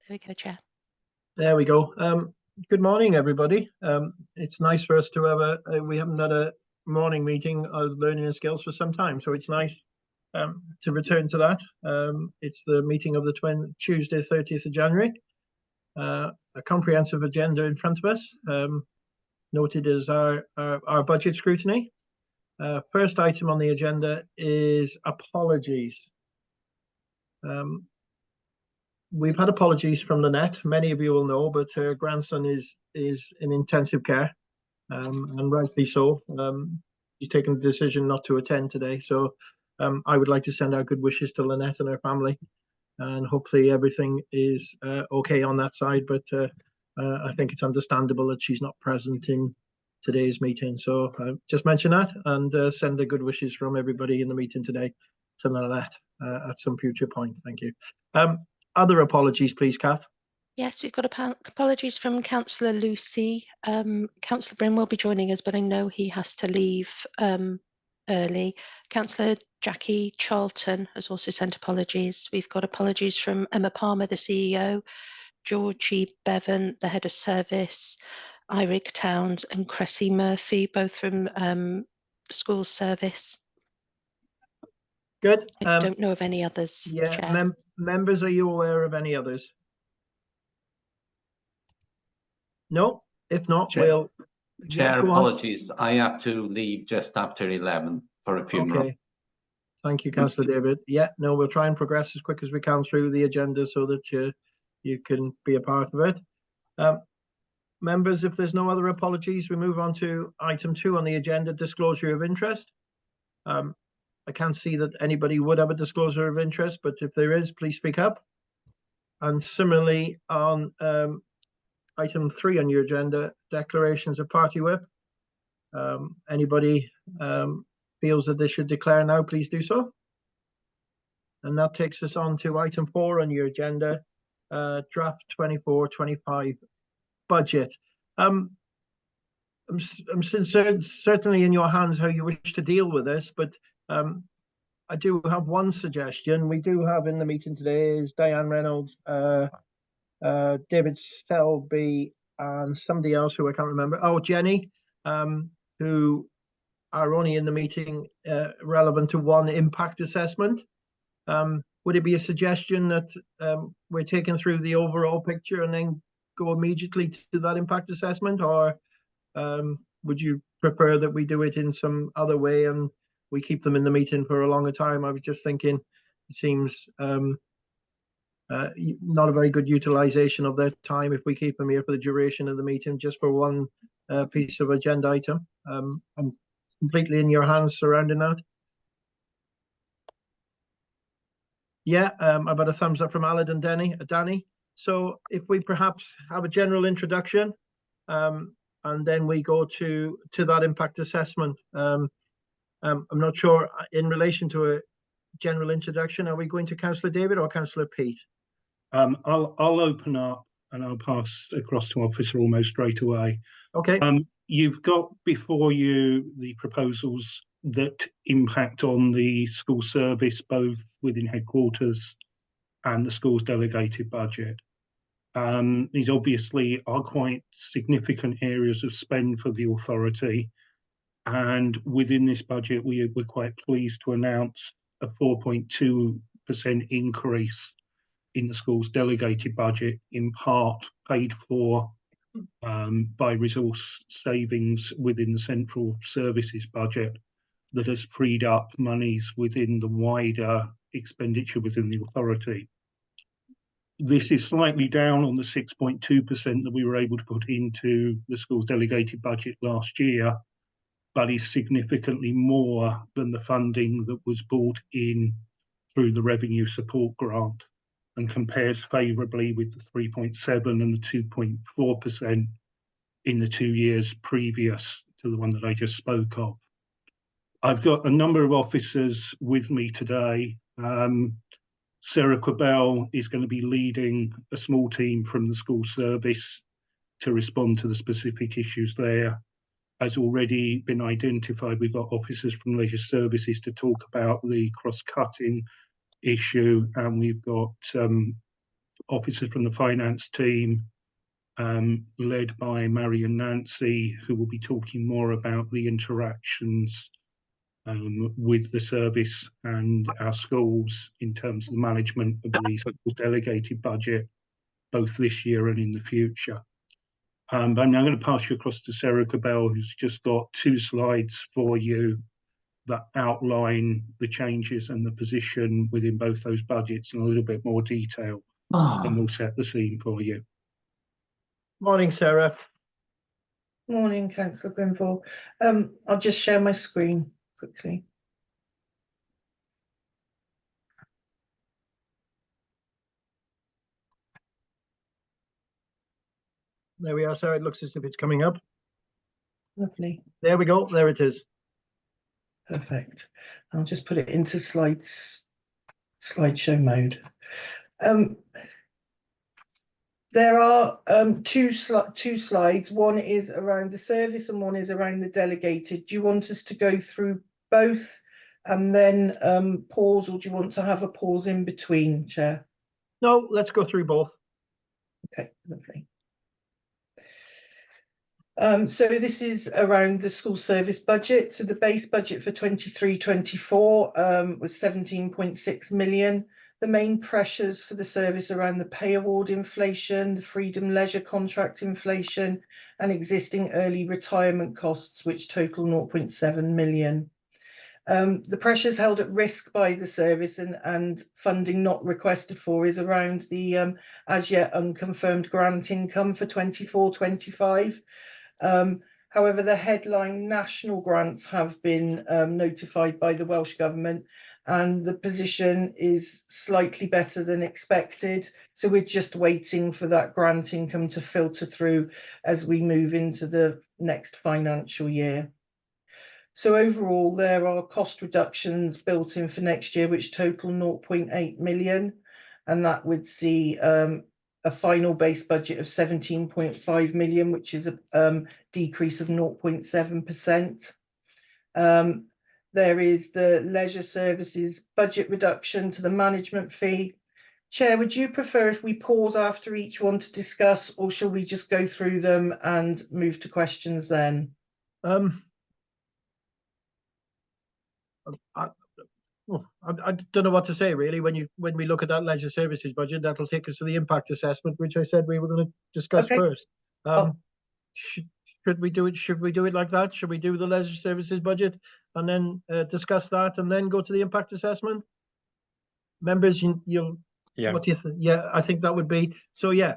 There we go, Chair. There we go. Good morning, everybody. It's nice for us to have we haven't had a morning meeting of learning and skills for some time, so it's nice to return to that. It's the meeting of the Tuesday, 30th of January. A comprehensive agenda in front of us. Noted as our budget scrutiny. First item on the agenda is apologies. We've had apologies from Lynette. Many of you will know, but her grandson is in intensive care, and rightly so. He's taken the decision not to attend today, so I would like to send our good wishes to Lynette and her family, and hopefully everything is okay on that side. But I think it's understandable that she's not present in today's meeting. So just mention that and send the good wishes from everybody in the meeting today to Lynette at some future point. Thank you. Other apologies, please, Kath. Yes, we've got apologies from Councillor Lucy. Councillor Bryn will be joining us, but I know he has to leave early. Councillor Jackie Charlton has also sent apologies. We've got apologies from Emma Palmer, the CEO, Georgie Bevan, the Head of Service, Eirik Towns and Cressy Murphy, both from the school service. Good. I don't know of any others. Yeah, members, are you aware of any others? No? If not, we'll... Chair, apologies. I have to leave just after 11 for a funeral. Okay. Thank you, Councillor David. Yeah, no, we'll try and progress as quick as we can through the agenda so that you can be a part of it. Members, if there's no other apologies, we move on to item 2 on the agenda, disclosure of interest. I can't see that anybody would have a disclosure of interest, but if there is, please speak up. And similarly, on item 3 on your agenda, declarations of party whip. Anybody feels that they should declare now, please do so. And that takes us on to item 4 on your agenda, draft 24-25 budget. I'm certainly in your hands how you wish to deal with this, but I do have one suggestion. We do have in the meeting today is Diane Reynolds, David Selby, and somebody else who I can't remember. Oh, Jenny, who are only in the meeting relevant to one impact assessment. Would it be a suggestion that we're taking through the overall picture and then go immediately to that impact assessment, or would you prefer that we do it in some other way and we keep them in the meeting for a longer time? I was just thinking it seems not a very good utilization of their time if we keep them here for the duration of the meeting just for one piece of agenda item. I'm completely in your hands surrounding that. Yeah, I've had a thumbs up from Alad and Danny. So if we perhaps have a general introduction and then we go to that impact assessment. I'm not sure in relation to a general introduction, are we going to Councillor David or Councillor Pete? I'll open up and I'll pass across to Officer almost straight away. Okay. You've got before you the proposals that impact on the school service, both within headquarters and the school's delegated budget. These obviously are quite significant areas of spend for the authority. And within this budget, we're quite pleased to announce a 4.2% increase in the school's delegated budget, in part paid for by resource savings within the central services budget that has freed up monies within the wider expenditure within the authority. This is slightly down on the 6.2% that we were able to put into the school's delegated budget last year, but is significantly more than the funding that was brought in through the revenue support grant, and compares favourably with the 3.7 and the 2.4% in the 2 years previous to the one that I just spoke of. I've got a number of officers with me today. Sarah Quabell is going to be leading a small team from the school service to respond to the specific issues there. As already been identified, we've got officers from leisure services to talk about the cross-cutting issue, and we've got officers from the finance team, led by Mary and Nancy, who will be talking more about the interactions with the service and our schools in terms of the management of the schools delegated budget, both this year and in the future. But I'm now going to pass you across to Sarah Cabell, who's just got 2 slides for you that outline the changes and the position within both those budgets in a little bit more detail, and we'll set the scene for you. Morning, Sarah. Morning, Councillor Grenville. I'll just share my screen quickly. There we are, Sarah. It looks as if it's coming up. Lovely. There we go. There it is. Perfect. I'll just put it into slideshow mode. There are two slides. One is around the service and one is around the delegated. Do you want us to go through both and then pause, or do you want to have a pause in between, Chair? No, let's go through both. Okay, lovely. So this is around the school service budget. So the base budget for 23-24 was 17.6 million. The main pressures for the service around the pay award inflation, the freedom leisure contract inflation, and existing early retirement costs, which total 0.7 million. The pressures held at risk by the service and funding not requested for is around the as yet unconfirmed grant income for 24-25. However, the headline national grants have been notified by the Welsh Government, and the position is slightly better than expected. So we're just waiting for that grant income to filter through as we move into the next financial year. So overall, there are cost reductions built in for next year, which total 0.8 million, and that would see a final base budget of 17.5 million, which is a decrease of 0.7%. There is the leisure services budget reduction to the management fee. Chair, would you prefer if we pause after each one to discuss, or shall we just go through them and move to questions then? I don't know what to say really. When we look at that leisure services budget, that'll take us to the impact assessment, which I said we were going to discuss first. Should we do it? Should we do it like that? Should we do the leisure services budget and then discuss that and then go to the impact assessment? Members, you'll Yeah. What do you think? Yeah, I think that would be so. Yeah,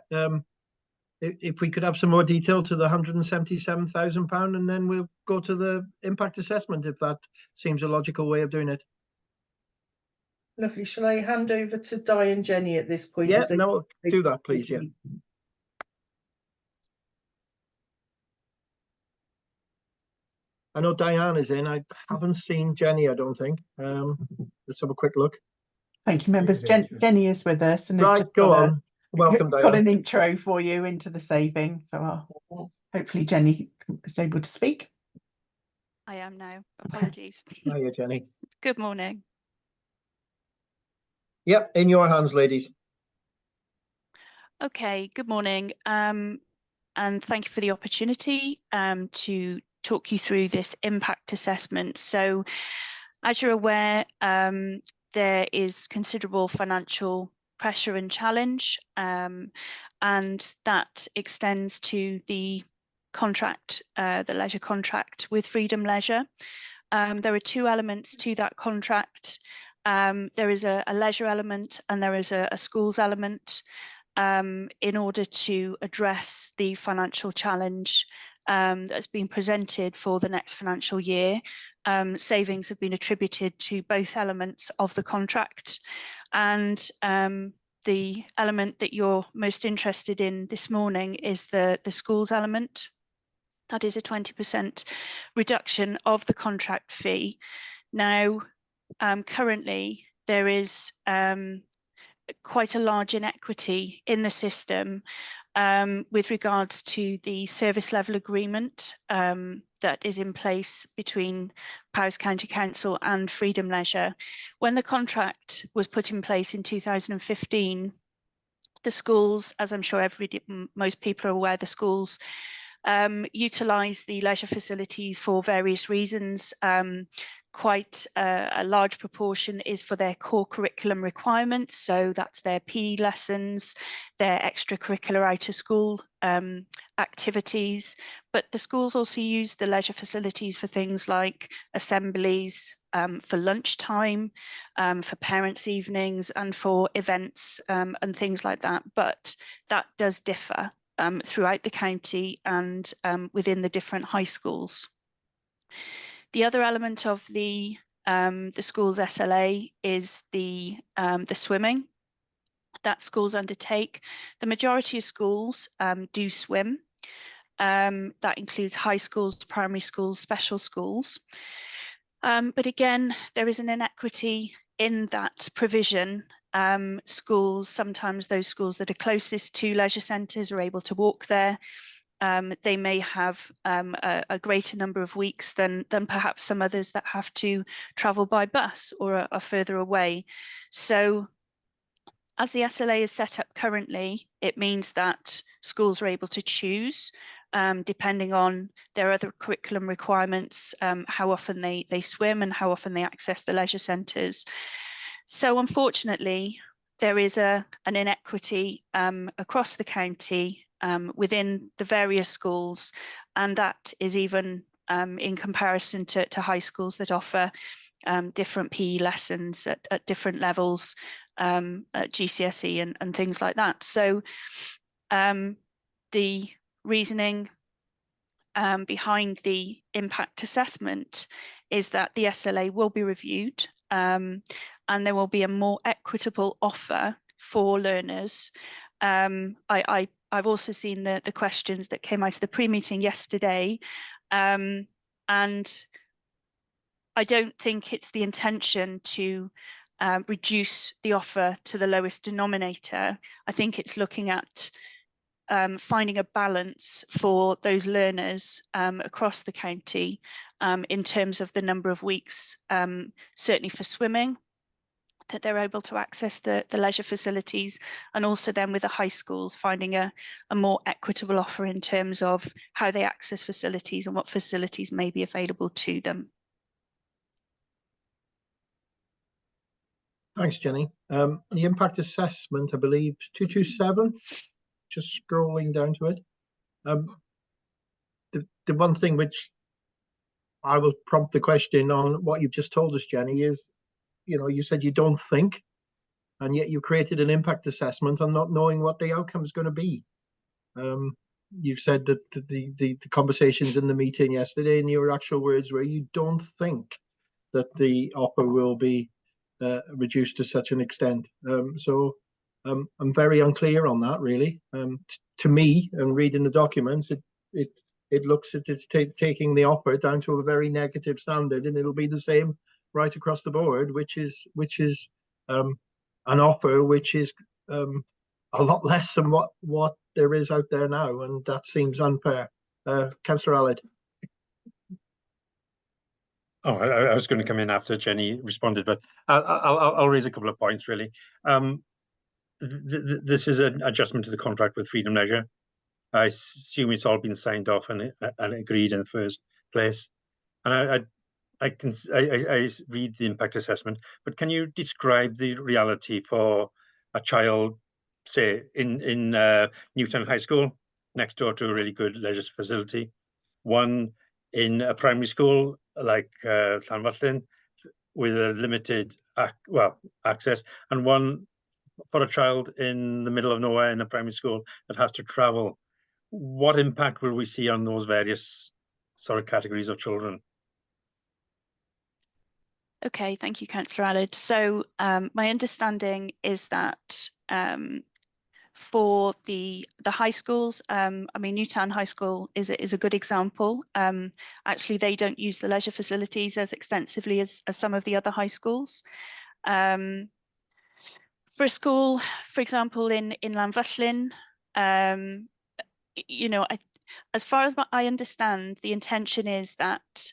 if we could have some more detail to the £177,000, and then we'll go to the impact assessment if that seems a logical way of doing it. Lovely. Shall I hand over to Di and Jenny at this point? Yeah, no, do that, please. Yeah. I know Diane is in. I haven't seen Jenny, I don't think. Let's have a quick look. Thank you, members. Jenny is with us and has Right, just go on. Welcome, got Diane. an intro for you into the saving. So hopefully Jenny is able to speak. I am now. Apologies. Hiya, Jenny. Good morning. Yep, in your hands, ladies. Okay, good morning. And thank you for the opportunity to talk you through this impact assessment. So as you're aware, there is considerable financial pressure and challenge, and that extends to the contract, the leisure contract with Freedom Leisure. There are 2 elements to that contract. There is a leisure element and there is a schools element. In order to address the financial challenge that's been presented for the next financial year, savings have been attributed to both elements of the contract. And the element that you're most interested in this morning is the schools element. That is a 20% reduction of the contract fee. Now, currently, there is quite a large inequity in the system with regards to the service level agreement that is in place between Powys County Council and Freedom Leisure. When the contract was put in place in 2015, The schools, as I'm sure most people are aware, the schools utilise the leisure facilities for various reasons. Quite a large proportion is for their core curriculum requirements, so that's their PE lessons, their extracurricular out of school activities, but the schools also use the leisure facilities for things like assemblies, for lunchtime, for parents' evenings, and for events and things like that. But that does differ throughout the county and within the different high schools. The other element of the school's SLA is the swimming that schools undertake. The majority of schools do swim. That includes high schools, primary schools, special schools. But again, there is an inequity in that provision. Schools, sometimes those schools that are closest to leisure centres are able to walk there. They may have a greater number of weeks than perhaps some others that have to travel by bus or are further away. So as the SLA is set up currently, it means that schools are able to choose, depending on their other curriculum requirements, how often they swim and how often they access the leisure centres. So unfortunately, there is an inequity across the county within the various schools, and that is even in comparison to high schools that offer different PE lessons at different levels, at GCSE and things like that. So the reasoning behind the impact assessment is that the SLA will be reviewed and there will be a more equitable offer for learners. I've also seen the questions that came out of the pre-meeting yesterday, and I don't think it's the intention to reduce the offer to the lowest denominator. I think it's looking at finding a balance for those learners across the county in terms of the number of weeks, certainly for swimming, that they're able to access the leisure facilities, and also then with the high schools finding a more equitable offer in terms of how they access facilities and what facilities may be available to them. Thanks, Jenny. The impact assessment, I believe, is 227. Just scrolling down to it. The one thing which I will prompt the question on what you've just told us, Jenny, is, you said you don't think, and yet you created an impact assessment on not knowing what the outcome is going to be. You've said that the conversations in the meeting yesterday, and your actual words were, you don't think that the offer will be reduced to such an extent. So I'm very unclear on that, really. To me, and reading the documents, it looks at it's taking the offer down to a very negative standard, and it'll be the same right across the board, which is an offer which is a lot less than what there is out there now, and that seems unfair. Councillor Allard. Oh, I was going to come in after Jenny responded, but I'll raise a couple of points, really. This is an adjustment to the contract with Freedom Leisure. I assume it's all been signed off and agreed in the first place. And I read the impact assessment, but can you describe the reality for a child, say, in Newtown High School, next door to a really good leisure facility, one in a primary school like Llanfallin with a limited access, and one for a child in the middle of nowhere in a primary school that has to travel? What impact will we see on those various sort of categories of children? Okay, thank you, Councillor Allard. So my understanding is that for the high schools, I mean, Newtown High School is a good example. Actually, they don't use the leisure facilities as extensively as some of the other high schools. For a school, for example, in Llanfallin, as far as I understand, the intention is that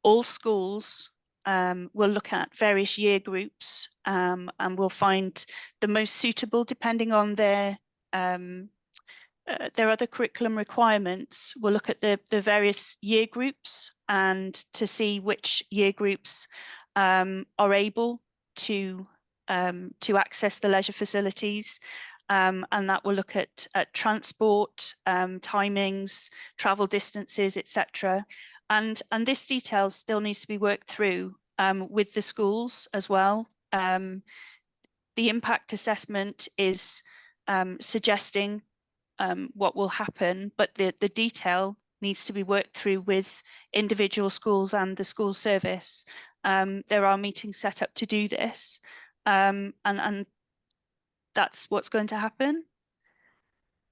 all schools we'll look at various year groups, and we'll find the most suitable depending on their other curriculum requirements. We'll look at the various year groups and to see which year groups are able to access the leisure facilities, and that will look at transport, timings, travel distances, etc. And this detail still needs to be worked through with the schools as well. The impact assessment is suggesting what will happen, but the detail needs to be worked through with individual schools and the school service. There are meetings set up to do this, and that's what's going to happen.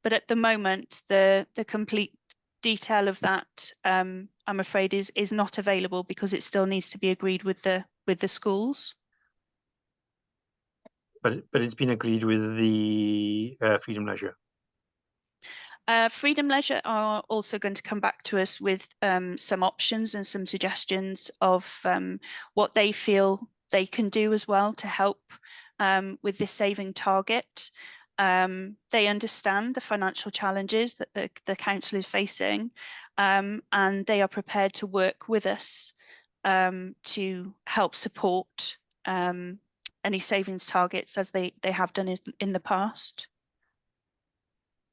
But at the moment, the complete detail of that, I'm afraid, is not available because it still needs to be agreed with the schools. But it's been agreed with the Freedom Leisure. Freedom Leisure are also going to come back to us with some options and some suggestions of what they feel they can do as well to help with this saving target. They understand the financial challenges that the council is facing, and they are prepared to work with us to help support any savings targets as they have done in the past.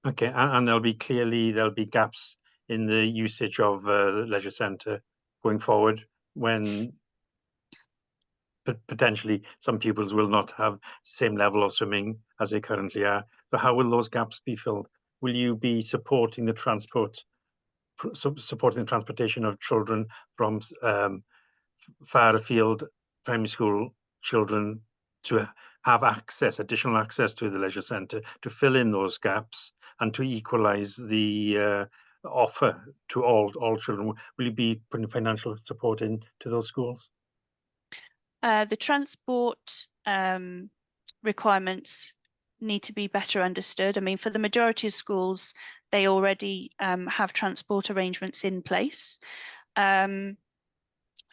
Okay, and there'll be gaps in the usage of the leisure centre going forward when potentially some pupils will not have the same level of swimming as they currently are. So how will those gaps be filled? Will you be supporting the transportation of children from far afield primary school children to have additional access to the leisure centre to fill in those gaps and to equalise the offer to all children? Will you be putting financial support into those schools? The transport requirements need to be better understood. I mean, for the majority of schools, they already have transport arrangements in place. And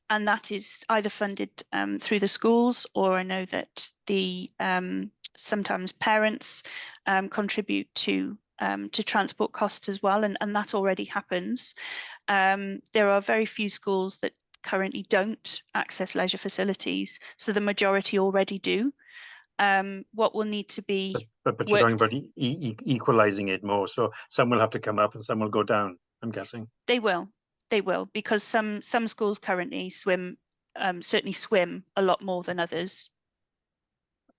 that is either funded through the schools, or I know that the sometimes parents contribute to transport costs as well, and that already happens. There are very few schools that currently don't access leisure facilities, so the majority already do. What will need to be but you're talking about equalising it more, so some will have to come up and some will go down, I'm guessing. They will, because some schools currently certainly swim a lot more than others.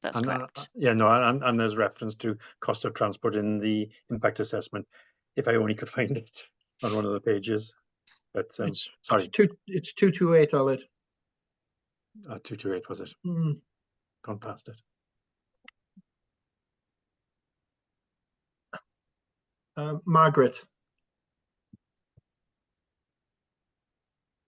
That's correct. And there's reference to cost of transport in the impact assessment. If I only could find it on one of the pages. But sorry. It's 228, Aled. 228 was it? Gone past it. Margaret.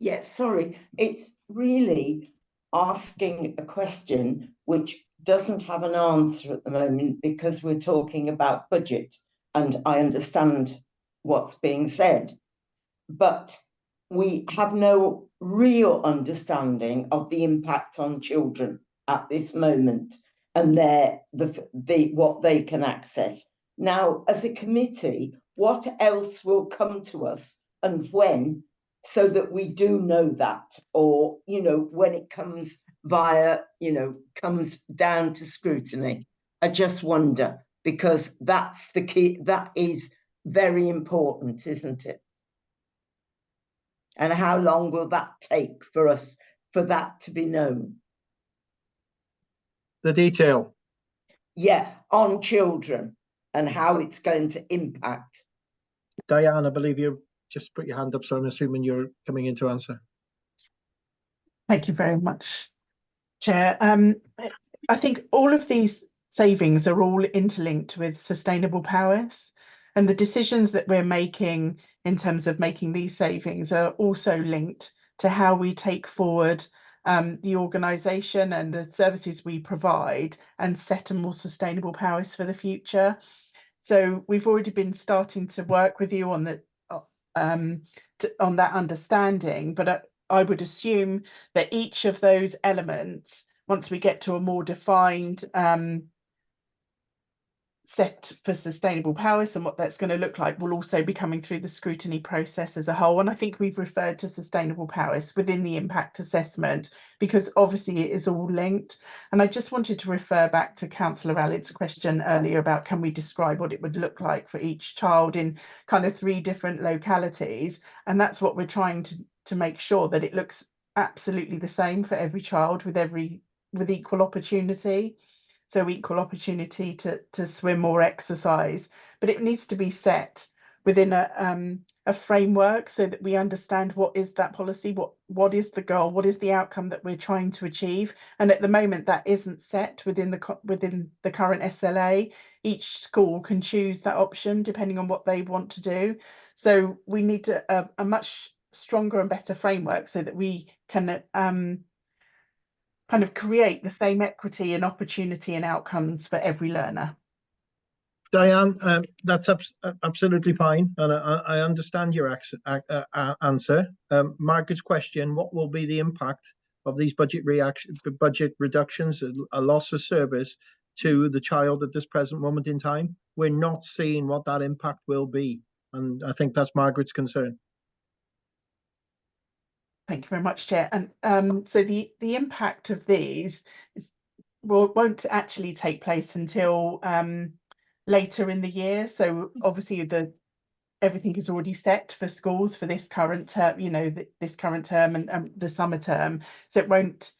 Yes, sorry. It's really asking a question which doesn't have an answer at the moment because we're talking about budget and I understand what's being said, but we have no real understanding of the impact on children at this moment and what they can access. Now, as a committee, what else will come to us and when, so that we do know that, or, you know, when it comes via, you know, comes down to scrutiny? I just wonder, because that's the key, that is very important, isn't it? And how long will that take for us, for that to be known? The detail. Yeah, on children and how it's going to impact. Diane, I believe you just put your hand up, so I'm assuming you're coming in to answer. Thank you very much, Chair. I think all of these savings are all interlinked with sustainable powers, and the decisions that we're making in terms of making these savings are also linked to how we take forward the organisation and the services we provide and set a more sustainable powers for the future. So we've already been starting to work with you on the on that understanding, but I would assume that each of those elements, once we get to a more defined set for sustainable powers and what that's going to look like, will also be coming through the scrutiny process as a whole. And I think we've referred to sustainable powers within the impact assessment because obviously it is all linked. And I just wanted to refer back to Councillor Allen's question earlier about can we describe what it would look like for each child in kind of 3 different localities. And that's what we're trying to make sure that it looks absolutely the same for every child with equal opportunity. So equal opportunity to swim or exercise, but it needs to be set within a framework so that we understand what is that policy, what is the goal, what is the outcome that we're trying to achieve. And at the moment that isn't set within the current SLA. Each school can choose that option depending on what they want to do. So we need a much stronger and better framework so that we can kind of create the same equity and opportunity and outcomes for every learner. Diane, that's absolutely fine, and I understand your answer. Margaret's question: what will be the impact of these budget reductions, a loss of service to the child at this present moment in time? We're not seeing what that impact will be, and I think that's Margaret's concern. Thank you very much, Chair. And so the impact of these won't actually take place until later in the year. So obviously everything is already set for schools for this current term, this current term and the summer term. So it won't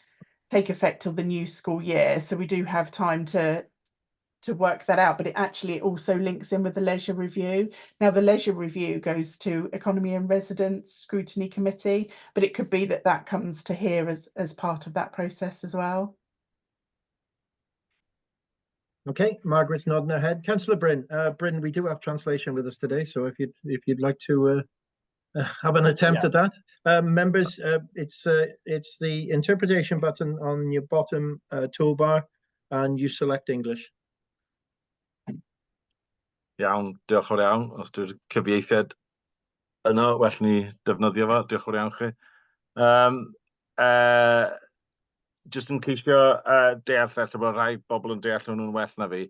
take effect till the new school year. So we do have time to work that out, but it also links in with the leisure review. Now the leisure review goes to Economy and Residence Scrutiny Committee, but it could be that comes to here as part of that process as well. Okay, Margaret's nodding her head. Councillor Bryn, Bryn, we do have translation with us today, so if you'd like to have an attempt at that, members, it's the interpretation button on your bottom toolbar, and you select English. Iawn, diolch yn fawr iawn. Os dyw'r cyfieithiad yno, well ni defnyddio fo. Diolch yn fawr iawn chi. Jyst yn ceisio deall, felly bod rhai bobl yn deall nhw'n well na fi,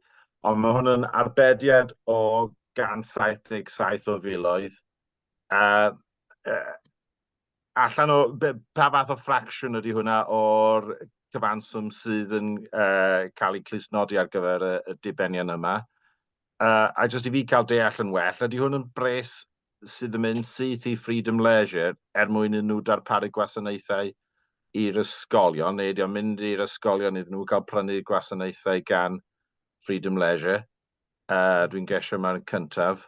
ond mae hwn yn arbediad o 177 o filoedd. Allan o, pa fath o ffracsiwn ydy hwnna o'r cyfanswm sydd yn cael ei clusnodi ar gyfer y dibenion yma? A jyst I fi cael deall yn well, ydy hwn yn bres sydd yn mynd syth I Freedom Leisure mwyn I nhw darparu gwasanaethau i'r ysgolion, neu ydy o'n mynd i'r ysgolion iddyn nhw gael prynu gwasanaethau gan Freedom Leisure. Dwi'n gesio yma'n cyntaf.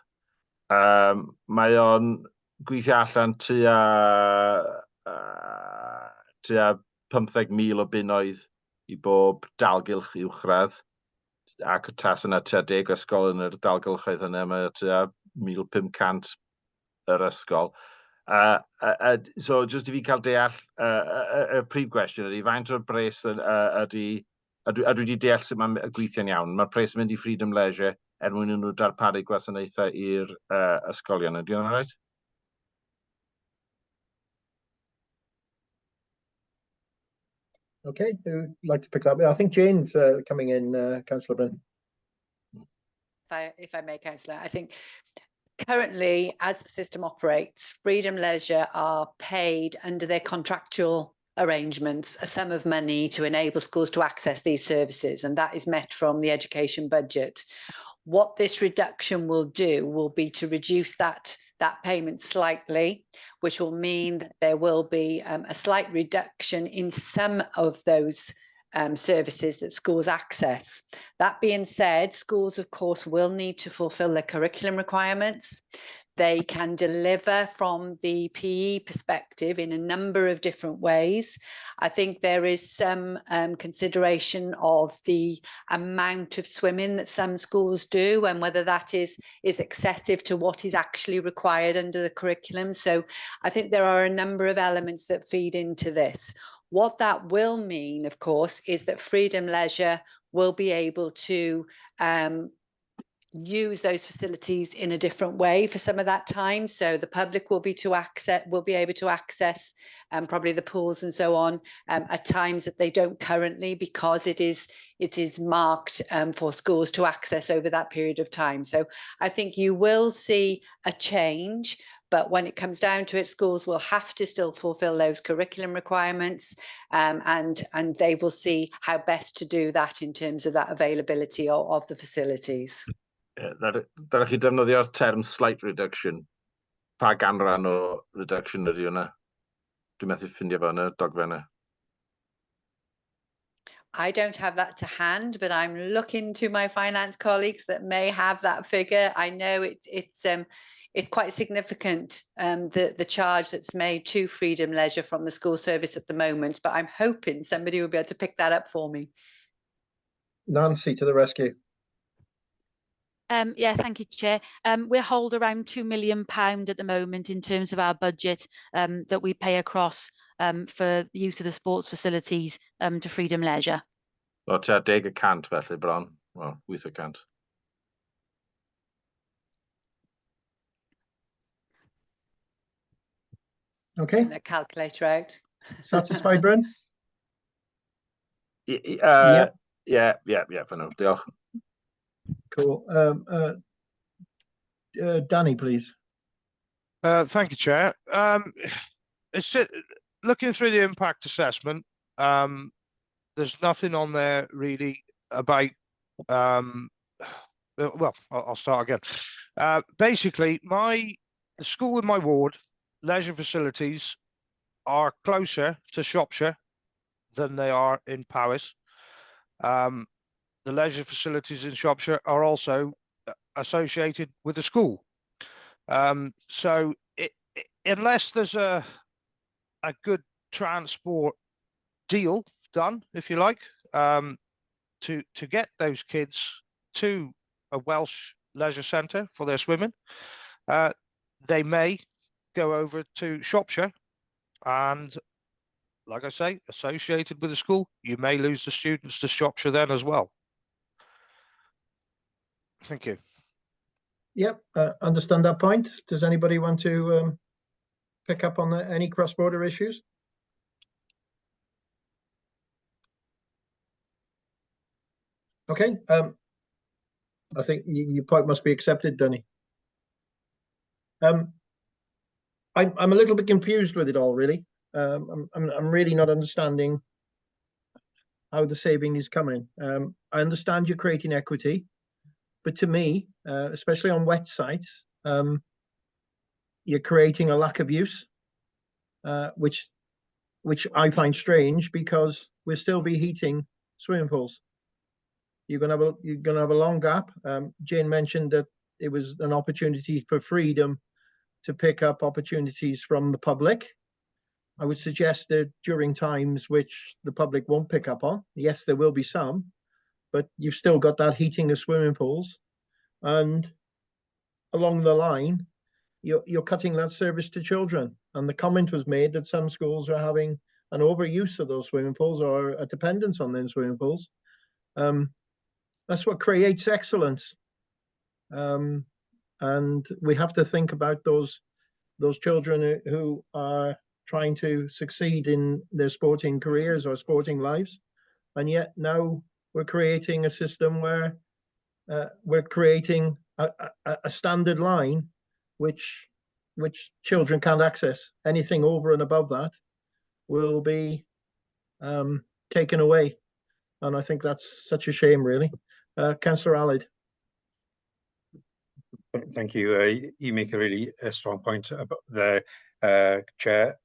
Mae o'n gweithio allan tua 15,000 o bunnoedd I bob dalgylch uwchradd. Ac y tas yna tua 10 ysgol yn yr dalgylchoedd yna, mae tua 1,500 yr ysgol. So, jyst I fi cael deall, y prif gwestiwn ydy, faint o'r bres ydy, a dwi wedi deall sut mae'n gweithio'n iawn, mae'r pres yn mynd I Freedom Leisure mwyn I nhw darparu gwasanaethau i'r ysgolion. Ydy hwnna'n rhaid? Okay, who'd like to pick that up? I think Jane's coming in, Councillor Bryn. If I may, Councillor, I think currently, as the system operates, Freedom Leisure are paid under their contractual arrangements a sum of money to enable schools to access these services, and that is met from the education budget. What this reduction will do will be to reduce that payment slightly, which will mean that there will be a slight reduction in some of those services that schools access. That being said, schools, of course, will need to fulfill their curriculum requirements. They can deliver from the PE perspective in a number of different ways. I think there is some consideration of the amount of swimming that some schools do and whether that is excessive to what is actually required under the curriculum. So I think there are a number of elements that feed into this. What that will mean, of course, is that Freedom Leisure will be able to use those facilities in a different way for some of that time. So the public will be able to access probably the pools and so on at times that they don't currently, because it is marked for schools to access over that period of time. So I think you will see a change, but when it comes down to it, schools will have to still fulfill those curriculum requirements, and they will see how best to do that in terms of that availability of the facilities. Dylech chi defnyddio'r term slight reduction. Pa ganran o reduction ydy hwnna? Dwi'n methu ffindio fo yn y dogfenna. I don't have that to hand, but I'm looking to my finance colleagues that may have that figure. I know it's quite significant, the charge that's made to Freedom Leisure from the school service at the moment, but I'm hoping somebody will be able to pick that up for me. Nancy to the rescue. Yeah, thank you, Chair. We hold around £2 million at the moment in terms of our budget that we pay across for the use of the sports facilities to Freedom Leisure. O, tua 10% felly bron. Wel, 8%. Okay. And a calculator out. Satisfied, Bryn? Yeah, for now. Diolch. Cool. Danny, please. Thank you, Chair. It's just, looking through the impact assessment, there's nothing on there really about, well, I'll start again. Basically, the school in my ward, leisure facilities, are closer to Shropshire than they are in Powys. The leisure facilities in Shropshire are also associated with the school. So unless there's a good transport deal done, if you like, to get those kids to a Welsh leisure centre for their swimming, they may go over to Shropshire, and like I say, associated with the school, you may lose the students to Shropshire then as well. Thank you. Yep, understand that point. Does anybody want to pick up on any cross-border issues? Okay, I think your point must be accepted, Danny. I'm a little bit confused with it all, really. I'm really not understanding how the saving is coming. I understand you're creating equity, but to me, especially on wet sites, you're creating a lack of use, which I find strange, because we'll still be heating swimming pools. You're gonna have a long gap. Jane mentioned that it was an opportunity for Freedom to pick up opportunities from the public. I would suggest that during times which the public won't pick up on, yes, there will be some, but you've still got that heating of swimming pools, and along the line, you're cutting that service to children. And the comment was made that some schools are having an overuse of those swimming pools, or a dependence on them swimming pools. That's what creates excellence. And we have to think about those children who are trying to succeed in their sporting careers or sporting lives. And yet now we're creating a system where we're creating a standard line which children can't access. Anything over and above that will be taken away. And I think that's such a shame, really. Councillor Allard. Thank you. You make a really strong point about the Chair.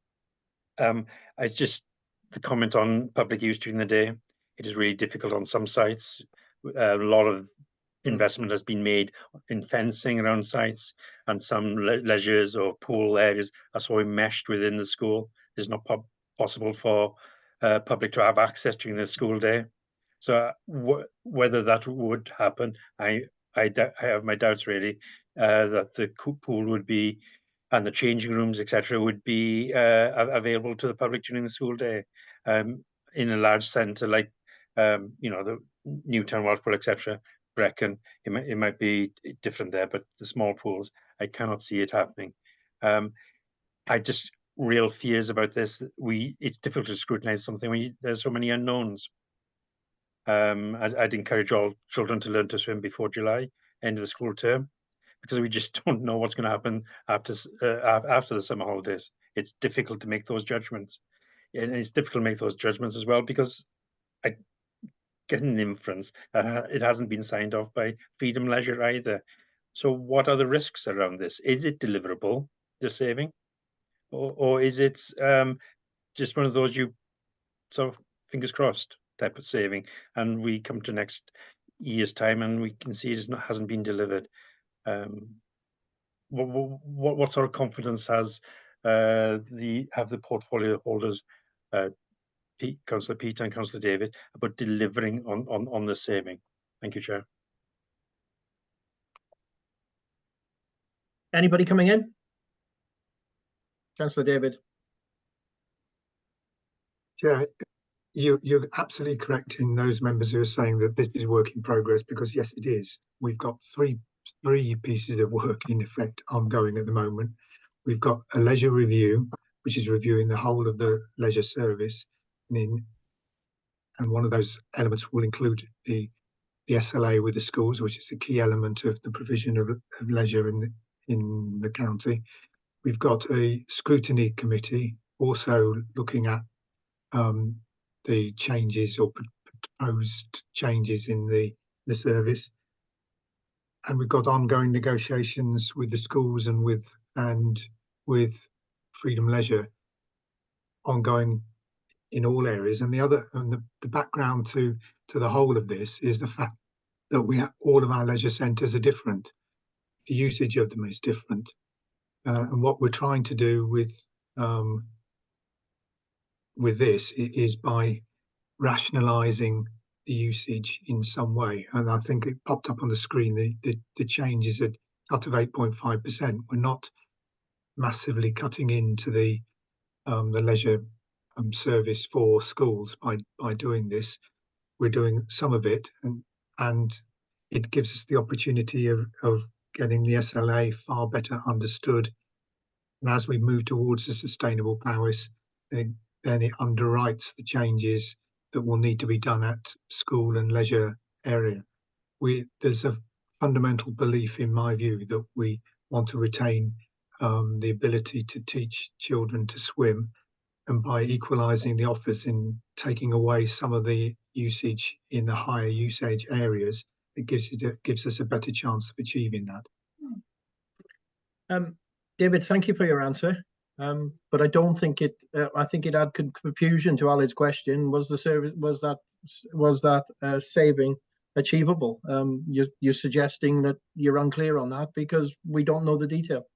I just, the comment on public use during the day, it is really difficult on some sites. A lot of investment has been made in fencing around sites, and some leisures or pool areas are so enmeshed within the school. It's not possible for public to have access during the school day. So whether that would happen, I have my doubts, really, that the pool would be, and the changing rooms, etc., would be available to the public during the school day. In a large centre like, the Newtown, Welshpool, etc., Brecon, it might be different there, but the small pools, I cannot see it happening. I just real fears about this. It's difficult to scrutinise something when there's so many unknowns. I'd encourage all children to learn to swim before July, end of the school term, because we just don't know what's going to happen after the summer holidays. It's difficult to make those judgments, and it's difficult to make those judgments as well because I get an inference that it hasn't been signed off by Freedom Leisure either. So what are the risks around this? Is it deliverable, the saving, or is it just one of those you sort of fingers crossed type of saving, and we come to next year's time and we can see it hasn't been delivered? What sort of confidence have the portfolio holders, Councillor Peter and Councillor David, about delivering on the saving? Thank you, Chair. Anybody coming in? Councillor David. Chair, you're absolutely correct in those members who are saying that this is work in progress, because yes, it is. We've got three pieces of work in effect ongoing at the moment. We've got a leisure review, which is reviewing the whole of the leisure service, and one of those elements will include the SLA with the schools, which is a key element of the provision of leisure in the county. We've got a scrutiny committee also looking at the changes or proposed changes in the service, and we've got ongoing negotiations with the schools and with Freedom Leisure ongoing in all areas. And the background to the whole of this is the fact that all of our leisure centres are different. The usage of them is different, and what we're trying to do with this is by rationalising the usage in some way. And I think it popped up on the screen, the change is at cut of 8.5%. We're not massively cutting into the leisure service for schools by doing this. We're doing some of it, and it gives us the opportunity of getting the SLA far better understood. And as we move towards the sustainable powers, then it underwrites the changes that will need to be done at school and leisure area. There's a fundamental belief, in my view, that we want to retain the ability to teach children to swim, and by equalising the offers and taking away some of the usage in the higher usage areas, it gives us a better chance of achieving that. David, thank you for your answer. But I don't think it. I think it had confusion to Alan's question. Was that saving achievable? You're suggesting that you're unclear on that because we don't know the detail.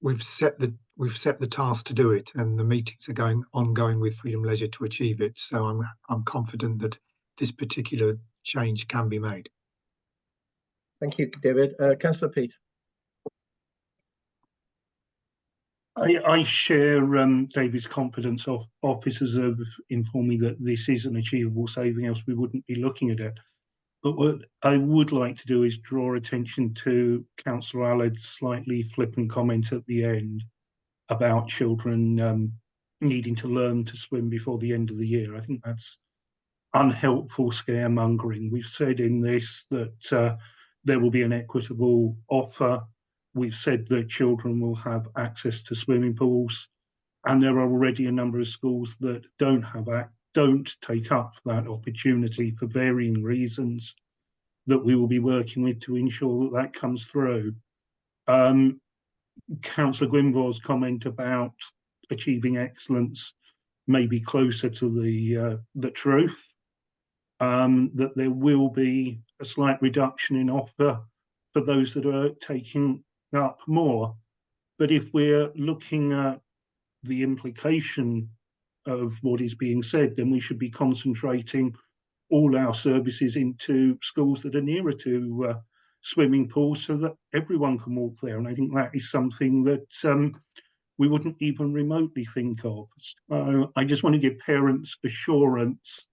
We've set the task to do it, and the meetings are ongoing with Freedom Leisure to achieve it. So I'm confident that this particular change can be made. Thank you, David. Councillor Pete. I share David's confidence. Officers have informed me that this is an achievable saving, else we wouldn't be looking at it. But what I would like to do is draw attention to Councillor Allard's slightly flippant comment at the end about children needing to learn to swim before the end of the year. I think that's unhelpful scaremongering. We've said in this that there will be an equitable offer. We've said that children will have access to swimming pools, and there are already a number of schools that don't take up that opportunity for varying reasons that we will be working with to ensure that comes through. Councillor Gwynfor's comment about achieving excellence may be closer to the truth, that there will be a slight reduction in offer for those that are taking up more. But if we're looking at the implication of what is being said, then we should be concentrating all our services into schools that are nearer to swimming pools so that everyone can walk there. And I think that is something that we wouldn't even remotely think of. I just want to give parents assurance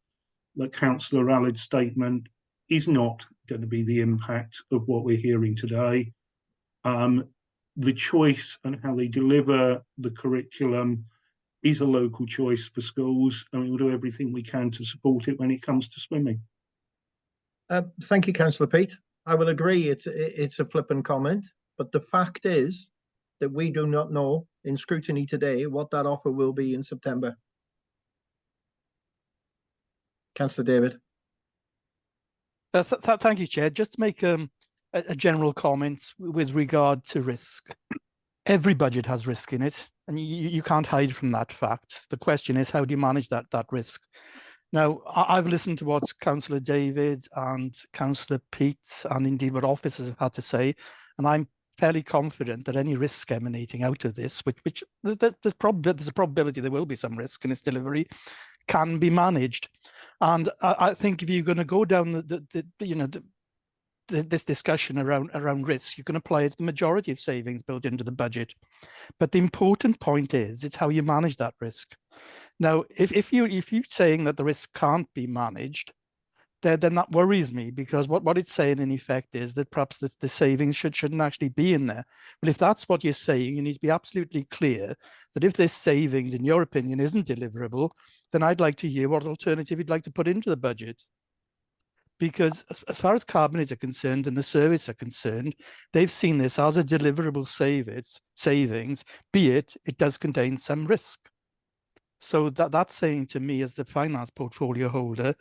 that Councillor Allard's statement is not going to be the impact of what we're hearing today. The choice and how they deliver the curriculum is a local choice for schools, and we will do everything we can to support it when it comes to swimming. Thank you, Councillor Pete. I will agree it's a flippant comment, but the fact is that we do not know in scrutiny today what that offer will be in September. Councillor David. Thank you, Chair. Just to make a general comment with regard to risk. Every budget has risk in it, and you can't hide from that fact. The question is, how do you manage that risk? Now, I've listened to what Councillor David and Councillor Pete and indeed what officers have had to say, and I'm fairly confident that any risk emanating out of this, which there's a probability there will be some risk in its delivery, can be managed. And I think if you're going to go down this discussion around risk, you can apply it to the majority of savings built into the budget. But the important point is, it's how you manage that risk. Now, if you're saying that the risk can't be managed, then that worries me, because what it's saying in effect is that perhaps the savings shouldn't actually be in there. But if that's what you're saying, you need to be absolutely clear that if this savings, in your opinion, isn't deliverable, then I'd like to hear what alternative you'd like to put into the budget. Because as far as Cabinet are concerned and the service are concerned, they've seen this as a deliverable savings, be it does contain some risk. So that's saying to me, as the finance portfolio holder,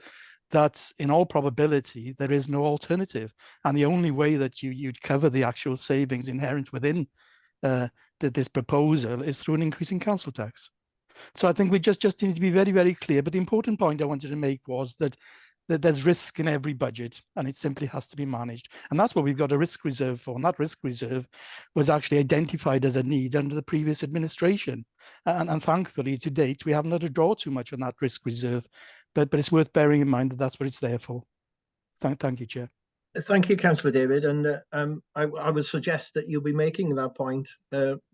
that in all probability, there is no alternative. And the only way that you'd cover the actual savings inherent within this proposal is through an increase in council tax. So I think we just need to be very, very clear. But the important point I wanted to make was that there's risk in every budget, and it simply has to be managed. And that's what we've got a risk reserve for. And that risk reserve was actually identified as a need under the previous administration. And thankfully, to date, we haven't had to draw too much on that risk reserve. But it's worth bearing in mind that that's what it's there for. Thank you, Chair. Thank you, Councillor David. And I would suggest that you'll be making that point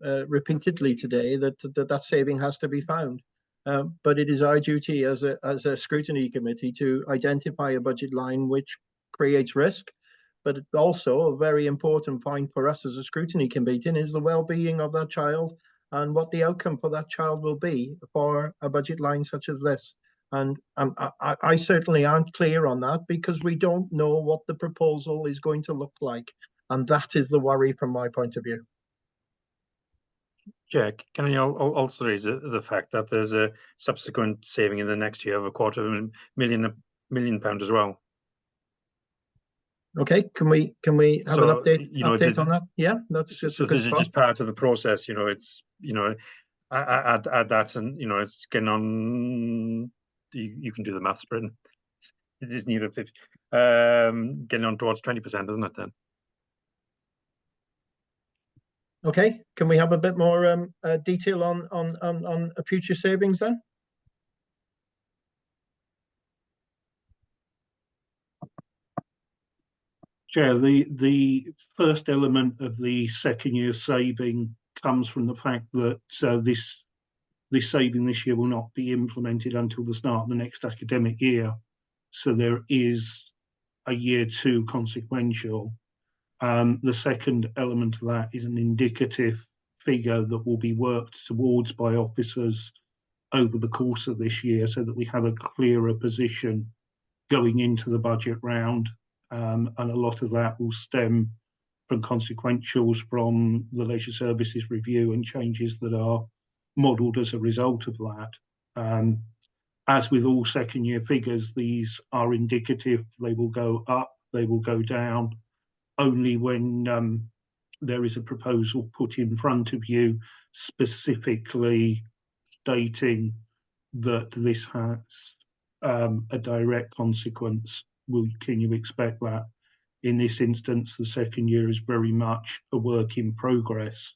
repeatedly today, that saving has to be found. But it is our duty as a scrutiny committee to identify a budget line which creates risk. But also a very important point for us as a scrutiny committee is the well-being of that child and what the outcome for that child will be for a budget line such as this. And I certainly aren't clear on that, because we don't know what the proposal is going to look like. And that is the worry from my point of view. Jack, can I also raise the fact that there's a subsequent saving in the next year of £250,000 as well? Okay, can we have an update on that? Yeah, that's just so. This is just part of the process. It's add that, and it's getting on. You can do the maths, Britain. It is near 50, getting on towards 20%, isn't it? Then. Okay, can we have a bit more detail on future savings then? Chair, the first element of the second year saving comes from the fact that this saving this year will not be implemented until the start of the next academic year. So there is a year two consequential. The second element of that is an indicative figure that will be worked towards by officers over the course of this year, so that we have a clearer position going into the budget round. And a lot of that will stem from consequentials from the Leisure Services Review and changes that are modelled as a result of that. As with all second year figures, these are indicative. They will go up, they will go down, only when there is a proposal put in front of you specifically stating that this has a direct consequence. Can you expect that? In this instance, the second year is very much a work in progress,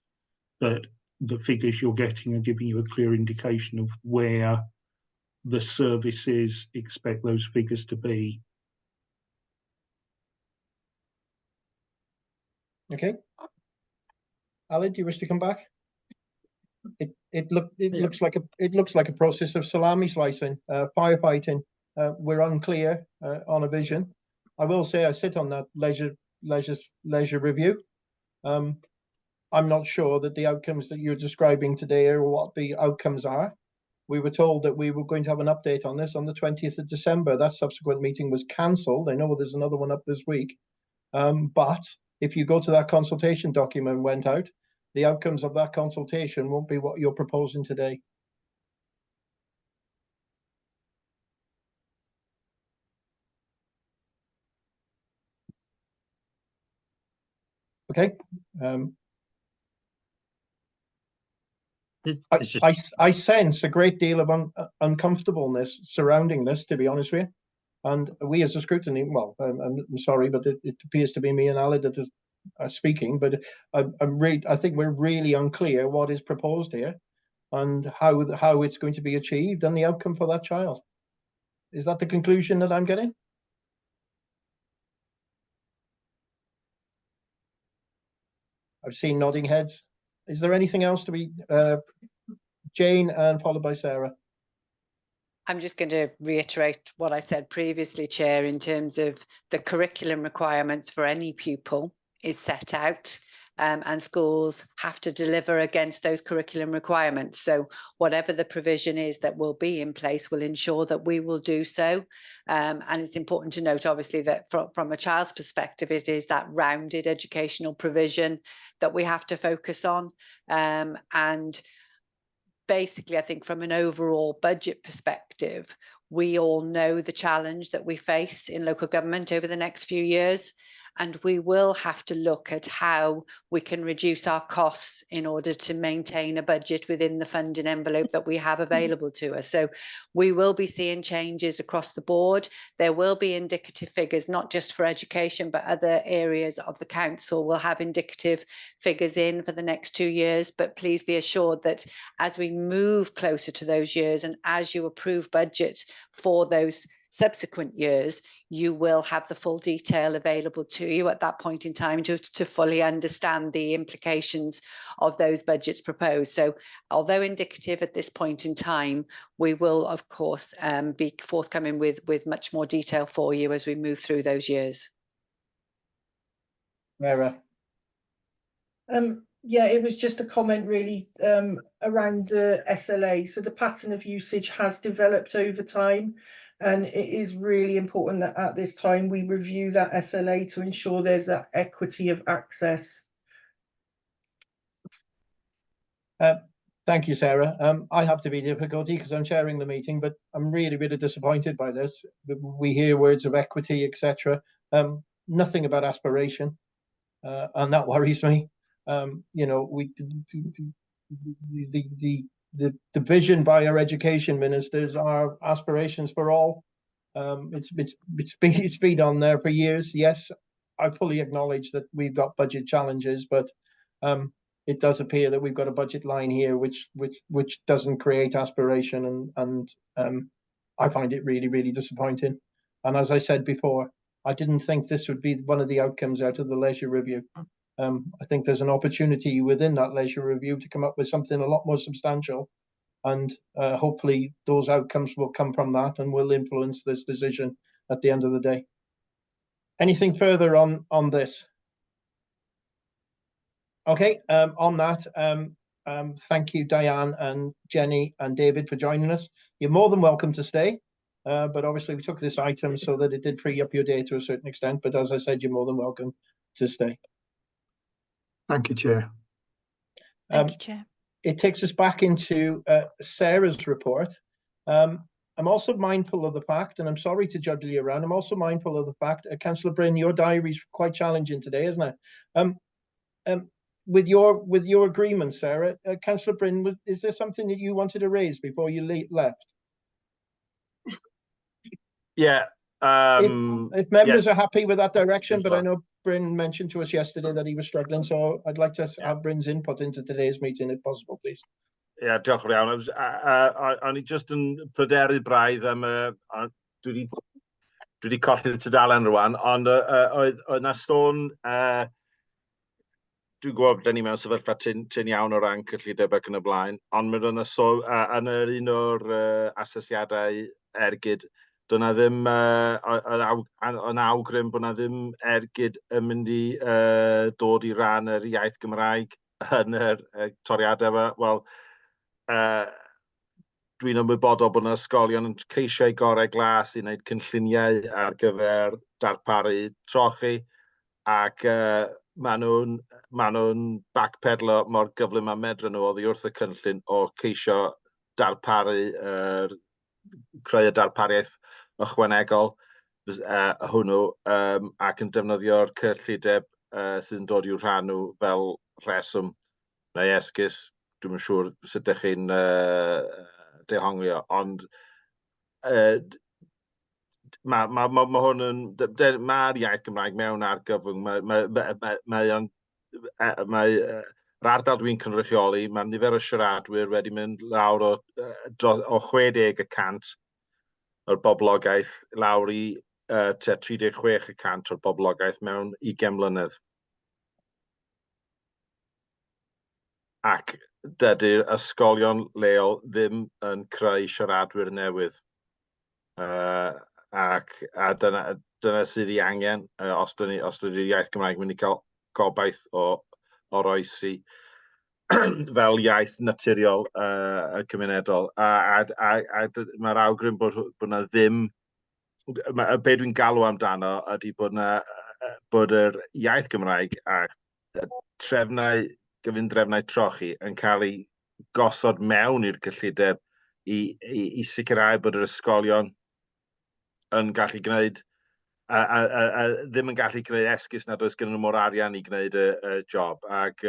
but the figures you're getting are giving you a clear indication of where the services expect those figures to be. Okay. Ali, do you wish to come back? It looks like a process of salami slicing, firefighting. We're unclear on a vision. I will say I sit on that leisure review. I'm not sure that the outcomes that you're describing today are what the outcomes are. We were told that we were going to have an update on this on the 20th of December. That subsequent meeting was cancelled. I know there's another one up this week. But if you go to that consultation document went out, the outcomes of that consultation won't be what you're proposing today. Okay. I sense a great deal of uncomfortableness surrounding this, to be honest with you. And we as a scrutiny, well, I'm sorry, but it appears to be me and Ali that are speaking, but I think we're really unclear what is proposed here and how it's going to be achieved and the outcome for that child. Is that the conclusion that I'm getting? I've seen nodding heads. Is there anything else to be, Jane, and followed by Sarah? I'm just going to reiterate what I said previously, Chair, in terms of the curriculum requirements for any pupil is set out, and schools have to deliver against those curriculum requirements. So whatever the provision is that will be in place will ensure that we will do so. And it's important to note, obviously, that from a child's perspective, it is that rounded educational provision that we have to focus on. And basically, I think from an overall budget perspective, we all know the challenge that we face in local government over the next few years, and we will have to look at how we can reduce our costs in order to maintain a budget within the funding envelope that we have available to us. So we will be seeing changes across the board. There will be indicative figures, not just for education, but other areas of the council will have indicative figures in for the next 2 years. But please be assured that as we move closer to those years and as you approve budget for those subsequent years, you will have the full detail available to you at that point in time to fully understand the implications of those budgets proposed. So although indicative at this point in time, we will of course be forthcoming with much more detail for you as we move through those years. Sarah. Yeah, it was just a comment really around the SLA. So the pattern of usage has developed over time, and it is really important that at this time we review that SLA to ensure there's that equity of access. Thank you, Sarah. I have to be difficulty because I'm chairing the meeting, but I'm really, really disappointed by this. We hear words of equity, etc. Nothing about aspiration, and that worries me. You know, the vision by our education ministers are aspirations for all. It's been on there for years. Yes, I fully acknowledge that we've got budget challenges, but it does appear that we've got a budget line here which doesn't create aspiration, and I find it really, really disappointing. And as I said before, I didn't think this would be one of the outcomes out of the leisure review. I think there's an opportunity within that leisure review to come up with something a lot more substantial, and hopefully those outcomes will come from that and will influence this decision at the end of the day. Anything further on this? Okay, on that, thank you, Diane and Jenny and David, for joining us. You're more than welcome to stay, but obviously we took this item so that it did free up your day to a certain extent, but as I said, you're more than welcome to stay. Thank you, Chair. Thank you, Chair. It takes us back into Sarah's report. I'm also mindful of the fact, and I'm sorry to juggle you around, I'm also mindful of the fact, Councillor Bryn, your diary's quite challenging today, isn't it? With your agreement, Sarah, Councillor Bryn, is there something that you wanted to raise before you left? Yeah. If members are happy with that direction, but I know Bryn mentioned to us yesterday that he was struggling, so I'd like to have Bryn's input into today's meeting if possible, please. Yeah, diolch yn iawn. O'n i just yn pryderu braidd am dwi wedi colli'r tudalen rwan, ond oedd na stôn, dwi'n gwybod bod ni mewn sefyllfa tyn iawn o ran cyllideb ac yn y blaen, ond mae yna yn yr un o'r asesiadau ergyd, Dyna ddim yn awgrym bod na ddim ergyd yn mynd i dod i ran yr iaith Gymraeg yn yr toriadau yma. Wel, dwi'n ymwybodol bod yna ysgolion yn ceisio eu gorau glas i wneud cynlluniau ar gyfer darparu trochi, ac maen nhw'n backpedlo mor gyflym a medryn nhw oddi wrth y cynllun o ceisio creu y darpariaeth ychwanegol hwnnw, ac yn defnyddio'r cyllideb sydd yn dod i'w rhan nhw fel rheswm neu esgus. Dwi'n yn siŵr sut ydych chi'n dehonglio, ond mae'r iaith Gymraeg mewn argyfwng. Yr ardal dwi'n cynrychioli, mae nifer o siaradwyr wedi mynd lawr o 60% o'r boblogaeth lawr i 36% o'r boblogaeth mewn 20 mlynedd. Ac dydy'r ysgolion leol ddim yn creu siaradwyr newydd. A dyna sydd i angen os ydy'r iaith Gymraeg mynd i cael gobaith o oroesi fel iaith naturiol cymunedol. A mae'r awgrym bod na ddim, be dwi'n galw amdano ydy bod yr iaith Gymraeg a gyfundrefnau trochi yn cael ei gosod mewn i'r cyllideb i sicrhau bod yr ysgolion yn gallu gwneud, ddim yn gallu gwneud esgus nad oes gyda nhw mor arian i gwneud y job. Ac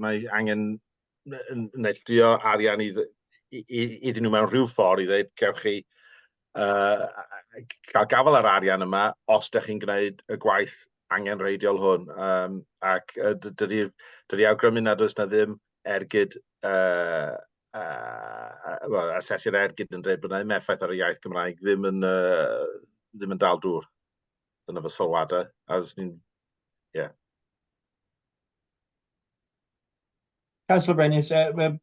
mae angen neilltuo arian iddyn nhw mewn rhyw ffordd i ddweud, gewch chi cael gafel ar arian yma os ydych chi'n gwneud y gwaith angenreidiol hwn. Ac dydy awgrymu nad oes na ddim ergyd, asesiad ergyd yn dweud bod na ddim effaith ar y iaith Gymraeg ddim yn dal dŵr. Dyna fy sylwadau. Councillor Brennan,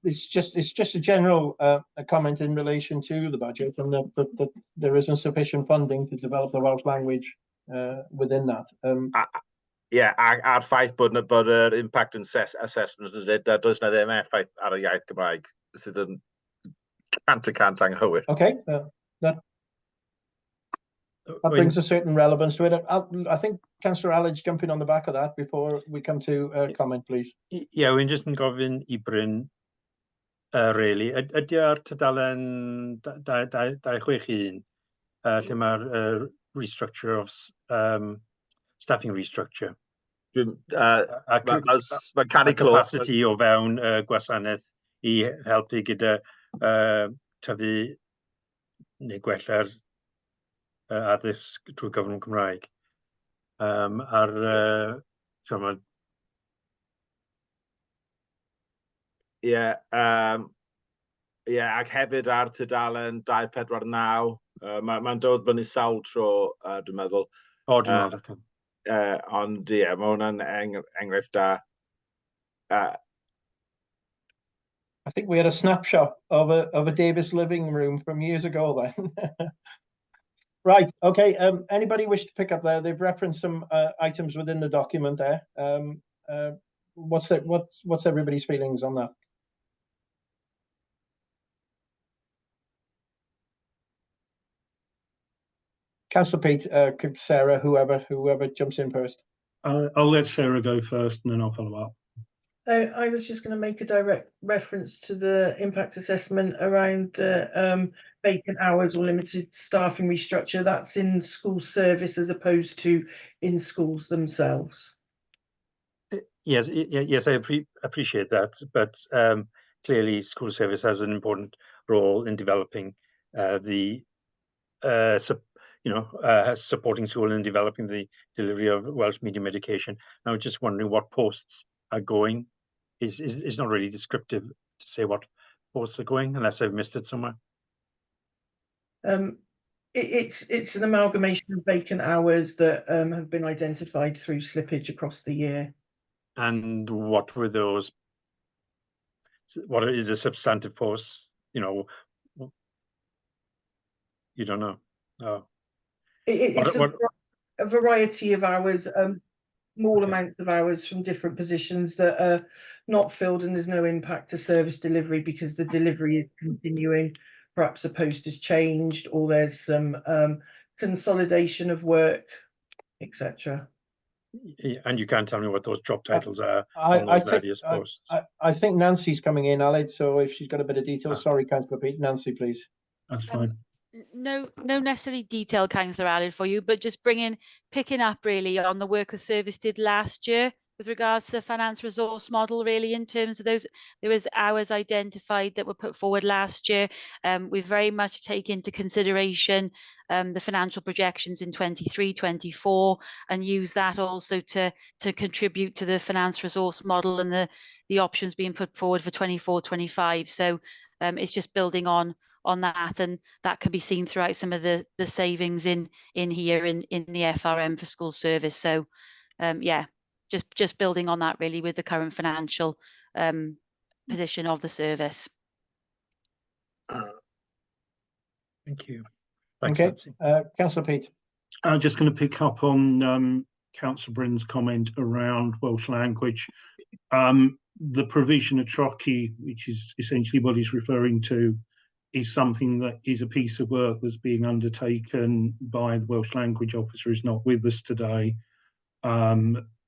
it's just a general a comment in relation to the budget, and that there isn't sufficient funding to develop the Welsh language within that. A'r ffaith bod yr impact assessment yn dweud na does na ddim effaith ar y iaith Gymraeg sydd yn 100% anghywir. Okay, that brings a certain relevance to it. I think Councillor Alledge jumping on the back of that before we come to comment, please. Yeah, we'n just yn gofyn i Bryn, really. Ydy ar tudalen 261, lle mae'r restructure of staffing restructure. Capacity o fewn gwasanaeth i helpu gyda tyfu neu gwella'r addysg trwy gyfrwng Cymraeg. Ac hefyd ar tudalen 249, mae'n dod fyny sawl tro, dwi'n meddwl. Dwi'n meddwl. Ond mae hwnna'n enghraifft da. I think we had a snapshot of a Davis living room from years ago then. Right, okay, anybody wish to pick up there? They've referenced some items within the document there. What's everybody's feelings on that? Councillor Pete, Sarah, whoever jumps in first. I'll let Sarah go first and then I'll follow up. I was just going to make a direct reference to the impact assessment around the vacant hours or limited staffing restructure. That's in school service as opposed to in schools themselves. Yes, I appreciate that, but clearly school service has an important role in developing supporting school and developing the delivery of Welsh medium education. I was just wondering what posts are going. It's not really descriptive to say what posts are going, unless I've missed it somewhere. It's an amalgamation of vacant hours that have been identified through slippage across the year. And what were those? What is a substantive post? You don't know. Oh. It's a variety of hours, small Okay. amounts of hours from different positions that are not filled, and there's no impact to service delivery because the delivery is continuing. Perhaps a post has changed, or there's some consolidation of work, etc. And you can't tell me what those job titles are on I those think various posts. I think Nancy's coming in, Aled. So if she's got a bit of detail, Ah. sorry, Councillor Pete. Nancy, please. That's fine. No necessarily detailed, Councillor Allen, for you, but just picking up really on the work the service did last year with regards to the finance resource model, really, in terms of those, there was hours identified that were put forward last year. We've very much taken into consideration the financial projections in 23-24 and use that also to contribute to the finance resource model and the options being put forward for 24-25. So it's just building on that, and that can be seen throughout some of the savings in here in the FRM for school service. So yeah, just building on that really with the current financial position of the service. Thank you. Thanks, Okay, Nancy. Councillor Pete. I'm just going to pick up on Councillor Bryn's comment around Welsh language. The provision of trochee, which is essentially what he's referring to, is something that is a piece of work that's being undertaken by the Welsh language officer, who's not with us today.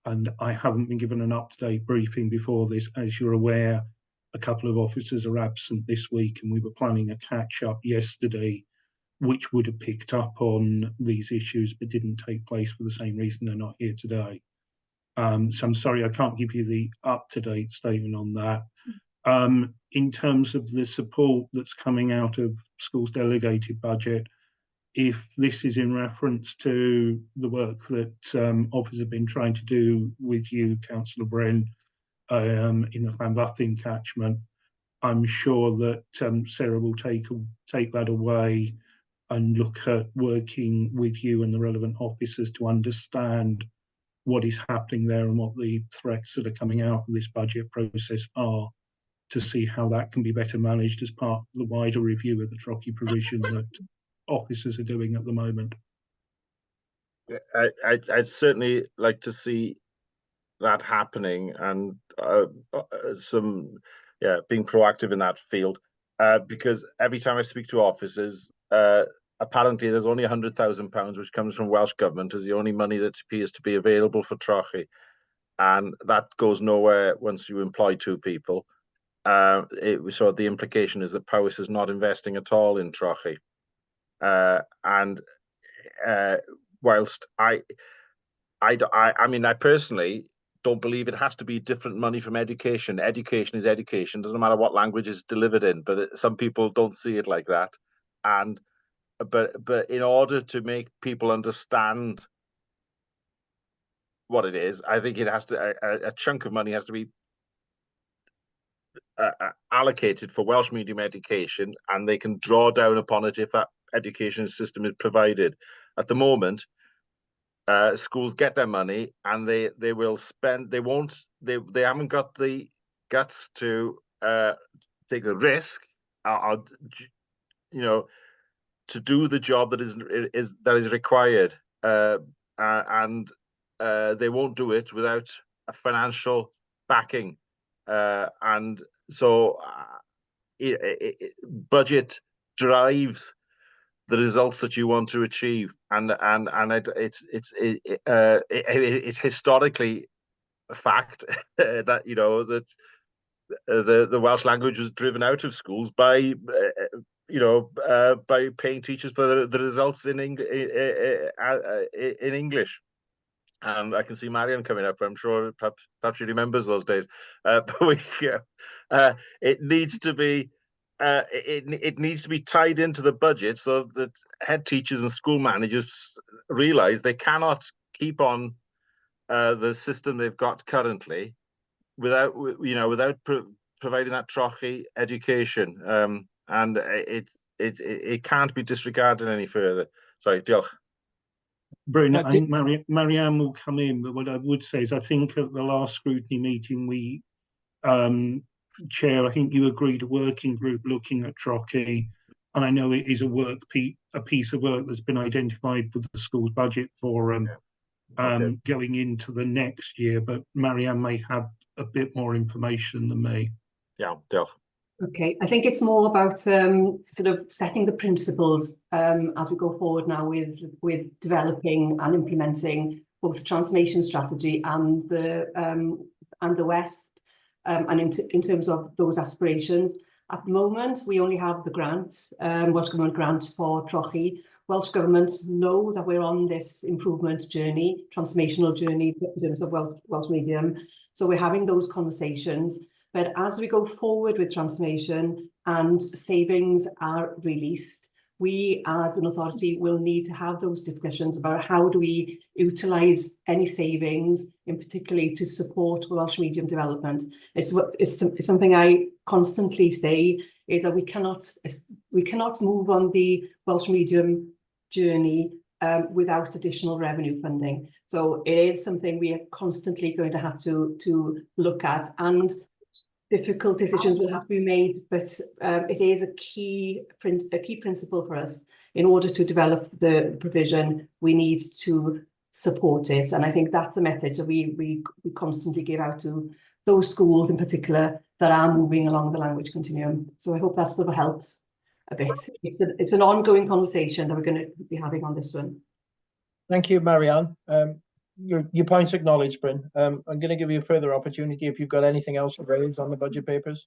And I haven't been given an up-to-date briefing before this. As you're aware, a couple of officers are absent this week, and we were planning a catch-up yesterday, which would have picked up on these issues, but didn't take place for the same reason they're not here today. So I'm sorry, I can't give you the up-to-date statement on that. In terms of the support that's coming out of schools' delegated budget, if this is in reference to the work that officers have been trying to do with you, Councillor Bryn, in the Llanfathin catchment, I'm sure that Sarah will take that away and look at working with you and the relevant officers to understand what is happening there and what the threats that are coming out of this budget process are, to see how that can be better managed as part of the wider review of the trochee provision that officers are doing at the moment. I'd certainly like to see that happening, and being proactive in that field, because every time I speak to officers, apparently there's only £100,000 which comes from Welsh Government as the only money that appears to be available for trochee, and that goes nowhere once you employ two people. So the implication is that Powys is not investing at all in trochee, and whilst I mean, I personally don't believe it has to be different money from education. Education is education, doesn't matter what language is delivered in, but some people don't see it like that. And but in order to make people understand what it is, I think it has to a chunk of money has to be allocated for Welsh medium education, and they can draw down upon it if that education system is provided. At the moment, schools get their money and they will spend. They haven't got the guts to take the risk, to do the job that is required, and they won't do it without a financial backing, and so budget drives the results that you want to achieve, and it's historically a fact that that the Welsh language was driven out of schools by by paying teachers for the results in English. And I can see Marion coming up. I'm sure perhaps she remembers those days. But it needs to be. It needs to be tied into the budget so that head teachers and school managers realise they cannot keep on the system they've got currently without providing that trochee education, and it can't be disregarded any further. Sorry, diolch. Bryn, I think Marianne will come in, but what I would say is I think at the last scrutiny meeting we, Chair, I think you agreed a working group looking at trochee, and I know it is a piece of work that's been identified with the school's budget for going into the next year, but Marianne may have a bit more information than me. Yeah, diolch. Okay, I think it's more about sort of setting the principles as we go forward now with developing and implementing both the transformation strategy and the WESP, and in terms of those aspirations. At the moment, we only have the grant, Welsh Government grant for Trochi. Welsh Government know that we're on this improvement journey, transformational journey in terms of Welsh medium. So we're having those conversations. But as we go forward with transformation and savings are released, we as an authority will need to have those discussions about how do we utilise any savings, in particularly to support Welsh medium development. It's something I constantly say, is that we cannot move on the Welsh medium journey without additional revenue funding. So it is something we are constantly going to have to look at, and difficult decisions will have to be made, but it is a key principle for us. In order to develop the provision, we need to support it, and I think that's a message that we constantly give out to those schools in particular that are moving along the language continuum. So I hope that sort of helps a bit. It's an ongoing conversation that we're going to be having on this one. Thank you, Marianne. Your point's acknowledged, Bryn. I'm going to give you a further opportunity if you've got anything else to raise on the budget papers.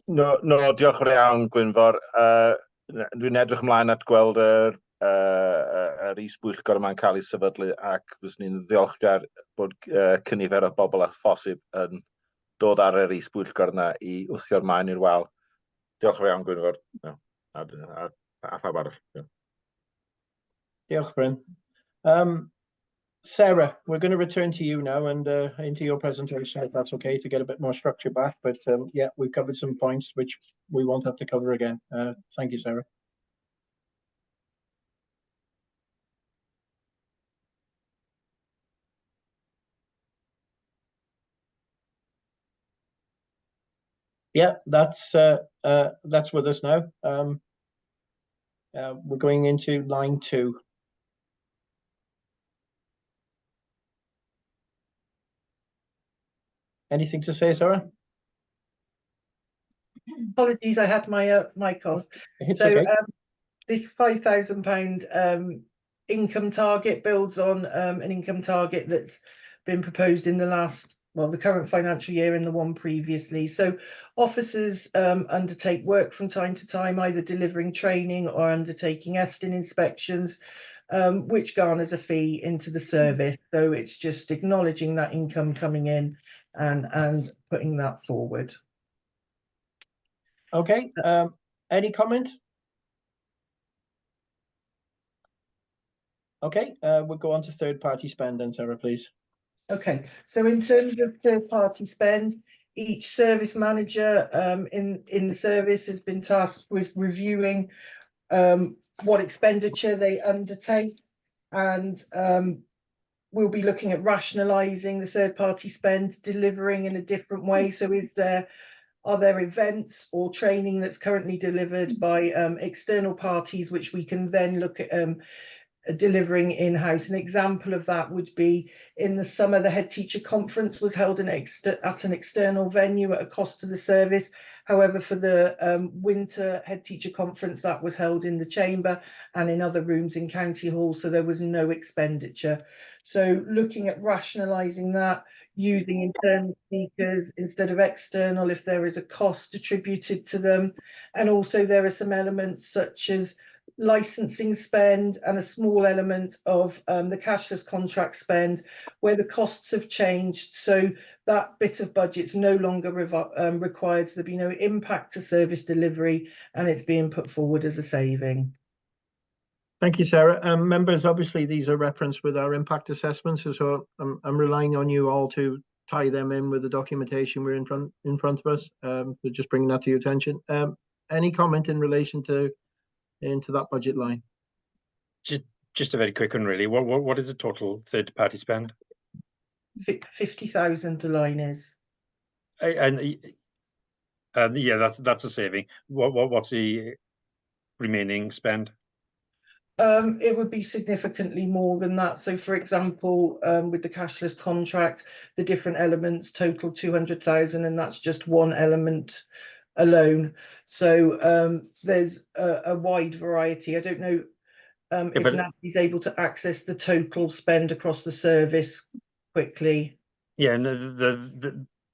No, diolch yn iawn, Gwynfor. Dwi'n edrych ymlaen at gweld yr is-bwyllgor yma'n cael ei sefydlu, ac fyswn ni'n ddiolchgar bod cynifer o bobl a phosib yn dod ar yr is-bwyllgor yna i wthio'r maen i'r wal. Diolch yn iawn, Gwynfor. A phawb arall. Diolch, Bryn. Sarah, we're going to return to you now and into your presentation, if that's okay, to get a bit more structure back. But yeah, we've covered some points which we won't have to cover again. Thank you, Sarah. Yeah, that's with us now. We're going into line 2. Anything to say, Sarah? Apologies, I had my mic off. It's so okay. This £5,000 income target builds on an income target that's been proposed in the current financial year and the one previously. So officers undertake work from time to time, either delivering training or undertaking ESTIN inspections, which garners a fee into the service. So it's just acknowledging that income coming in and putting that forward. Okay, any comment? Okay, we'll go on to third-party spend then, Sarah, please. Okay, so in terms of third-party spend, each service manager in the service has been tasked with reviewing what expenditure they undertake, and we'll be looking at rationalising the third-party spend, delivering in a different way. So are there events or training that's currently delivered by external parties which we can then look at delivering in-house? An example of that would be in the summer, the head teacher conference was held at an external venue at a cost to the service. However, for the winter head teacher conference, that was held in the chamber and in other rooms in County Hall, so there was no expenditure. So looking at rationalising that, using internal speakers instead of external if there is a cost attributed to them. And also there are some elements such as licensing spend and a small element of the cashless contract spend where the costs have changed, so that bit of budget's no longer required, so there'll be no impact to service delivery and it's being put forward as a saving. Thank you, Sarah. Members, obviously these are referenced with our impact assessments, so I'm relying on you all to tie them in with the documentation we're in front of us. So just bringing that to your attention. Any comment in relation to into that budget line? Just a very quick one, really. What is the total third-party spend? 50,000 the line is. And yeah, that's a saving. What's the remaining spend? It would be significantly more than that. So, for example, with the cashless contract, the different elements total 200,000, and that's just one element alone. So there's a wide variety. I don't know if Nancy's able to access the total spend across the service quickly. Yeah, and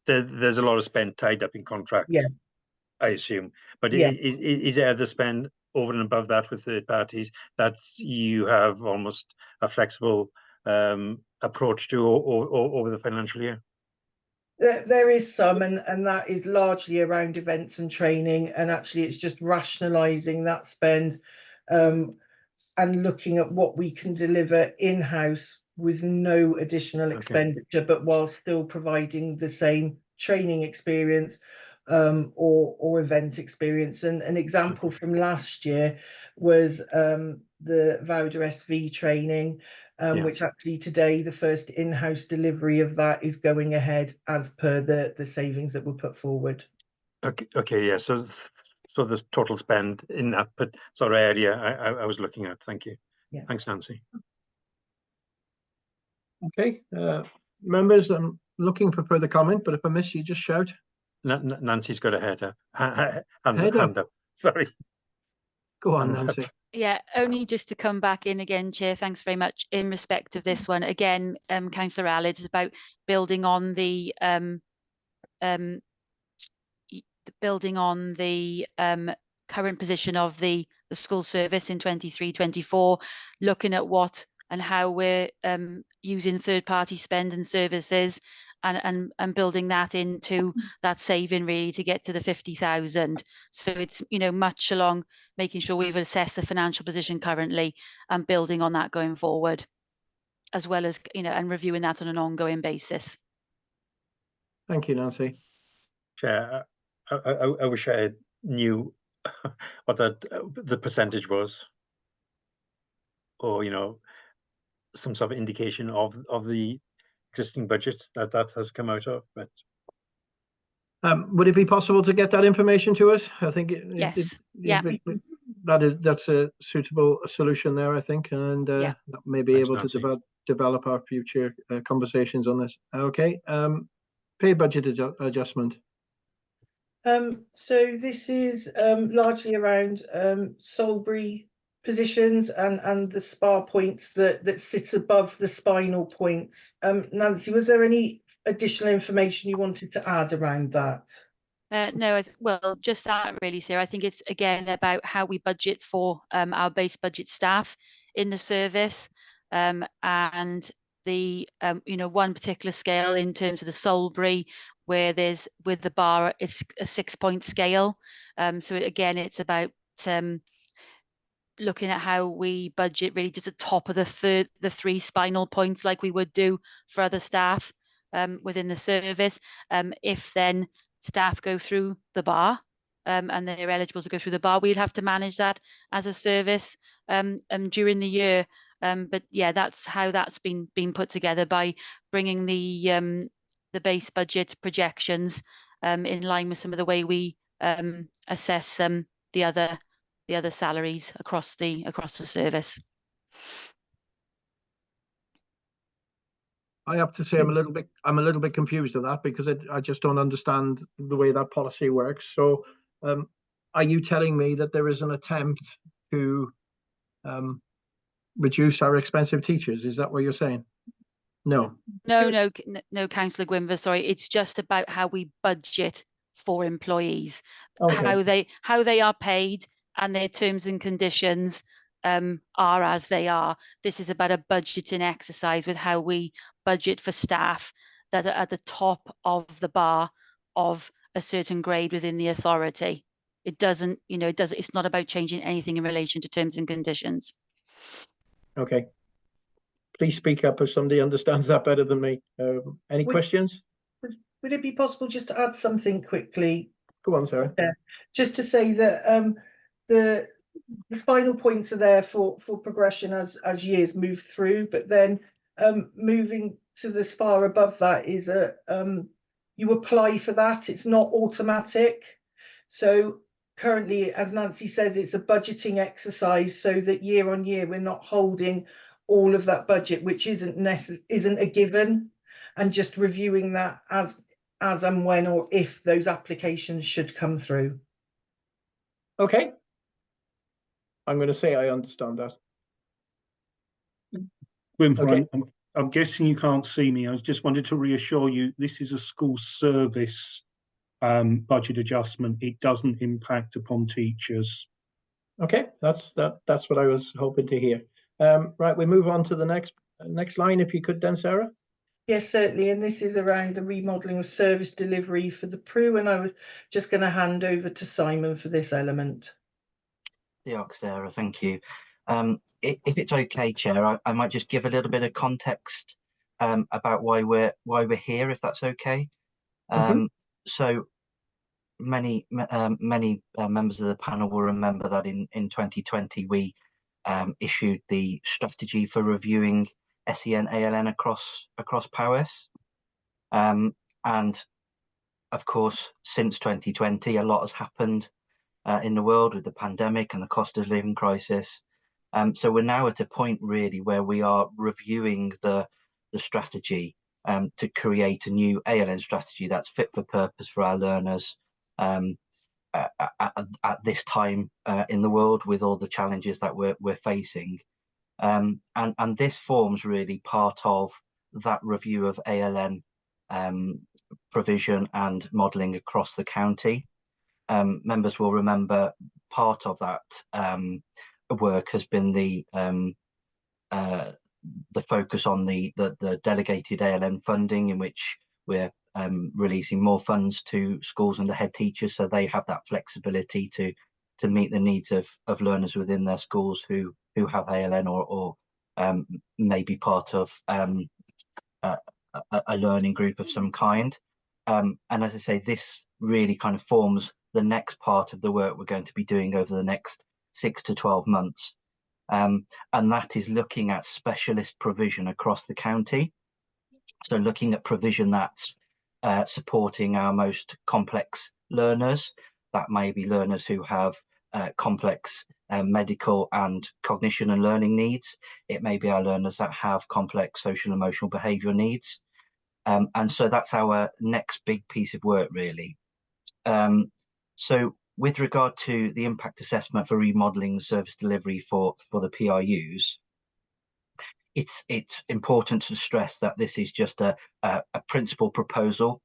there's a lot of spend tied up in contracts. Yeah. I assume, but Yeah. is there other spend over and above that with third parties that you have almost a flexible approach to over the financial year? There is some, and that is largely around events and training, and actually it's just rationalising that spend and looking at what we can deliver in-house with no additional expenditure, but while still providing the same training experience or event experience. And an example from last year was the Vouder SV training, which actually today the first in-house delivery of that is going ahead as per the savings that were put forward. Okay, yeah. So there's total spend in that sort of area I was looking at. Thank you. Yeah. Thanks, Nancy. Okay, members, I'm looking for further comment, but if I miss you, just shout. Nancy's got a hand up. Sorry. Go on, Nancy. Yeah, only just to come back in again, Chair, thanks very much. In respect of this one, again, Councillor Allen, it's about building on the current position of the school service in 23-24, looking at what and how we're using third-party spend and services, and building that into that saving really to get to the 50,000. So it's, you know, much along making sure we've assessed the financial position currently and building on that going forward, as well as, you know, and reviewing that on an ongoing basis. Thank you, Nancy. Chair, I wish I knew what the percentage was, or, you know, some sort of indication of the existing budget that has come out of. But would it be possible to get that information to us? I think that's a suitable solution there, I think, and that may be able to develop our future conversations on this. Okay, pay budget adjustment. So this is largely around Salisbury positions and the SPA points that sit above the spinal points. Nancy, was there any additional information you wanted to add around that? No, well, just that really, Sarah. I think it's again about how we budget for our base budget staff in the service, and the you know, one particular scale in terms of the Salisbury, where there's with the bar, it's a 6-point scale. So again, it's about looking at how we budget really just the top of the 3 spinal points like we would do for other staff within the service. If then staff go through the bar and they're eligible to go through the bar, we'd have to manage that as a service during the year. But yeah, that's how that's been put together, by bringing the base budget projections in line with some of the way we assess the other salaries across the service. I have to say I'm a little bit confused on that, because I just don't understand the way that policy works. So are you telling me that there is an attempt to reduce our expensive teachers? Is that what you're saying? No. No, Councillor Gwynfor, sorry. It's just about how we budget for employees, okay. how they are paid, and their terms and conditions are as they are. This is about a budgeting exercise with how we budget for staff that are at the top of the bar of a certain grade within the authority. It doesn't, you know, it's not about changing anything in relation to terms and conditions. Okay. Please speak up if somebody understands that better than me. Any questions? Would it be possible just to add something quickly? Go on, Sarah. Just to say that the spinal points are there for progression as years move through, but then moving to the SPA above that is you apply for that. It's not automatic. So currently, as Nancy says, it's a budgeting exercise so that year on year we're not holding all of that budget, which isn't a given, and just reviewing that as and when or if those applications should come through. Okay. I'm going to say I understand that. Gwynfor, Okay. I'm guessing you can't see me. I just wanted to reassure you, this is a school service budget adjustment. It doesn't impact upon teachers. Okay, that's what I was hoping to hear. Right, we move on to the next line, if you could then, Sarah. Yes, certainly. And this is around the remodelling of service delivery for the PRU. And I was just going to hand over to Simon for this element. Diolch, Sarah. Thank you. If it's okay, Chair, I might just give a little bit of context about why we're here, if that's okay. So many members of the panel will remember that in 2020 we issued the strategy for reviewing SEN ALN across Powys, and of course since 2020 a lot has happened in the world with the pandemic and the cost of living crisis. So we're now at a point really where we are reviewing the strategy to create a new ALN strategy that's fit for purpose for our learners at this time in the world with all the challenges that we're facing. And this forms really part of that review of ALN provision and modelling across the county. Members will remember part of that work has been the focus on the delegated ALN funding, in which we're releasing more funds to schools and the head teachers, so they have that flexibility to meet the needs of learners within their schools who have ALN or may be part of a learning group of some kind. And as I say, this really kind of forms the next part of the work we're going to be doing over the next 6 to 12 months. And that is looking at specialist provision across the county. So looking at provision that's supporting our most complex learners. That may be learners who have complex medical and cognition and learning needs. It may be our learners that have complex social emotional behavioural needs. And so that's our next big piece of work, really. So with regard to the impact assessment for remodelling service delivery for the PRUs, it's important to stress that this is just a principal proposal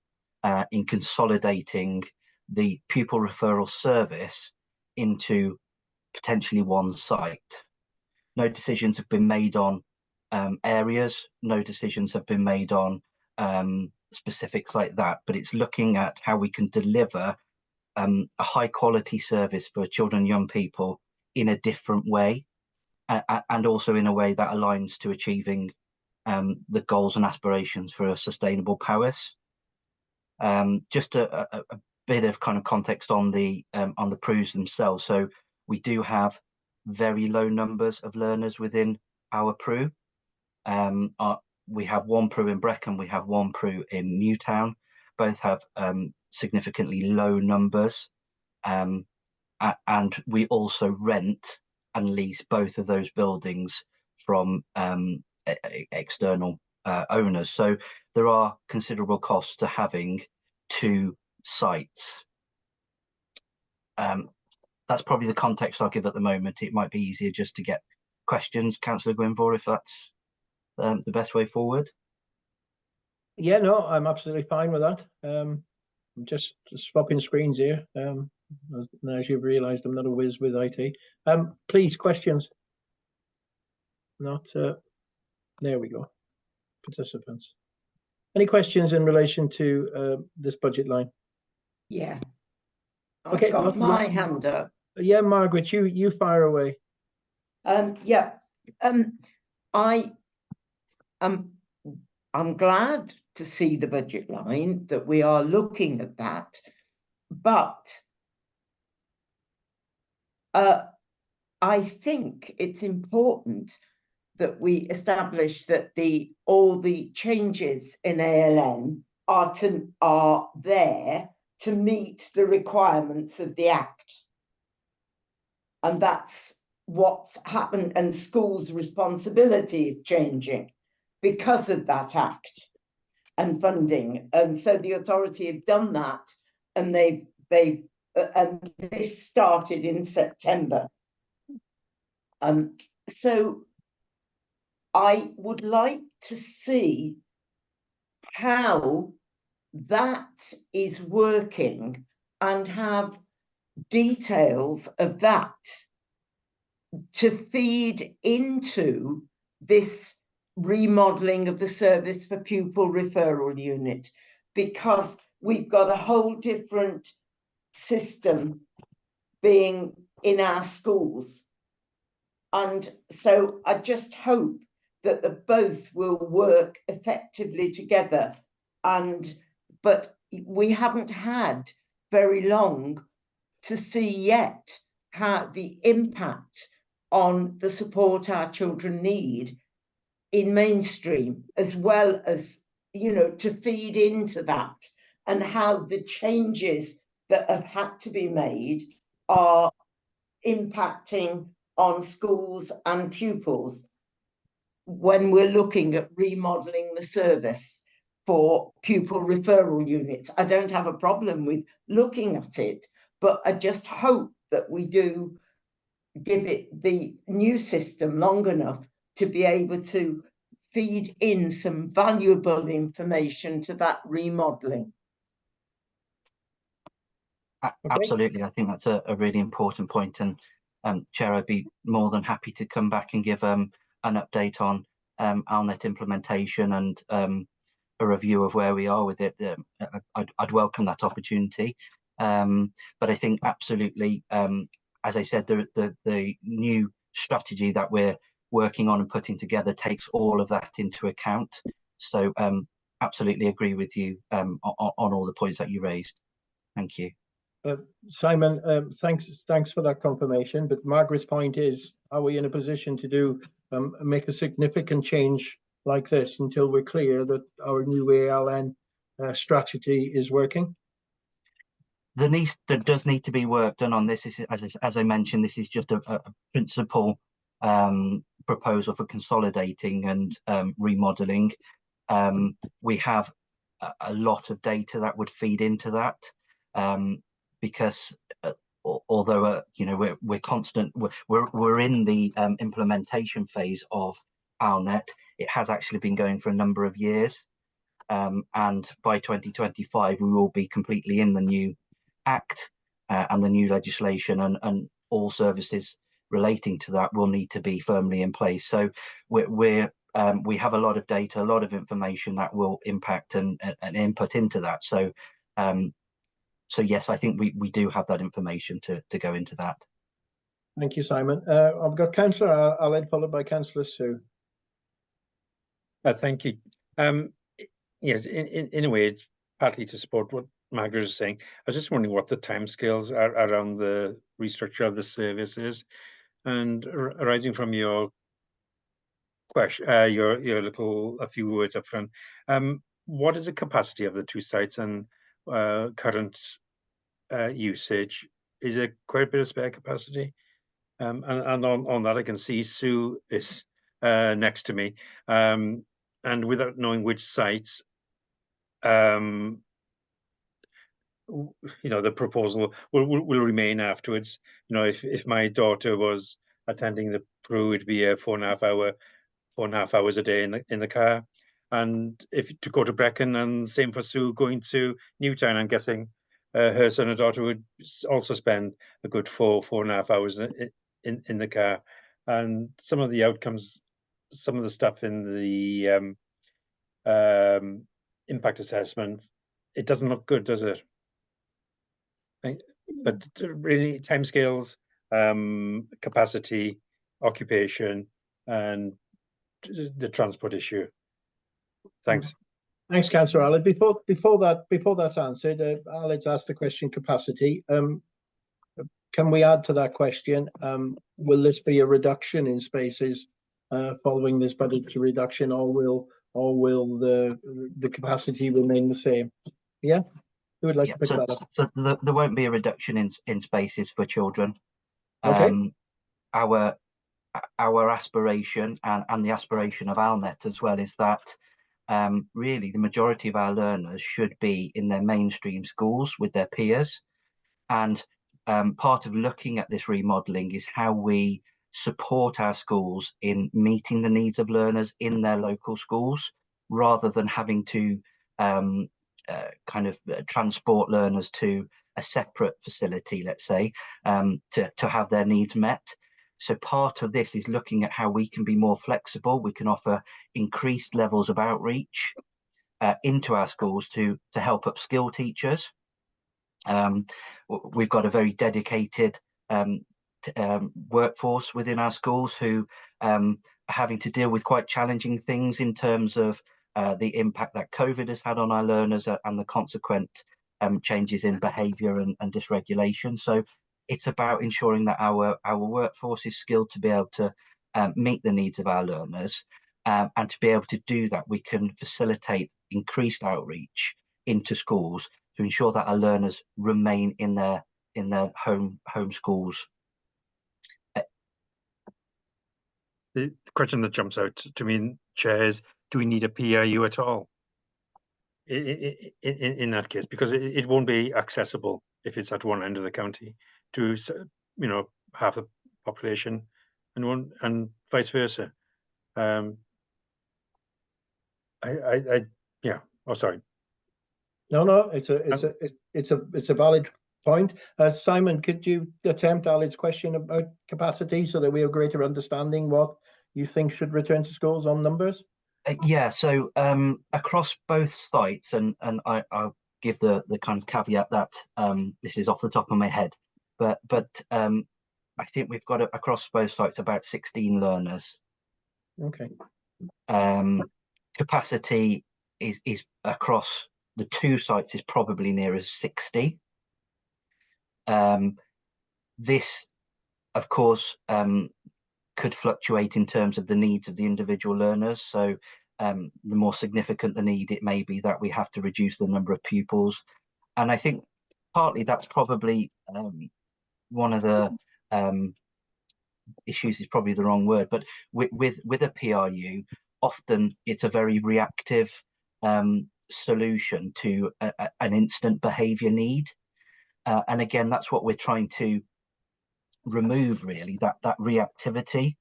in consolidating the pupil referral service into potentially one site. No decisions have been made on areas, no decisions have been made on specifics like that, but it's looking at how we can deliver a high quality service for children and young people in a different way, and also in a way that aligns to achieving the goals and aspirations for a sustainable Powys. Just a bit of kind of context on the PRUs themselves. So we do have very low numbers of learners within our PRU. We have one PRU in Brecon, we have one PRU in Newtown. Both have significantly low numbers, and we also rent and lease both of those buildings from external owners. So there are considerable costs to having two sites. That's probably the context I'll give at the moment. It might be easier just to get questions, Councillor Gwynfor, if that's the best way forward. Yeah, no, I'm absolutely fine with that. I'm just swapping screens here. As you've realised, I'm not a whiz with IT. Please, questions. Not there we go. Participants. Any questions in relation to this budget line? Yeah. Okay, I've got my hand up. Yeah, Margaret, you fire away. Yeah. I'm glad to see the budget line, that we are looking at that, but I think it's important that we establish that all the changes in ALN are there to meet the requirements of the Act. And that's what's happened, and schools' responsibility is changing because of that act and funding. And so the authority have done that, and and this started in September. So I would like to see how that is working and have details of that to feed into this remodelling of the service for pupil referral unit, because we've got a whole different system being in our schools. And so I just hope that the both will work effectively together. But we haven't had very long to see yet how the impact on the support our children need in mainstream, as well as, you know, to feed into that, and how the changes that have had to be made are impacting on schools and pupils when we're looking at remodelling the service for pupil referral units. I don't have a problem with looking at it, but I just hope that we do give it the new system long enough to be able to feed in some valuable information to that remodelling. Absolutely, I think that's a really important point. And Chair, I'd be more than happy to come back and give an update on ALNet implementation and a review of where we are with it. I'd welcome that opportunity. But I think absolutely, as I said, the new strategy that we're working on and putting together takes all of that into account. So absolutely agree with you on all the points that you raised. Thank you. Simon, thanks for that confirmation. But Margaret's point is, are we in a position to make a significant change like this until we're clear that our new ALN strategy is working? There does need to be work done on this. As I mentioned, this is just a principal proposal for consolidating and remodelling. We have a lot of data that would feed into that. Because although you know, we're in the implementation phase of ALNet, it has actually been going for a number of years, and by 2025 we will be completely in the new Act and the new legislation, and all services relating to that will need to be firmly in place. So we have a lot of data, a lot of information that will impact and input into that. So. So yes, I think we do have that information to go into that. Thank you, Simon. I've got Councillor Aled, followed by Councillor Sue. Thank you. Yes, in a way, it's partly to support what Margaret is saying. I was just wondering what the timescales are around the restructure of the services, and arising from your question, a few words up front. What is the capacity of the two sites and current usage? Is there quite a bit of spare capacity? And on that, I can see Sue is next to me, and without knowing which sites, you know, the proposal will remain afterwards. You know, if my daughter was attending the Crew, it'd be a 4.5 hours a day in the car. And if to go to Brecon, and same for Sue going to Newtown, I'm guessing her son and daughter would also spend a good 4.5 hours in the car. And some of the outcomes, some of the stuff in the impact assessment, it doesn't look good, does it? But really, timescales, capacity, occupation, and the transport issue. Thanks. Thanks, Councillor Aled. Before that's answered, Aled's asked the question capacity. Can we add to that question? Will this be a reduction in spaces following this budgetary reduction, or will the capacity remain the same? Yeah, who would like to pick that up? So there won't be a reduction in spaces for children. Okay. Our aspiration and the aspiration of ALNet as well is that really the majority of our learners should be in their mainstream schools with their peers. And part of looking at this remodelling is how we support our schools in meeting the needs of learners in their local schools, rather than having to transport learners to a separate facility, let's say, to have their needs met. So part of this is looking at how we can be more flexible. We can offer increased levels of outreach into our schools to help upskill teachers. We've got a very dedicated workforce within our schools who are having to deal with quite challenging things in terms of the impact that COVID has had on our learners and the consequent changes in behaviour and dysregulation. So it's about ensuring that our workforce is skilled to be able to meet the needs of our learners, and to be able to do that, we can facilitate increased outreach into schools to ensure that our learners remain in their home schools. The question that jumps out to me, Chair, is do we need a PRU at all in that case? Because it won't be accessible if it's at one end of the county to, you know, half the population, and vice versa. Yeah. Oh, sorry. No, it's a valid point. Simon, could you attempt Alad's question about capacity so that we have greater understanding what you think should return to schools on numbers? Yeah, so across both sites, and I'll give the kind of caveat that this is off the top of my head, but I think we've got across both sites about 16 learners. Okay. Capacity is across the two sites is probably near as 60. This, of course, could fluctuate in terms of the needs of the individual learners. So the more significant the need, it may be that we have to reduce the number of pupils. And I think partly that's probably one of the issues, is probably the wrong word, but with a PRU, often it's a very reactive solution to an instant behaviour need. And again, that's what we're trying to remove, really, that reactivity,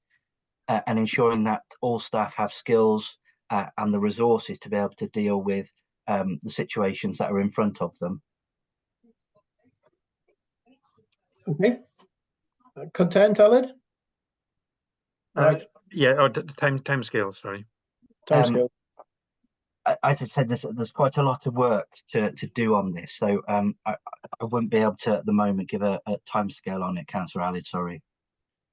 and ensuring that all staff have skills and the resources to be able to deal with the situations that are in front of them. Okay. Content, Alad? Right. Yeah, time scale, sorry. Time scale. As I said, there's quite a lot of work to do on this, so I wouldn't be able to at the moment give a time scale on it, Councillor Alid, sorry.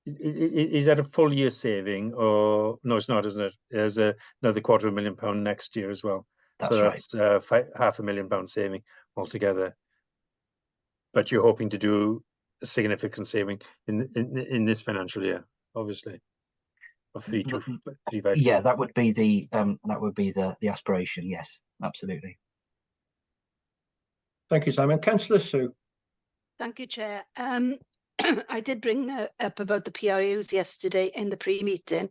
Is that a full year saving, or no? It's not, isn't it? There's another £250,000 next year as well. That's so right. That's £500,000 saving altogether. But you're hoping to do a significant saving in this financial year, obviously. Of 352. Yeah, that would be the aspiration. Yes, absolutely. Thank you, Simon. Councillor Sue. Thank you, Chair. I did bring up about the PRUs yesterday in the pre-meeting,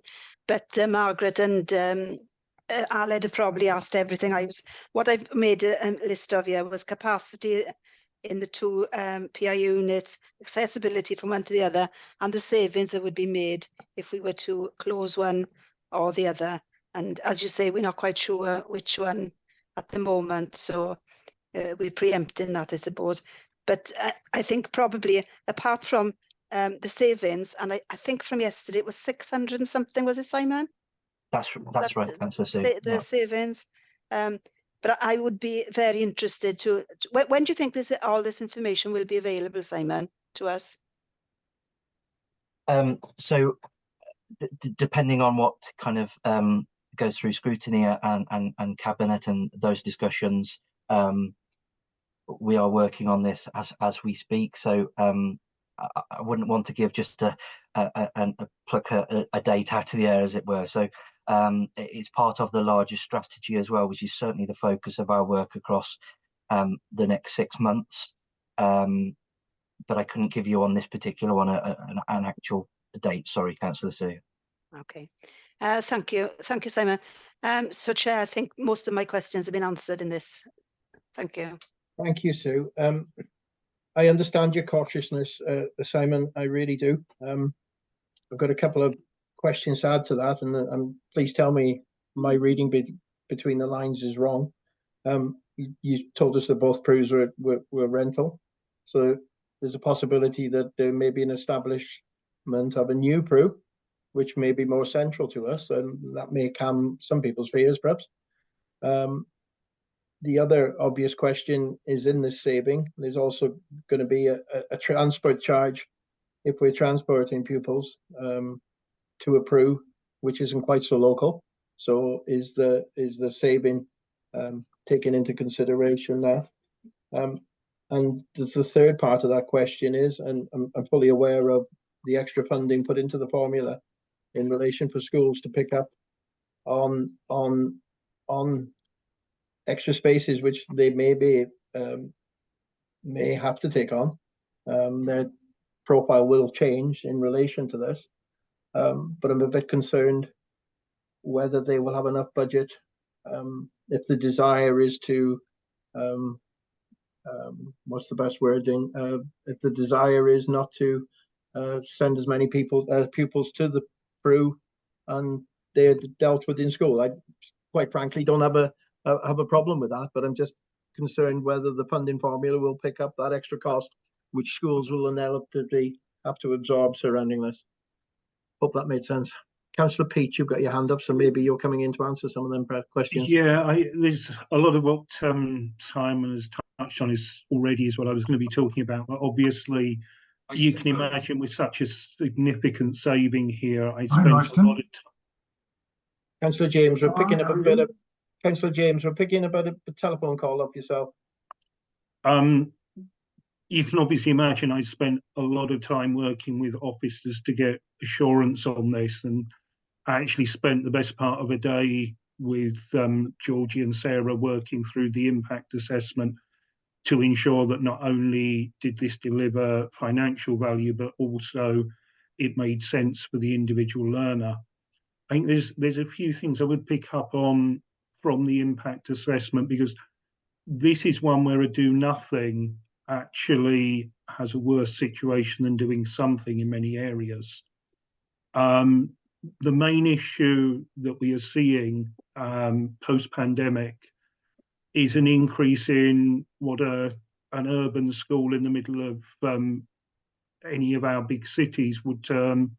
but Margaret and Aled have probably asked everything. What I've made a list of here was capacity in the two PRU units, accessibility from one to the other, and the savings that would be made if we were to close one or the other. And as you say, we're not quite sure which one at the moment, so we're preempting that, I suppose. But I think probably apart from the savings, and I think from yesterday it was 600 and something, was it, Simon? That's right, Councillor Sue. The savings. But I would be very interested to. When do you think all this information will be available, Simon, to us? So, depending on what kind of goes through scrutiny and cabinet and those discussions, we are working on this as we speak. So I wouldn't want to give just pluck a date out of the air, as it were. So it's part of the larger strategy as well, which is certainly the focus of our work across the next 6 months. but I couldn't give you on this particular one an actual date. Sorry, Councillor Sue. Okay. Thank you, Simon. So, Chair, I think most of my questions have been answered in this. Thank you. Thank you, Sue. I understand your cautiousness, Simon. I really do. I've got a couple of questions to add to that, and please tell me my reading between the lines is wrong. You told us that both Prus were rental, so there's a possibility that there may be an establishment of a new Pru, which may be more central to us, and that may calm some people's fears, perhaps. The other obvious question is, in this saving, there's also going to be a transport charge if we're transporting pupils to a Pru, which isn't quite so local. So is the saving taken into consideration there? And the third part of that question is, and I'm fully aware of the extra funding put into the formula in relation for schools to pick up on extra spaces which they may have to take on. Their profile will change in relation to this, but I'm a bit concerned whether they will have enough budget. If the desire is to what's the best wording? If the desire is not to send as many pupils to the Pru, and they're dealt with in school, I quite frankly don't have a problem with that, but I'm just concerned whether the funding formula will pick up that extra cost, which schools will inevitably have to absorb surrounding this. Hope that made sense. Councillor Peach, you've got your hand up, so maybe you're coming in to answer some of them questions. Yeah, there's a lot of what Simon has touched on is what I was going to be talking about. But obviously, you can imagine with such a significant saving here, I spent a lot of time. Councillor James, we're picking up a bit of. Councillor James, we're picking up a telephone call up yourself. You can obviously imagine I spent a lot of time working with officers to get assurance on this, and I actually spent the best part of a day with Georgie and Sarah working through the impact assessment to ensure that not only did this deliver financial value, but also it made sense for the individual learner. I think there's a few things I would pick up on from the impact assessment, because this is one where a do nothing actually has a worse situation than doing something in many areas. The main issue that we are seeing post-pandemic is an increase in what an urban school in the middle of any of our big cities would term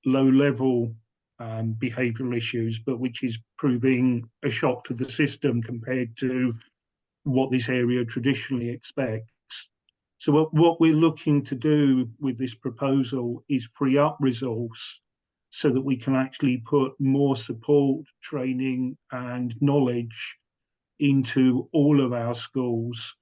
low-level behavioural issues, but which is proving a shock to the system compared to what this area traditionally expects. So what we're looking to do with this proposal is free up resource so that we can actually put more support, training and knowledge into all of our schools.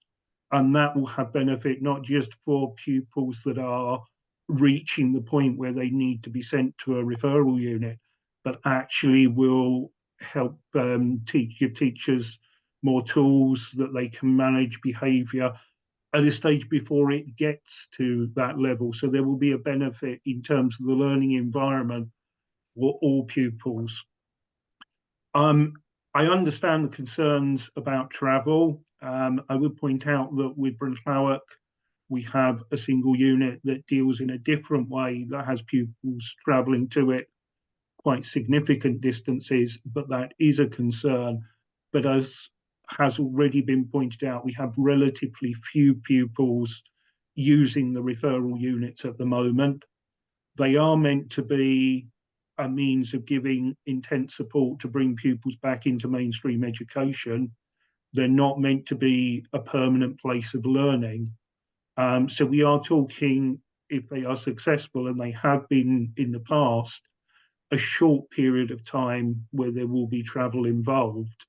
And that will have benefit not just for pupils that are reaching the point where they need to be sent to a referral unit, but actually will help give teachers more tools that they can manage behaviour at a stage before it gets to that level. So there will be a benefit in terms of the learning environment for all pupils. I understand the concerns about travel. I would point out that with Brynllawyr, we have a single unit that deals in a different way that has pupils travelling to it quite significant distances, but that is a concern. But as has already been pointed out, we have relatively few pupils using the referral units at the moment. They are meant to be a means of giving intense support to bring pupils back into mainstream education. They're not meant to be a permanent place of learning. So we are talking, if they are successful, and they have been in the past, a short period of time where there will be travel involved.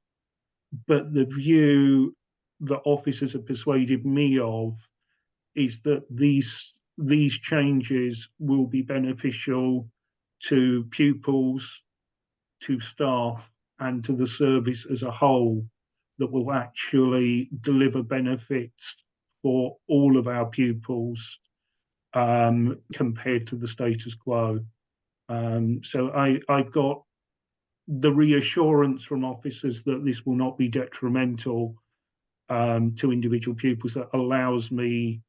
But the view that officers have persuaded me of is that these changes will be beneficial to pupils, to staff, and to the service as a whole, that will actually deliver benefits for all of our pupils compared to the status quo. So I've got the reassurance from officers that this will not be detrimental to individual pupils that allows me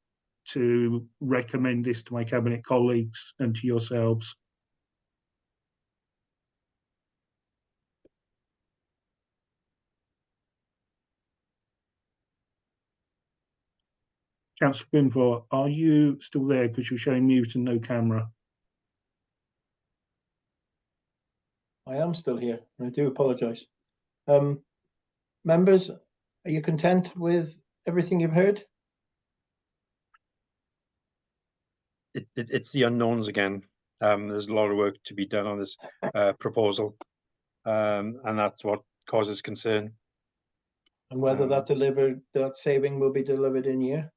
to recommend this to my cabinet colleagues and to yourselves. Councillor Binfor, are you still there? Because you're showing mute and no camera. I am still here. I do apologise. Members, are you content with everything you've heard? It's the unknowns again. There's a lot of work to be done on this proposal, and that's what causes concern. And whether that saving will be delivered in year?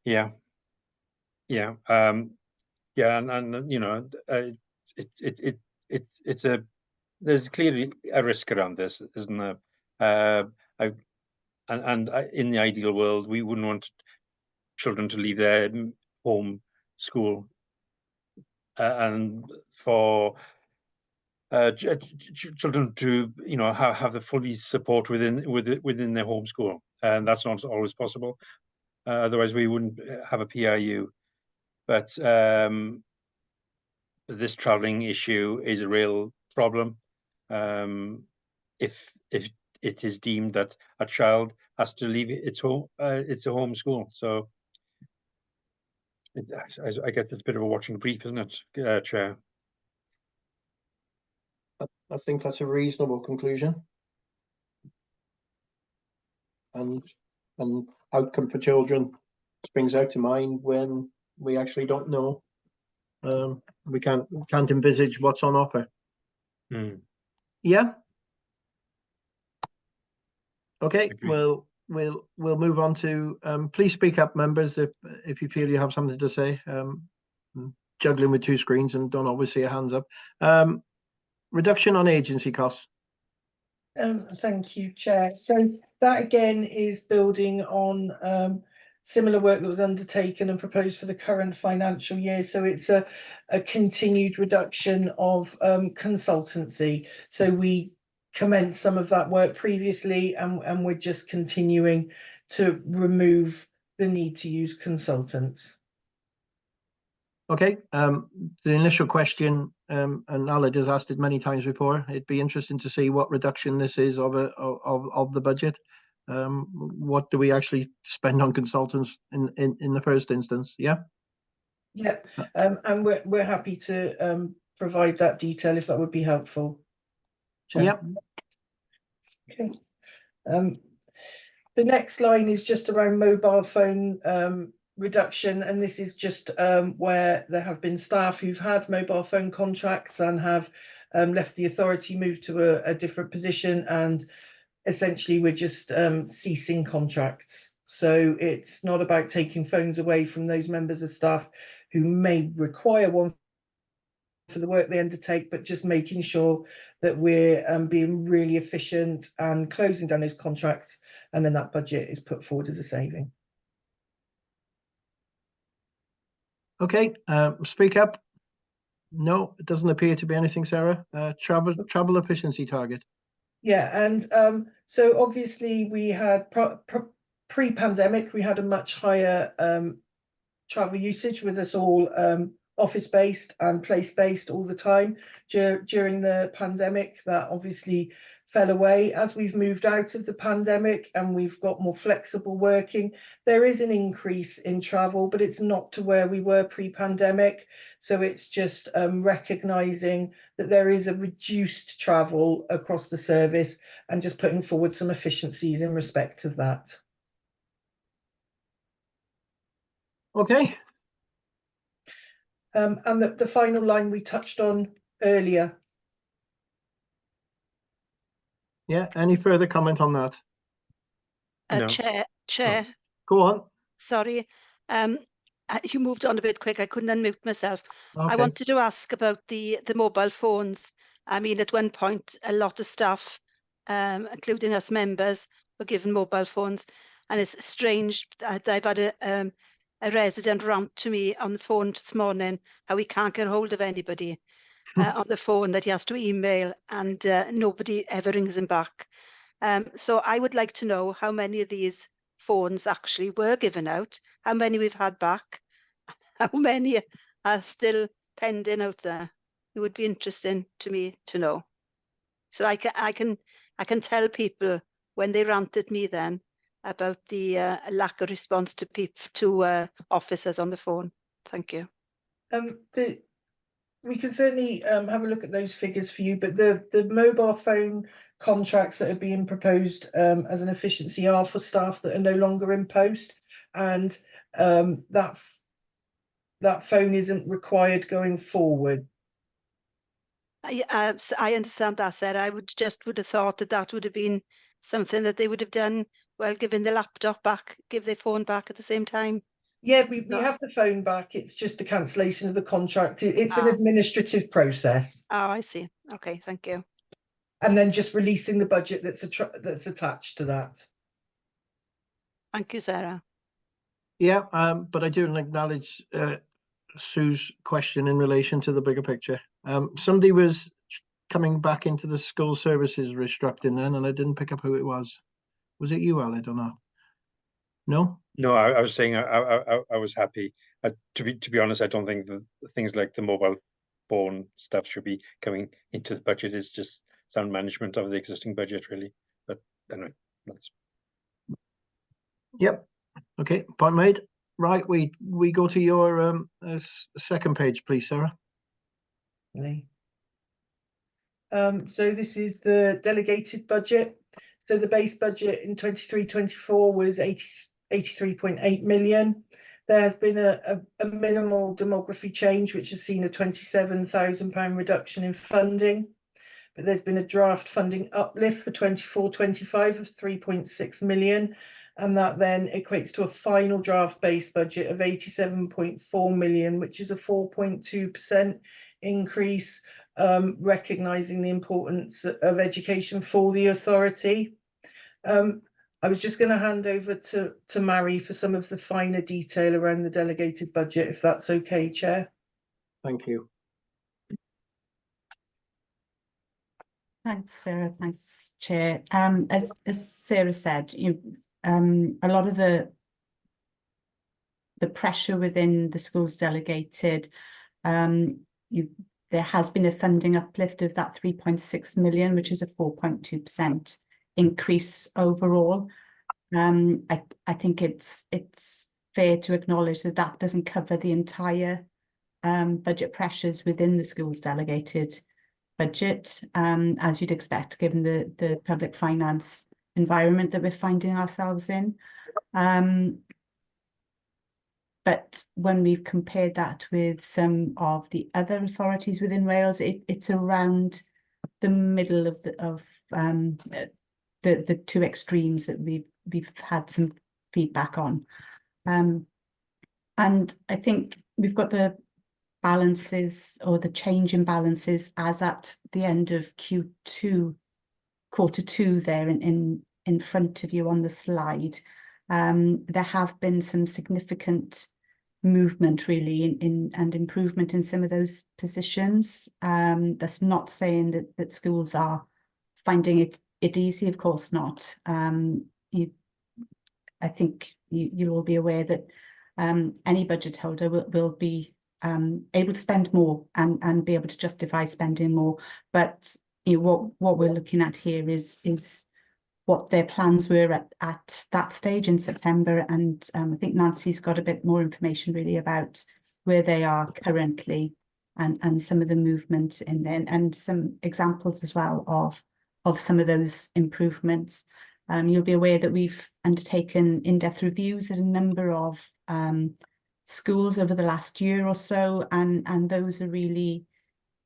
Yeah, yeah, and you know, it's a there's clearly a risk around this, isn't there? In the ideal world, we wouldn't want children to leave their home school, and for children to, you know, have the fully support within their home school, and that's not always possible. Otherwise, we wouldn't have a PRU. But this travelling issue is a real problem. If it is deemed that a child has to leave its home, it's a home school. So I guess it's a bit of a watching brief, isn't it, Chair? I think that's a reasonable conclusion. And outcome for children springs out to mind when we actually don't know. We can't envisage what's on offer. Yeah. Okay. We'll move on to please speak up, members, if you feel you have something to say. Juggling with two screens and don't always see your hands up. Reduction on agency costs. Thank you, Chair. So that again is building on similar work that was undertaken and proposed for the current financial year. So it's a continued reduction of consultancy. So we commenced some of that work previously, and we're just continuing to remove the need to use consultants. Okay, the initial question, and Aled has asked it many times before. It'd be interesting to see what reduction this is of the budget. What do we actually spend on consultants in the first instance? Yeah. Yeah, and we're happy to provide that detail if that would be helpful. Yeah. Okay. The next line is just around mobile phone reduction, and this is just where there have been staff who've had mobile phone contracts and have left the authority, moved to a different position, and essentially we're just ceasing contracts. So it's not about taking phones away from those members of staff who may require one for the work they undertake, but just making sure that we're being really efficient and closing down those contracts, and then that budget is put forward as a saving. Okay, speak up. No, it doesn't appear to be anything, Sarah. Travel efficiency target. Yeah, and so obviously we had pre-pandemic, we had a much higher travel usage with us all office-based and place-based all the time. During the pandemic, that obviously fell away. As we've moved out of the pandemic and we've got more flexible working, there is an increase in travel, but it's not to where we were pre-pandemic. So it's just recognising that there is a reduced travel across the service and just putting forward some efficiencies in respect of that. Okay. And the final line we touched on earlier. Yeah, any further comment on that? No. Chair. Go on. Sorry, you moved on a bit quick. I couldn't unmute myself. Okay. I wanted to ask about the mobile phones. I mean, at one point, a lot of staff, including us members, were given mobile phones, and it's strange that I've had a resident rant to me on the phone this morning how he can't get hold of anybody on the phone, that he has to email, and nobody ever rings him back. So I would like to know how many of these phones actually were given out, how many we've had back, how many are still pending out there. It would be interesting to me to know. So I can tell people when they rant at me then about the lack of response to officers on the phone. Thank you. We can certainly have a look at those figures for you, but the mobile phone contracts that are being proposed as an efficiency are for staff that are no longer in post, and that phone isn't required going forward. I understand that, Sarah. I would have thought that would have been something that they would have done, well, giving the laptop back, give their phone back at the same time. Yeah, we have the phone back. It's just a cancellation of the contract. It's an administrative process. Oh, I see. Okay, thank you. And then just releasing the budget that's attached to that. Thank you, Sarah. Yeah, but I do acknowledge Sue's question in relation to the bigger picture. Somebody was coming back into the school services restructuring then, and I didn't pick up who it was. Was it you, Al? I don't know. No? No, I was saying I was happy. To be honest, I don't think the things like the mobile phone stuff should be coming into the budget. It's just sound management of the existing budget, really. But anyway, that's. Yep. Okay, point made. Right, we go to your second page, please, Sarah. So this is the delegated budget. So the base budget in 23-24 was 83.8 million. There has been a minimal demography change, which has seen a £27,000 reduction in funding. But there's been a draft funding uplift for 24-25 of 3.6 million. And that then equates to a final draft base budget of 87.4 million, which is a 4.2% increase, recognising the importance of education for the authority. I was just going to hand over to Mary for some of the finer detail around the delegated budget, if that's okay, Chair. Thank you. Thanks, Sarah. Thanks, Chair. As Sarah said, a lot of the pressure within the schools delegated, there has been a funding uplift of that 3.6 million, which is a 4.2% increase overall. I think it's fair to acknowledge that that doesn't cover the entire budget pressures within the schools delegated budget, as you'd expect, given the public finance environment that we're finding ourselves in. But when we've compared that with some of the other authorities within Wales, it's around the middle of the two extremes that we've had some feedback on. And I think we've got the balances, or the change in balances, as at the end of quarter two there in front of you on the slide. There have been some significant movement really and improvement in some of those positions. That's not saying that schools are finding it easy, of course not. I think you'll all be aware that any budget holder will be able to spend more and be able to justify spending more. But what we're looking at here is what their plans were at that stage in September, and I think Nancy's got a bit more information really about where they are currently and some of the movement in there, and some examples as well of some of those improvements. You'll be aware that we've undertaken in-depth reviews at a number of schools over the last year or so, and those are really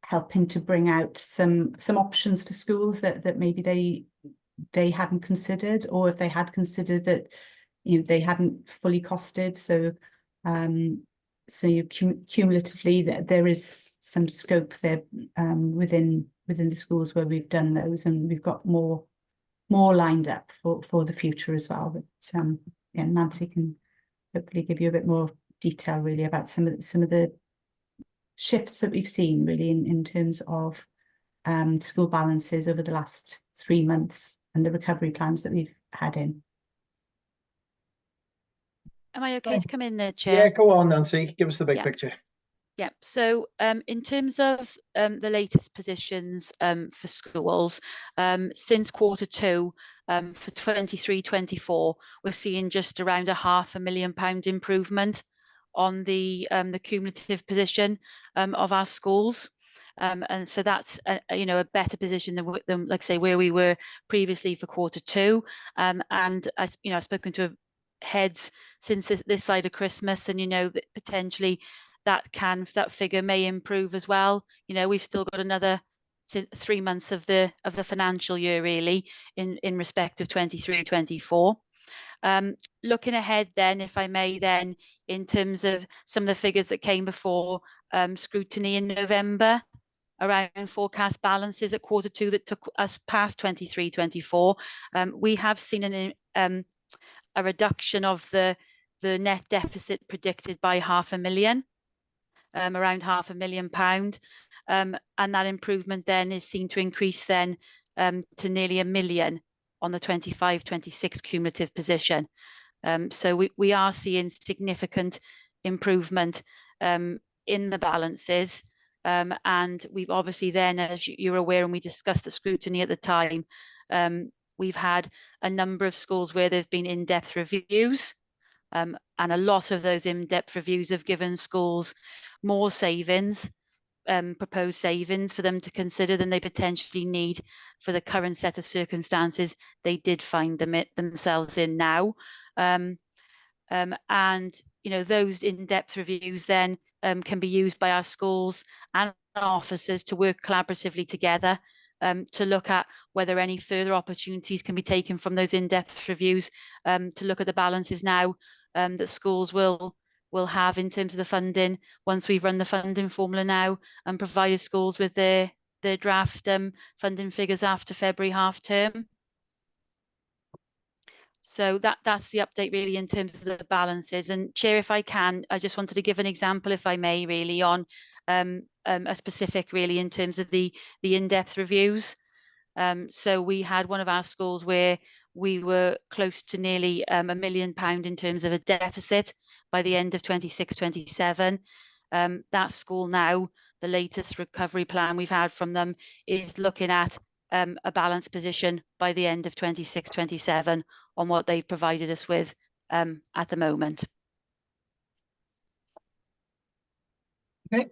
helping to bring out some options for schools that maybe they hadn't considered, or if they had considered that they hadn't fully costed. So cumulatively there is some scope there within the schools where we've done those, and we've got more lined up for the future as well. But yeah, Nancy can hopefully give you a bit more detail really about some of the shifts that we've seen really in terms of school balances over the last 3 months and the recovery plans that we've had in. Am I okay to come in there, Chair? Yeah, go on, Nancy. Give us the big Yeah. picture. Yeah, so in terms of the latest positions for schools, since Q2 for 23-24, we're seeing just around £500,000 improvement on the cumulative position of our schools. And so that's a better position than like say where we were previously for Q2. And I've spoken to heads since this side of Christmas, and that potentially that figure may improve as well. We've still got another 3 months of the financial year really in respect of 23-24. Looking ahead then, if I may then, in terms of some of the figures that came before scrutiny in November around forecast balances at Q2 that took us past 23-24, we have seen a reduction of the net deficit predicted by £500,000. Around £500,000, and that improvement then is seen to increase then to nearly £1 million on the 25-26 cumulative position. So we are seeing significant improvement in the balances, and we've obviously then, as you're aware, and we discussed the scrutiny at the time, we've had a number of schools where there've been in-depth reviews. And a lot of those in-depth reviews have given schools more savings, proposed savings for them to consider than they potentially need for the current set of circumstances they did find themselves in now. And those in-depth reviews then can be used by our schools and officers to work collaboratively together to look at whether any further opportunities can be taken from those in-depth reviews, to look at the balances now that schools will have in terms of the funding once we've run the funding formula now and provided schools with their draft funding figures after February half term. So that's the update really in terms of the balances. And Chair, if I can, I just wanted to give an example, if I may, really on a specific really in terms of the in-depth reviews. So we had one of our schools where we were close to nearly £1 million in terms of a deficit by the end of 26-27. That school now, the latest recovery plan we've had from them is looking at a balanced position by the end of 26-27 on what they've provided us with at the moment. Okay,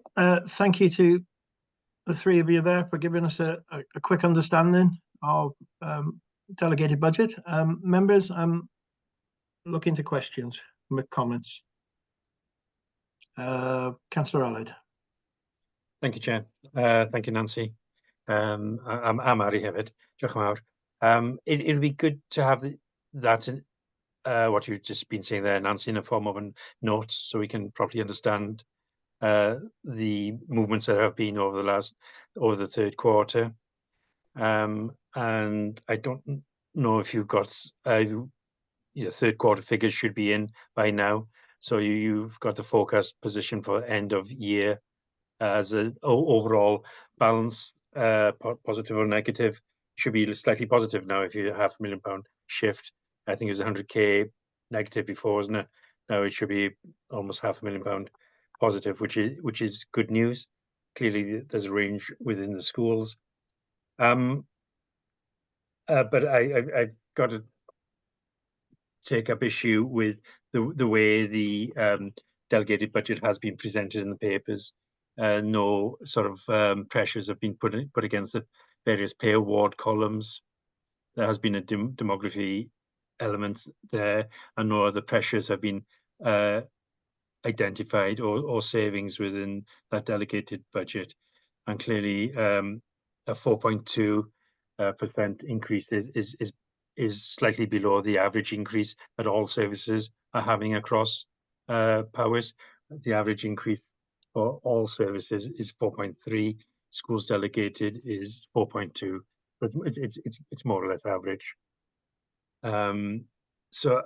thank you to the three of you there for giving us a quick understanding of delegated budget. Members, I'm looking to questions, comments. Councillor Aled. Thank you, Chair. Thank you, Nancy. I'm Ari hefyd. Diolch yn fawr. It'd be good to have that in, what you've just been saying there, Nancy, in a form of a note, so we can properly understand the movements that have been over the third quarter. And I don't know if you've got your third quarter figures should be in by now. So you've got the forecast position for end of year as an overall balance, positive or negative. Should be slightly positive now if you have £1 million shift. I think it was 100k negative before, isn't it? Now it should be almost £500,000 positive, which is good news. Clearly, there's a range within the schools. But I've got to take up issue with the way the delegated budget has been presented in the papers. No sort of pressures have been put against the various pay award columns. There has been a demography element there, and no other pressures have been identified or savings within that delegated budget. And clearly, a 4.2% increase is slightly below the average increase that all services are having across powers. The average increase for all services is 4.3. Schools delegated is 4.2. But it's more or less average. So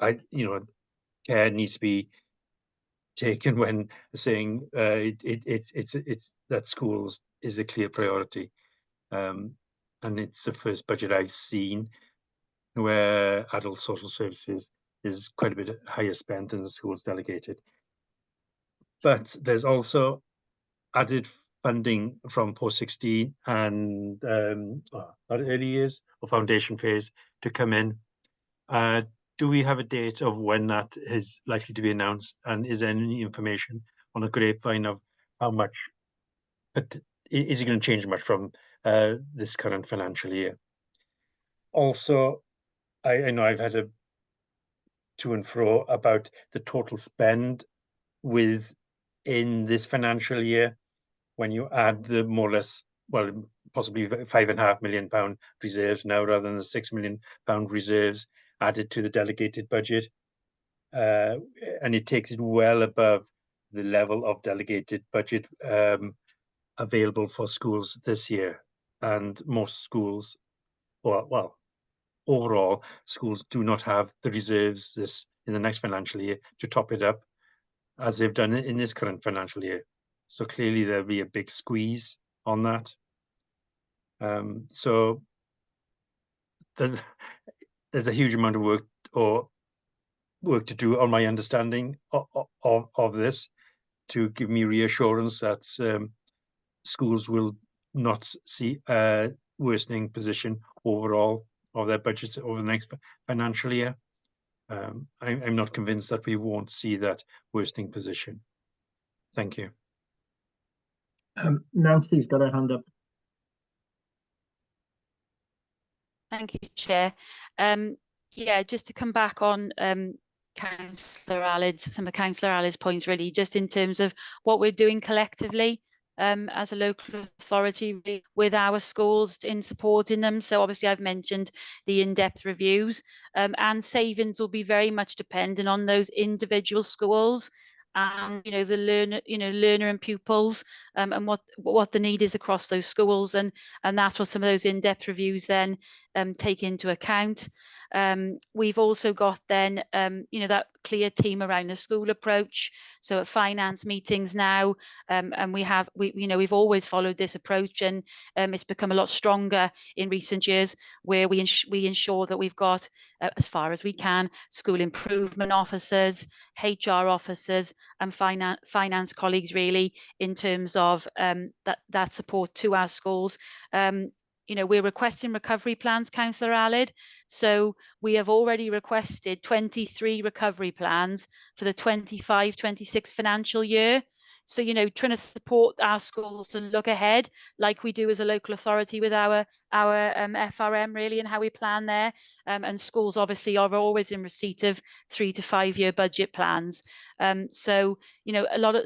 care needs to be taken when saying it's that schools is a clear priority, and it's the first budget I've seen where adult social services is quite a bit higher spent than the schools delegated. But there's also added funding from post-16 and early years or foundation phase to come in. Do we have a date of when that is likely to be announced? And is there any information on the grapevine of how much, but is it going to change much from this current financial year? Also, I know I've had a to and fro about the total spend within this financial year when you add the more or less, well, possibly £5.5 million reserves now rather than the £6 million reserves added to the delegated budget. And it takes it well above the level of delegated budget available for schools this year. And most schools, well, overall, schools do not have the reserves in the next financial year to top it up as they've done in this current financial year. So clearly there'll be a big squeeze on that. So there's a huge amount of work to do on my understanding of this to give me reassurance that schools will not see a worsening position overall of their budgets over the next financial year. I'm not convinced that we won't see that worsening position. Thank you. Nancy's got her hand up. Thank you, Chair. Yeah, just to come back on Councillor Allard's, some of Councillor Allard's points, really, just in terms of what we're doing collectively as a local authority with our schools in supporting them. So obviously I've mentioned the in-depth reviews, and savings will be very much dependent on those individual schools and the learner and pupils, and what the need is across those schools, and that's what some of those in-depth reviews then take into account. We've also got then that clear team around the school approach. So at finance meetings now, and we've always followed this approach, and it's become a lot stronger in recent years, where we ensure that we've got, as far as we can, school improvement officers, HR officers, and finance colleagues, really, in terms of that support to our schools. We're requesting recovery plans, Councillor Allard. So we have already requested 23 recovery plans for the 25-26 financial year. So, trying to support our schools to look ahead, like we do as a local authority with our FRM, really, and how we plan there. And schools obviously are always in receipt of 3 to 5 year budget plans. So,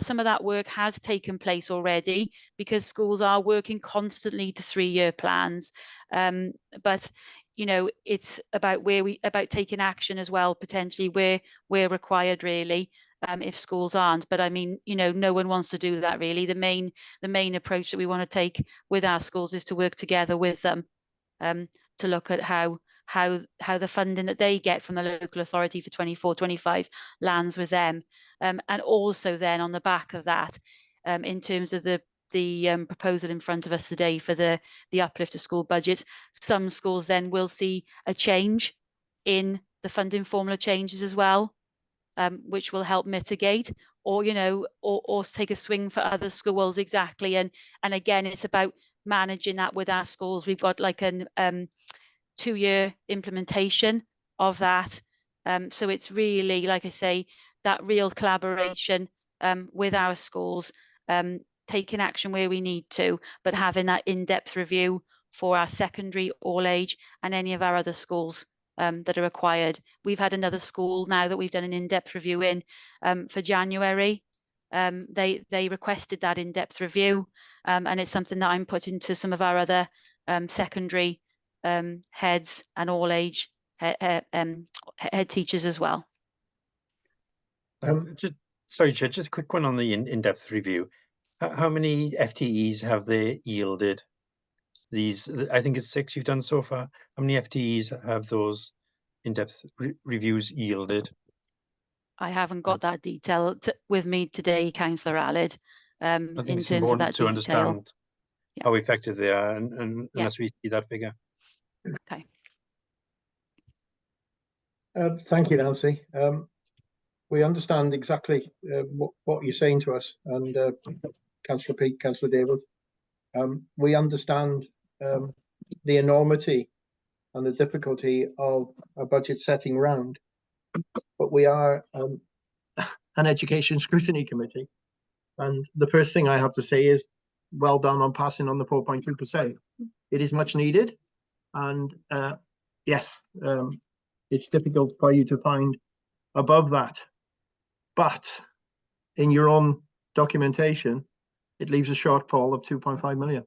some of that work has taken place already, because schools are working constantly to 3 year plans. But it's about taking action as well, potentially where we're required, really, if schools aren't. But I mean, no one wants to do that, really. The main approach that we want to take with our schools is to work together with them, to look at how the funding that they get from the local authority for 24-25 lands with them, and also then on the back of that, in terms of the proposal in front of us today for the uplift of school budgets, some schools then will see a change in the funding formula changes as well, which will help mitigate, or take a swing for other schools. Exactly. And again, it's about managing that with our schools. We've got like an 2 year implementation of that. So it's really, like I say, that real collaboration with our schools, taking action where we need to, but having that in-depth review for our secondary, all age, and any of our other schools that are required. We've had another school now that we've done an in-depth review in for January. They requested that in-depth review, and it's something that I'm putting to some of our other secondary heads and all age head teachers as well. Sorry, Chair, just a quick one on the in-depth review. How many FTEs have they yielded? I think it's 6 you've done so far. How many FTEs have those in-depth reviews yielded? I haven't got that detail with me today, Councillor Aled, I think in it's terms of important that to detail. understand Yeah. how effective they are, and Yeah. unless we see that figure. Okay. Thank you, Nancy. We understand exactly what you're saying to us, and Councillor Peake, Councillor David. We understand the enormity and the difficulty of a budget setting round, but we are an education scrutiny committee, and the first thing I have to say is well done on passing on the 4.2%. It is much needed, and yes, it's difficult for you to find above that, but in your own documentation, it leaves a shortfall of 2.5 million.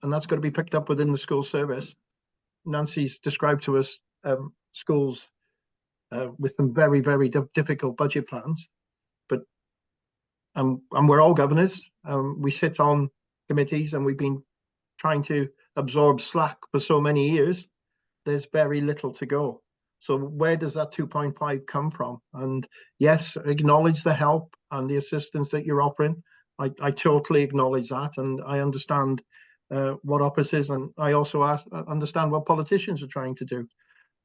And that's got to be picked up within the school service. Nancy's described to us schools with some very, very difficult budget plans, but and we're all governors. We sit on committees and we've been trying to absorb slack for so many years. There's very little to go. So where does that 2.5 come from? And yes, acknowledge the help and the assistance that you're offering. I totally acknowledge that, and I understand what Office is, and I also understand what politicians are trying to do.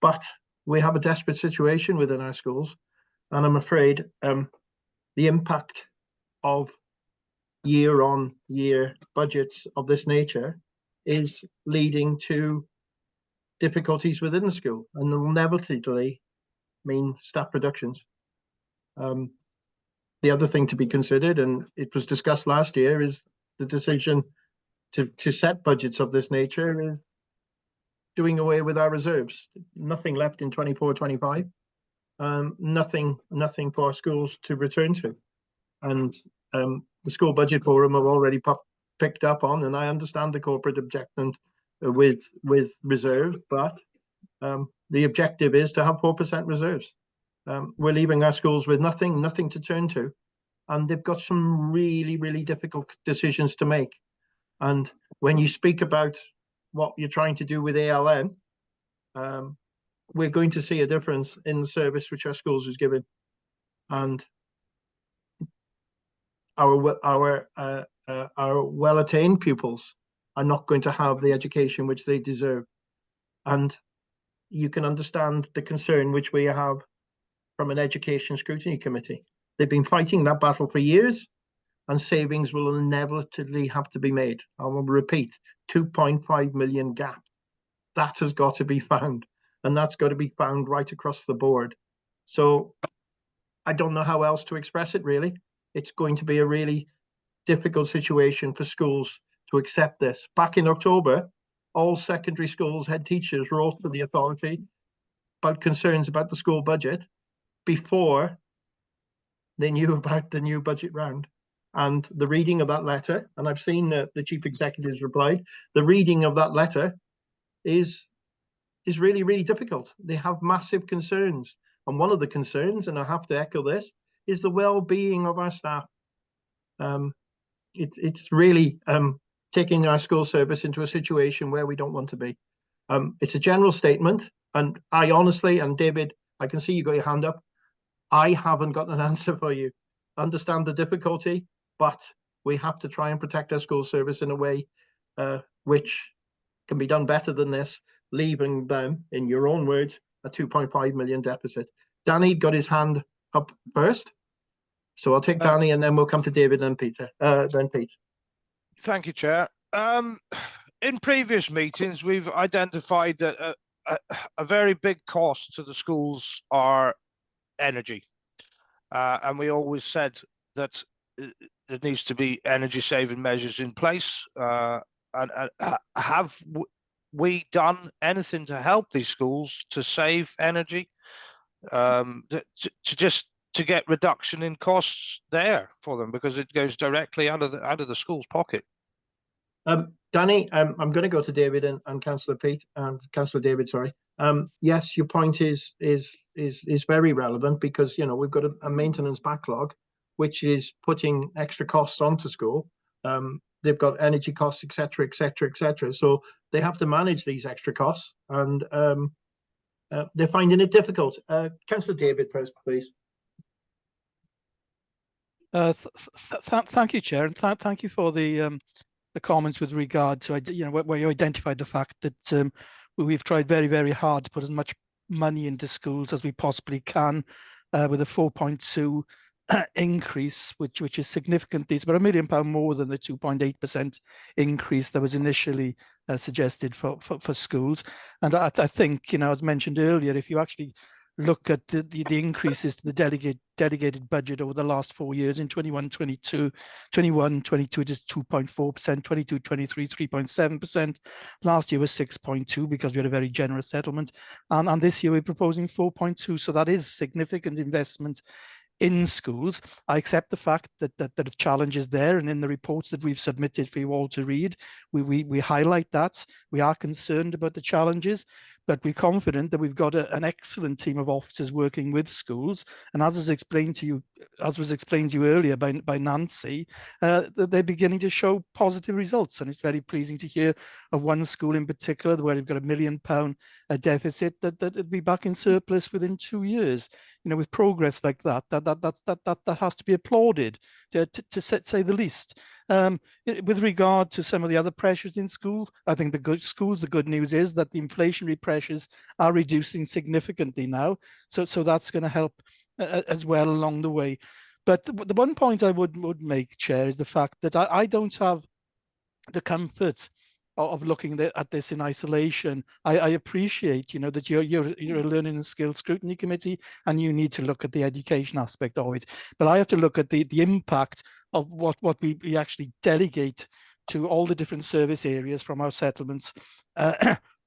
But we have a desperate situation within our schools, and I'm afraid the impact of year-on-year budgets of this nature is leading to difficulties within the school, and will inevitably mean staff reductions. The other thing to be considered, and it was discussed last year, is the decision to set budgets of this nature, doing away with our reserves. Nothing left in 24-25. Nothing for schools to return to. And the school budget forum have already picked up on, and I understand the corporate objective with reserve, but the objective is to have 4% reserves. We're leaving our schools with nothing to turn to, and they've got some really, really difficult decisions to make. And when you speak about what you're trying to do with ALN, we're going to see a difference in the service which our schools is giving, and our well-attained pupils are not going to have the education which they deserve. And you can understand the concern which we have from an education scrutiny committee. They've been fighting that battle for years, and savings will inevitably have to be made. I will repeat, 2.5 million gap. That has got to be found, and that's got to be found right across the board. So I don't know how else to express it, really. It's going to be a really difficult situation for schools to accept this. Back in October, all secondary schools head teachers wrote to the authority about concerns about the school budget before they knew about the new budget round. And the reading of that letter, and I've seen the chief executive's replied, the reading of that letter is really, really difficult. They have massive concerns. And one of the concerns, and I have to echo this, is the well-being of our staff. It's really taking our school service into a situation where we don't want to be. It's a general statement, and I honestly, and David, I can see you got your hand up, I haven't got an answer for you. Understand the difficulty, but we have to try and protect our school service in a way which can be done better than this, leaving them, in your own words, a 2.5 million deficit. Danny got his hand up first, so I'll take Danny, and then we'll come to David and Peter. Then Pete. Thank you, Chair. In previous meetings, we've identified that a very big cost to the schools are energy, and we always said that there needs to be energy saving measures in place. And have we done anything to help these schools to save energy, to get reduction in costs there for them, because it goes directly out of the school's pocket? Danny, I'm going to go to David and Councillor Pete and Councillor David. Sorry. Yes, your point is very relevant, because we've got a maintenance backlog, which is putting extra costs onto school. They've got energy costs, etc., etc., etc. So they have to manage these extra costs, and they're finding it difficult. Councillor David first, please. Thank you, Chair, and thank you for the comments with regard to, where you identified the fact that we've tried very, very hard to put as much money into schools as we possibly can, with a 4.2 increase, which is significantly, it's about £1 million more than the 2.8% increase that was initially suggested for schools. And I think, as mentioned earlier, if you actually look at the increases to the delegated budget over the last 4 years, in 21-22 it is 2.4%, 22-23 3.7%, last year was 6.2 because we had a very generous settlement, and this year we're proposing 4.2, so that is significant investment in schools. I accept the fact that the challenge is there, and in the reports that we've submitted for you all to read, we highlight that. We are concerned about the challenges, but we're confident that we've got an excellent team of officers working with schools, and as was explained to you earlier by Nancy, they're beginning to show positive results, and it's very pleasing to hear of one school in particular where they've got £1 million deficit that it'd be back in surplus within 2 years. With progress like that has to be applauded, to say the least. With regard to some of the other pressures in school, I think the good news is that the inflationary pressures are reducing significantly now, so that's going to help as well along the way. But the one point I would make, Chair, is the fact that I don't have the comfort of looking at this in isolation. I appreciate, that you're a learning and skills scrutiny committee, and you need to look at the education aspect of it. But I have to look at the impact of what we actually delegate to all the different service areas from our settlements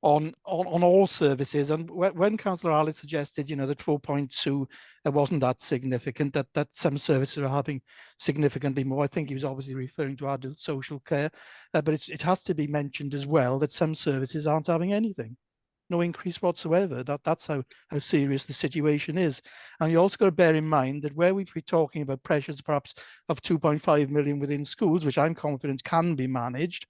on all services. And when Councillor Alice suggested, that 4.2 wasn't that significant, that some services are having significantly more, I think he was obviously referring to adult social care, but it has to be mentioned as well that some services aren't having anything, no increase whatsoever. That's how serious the situation is. And you also got to bear in mind that where we'd be talking about pressures perhaps of 2.5 million within schools, which I'm confident can be managed,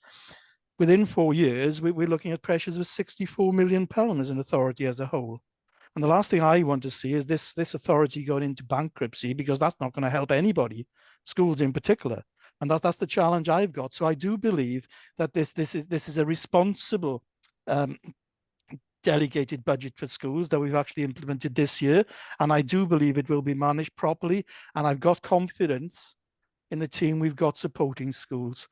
within 4 years, we're looking at pressures of £64 million as an authority as a whole. And the last thing I want to see is this authority going into bankruptcy, because that's not going to help anybody, schools in particular. And that's the challenge I've got. So I do believe that this is a responsible delegated budget for schools that we've actually implemented this year. And I do believe it will be managed properly. And I've got confidence in the team we've got supporting schools.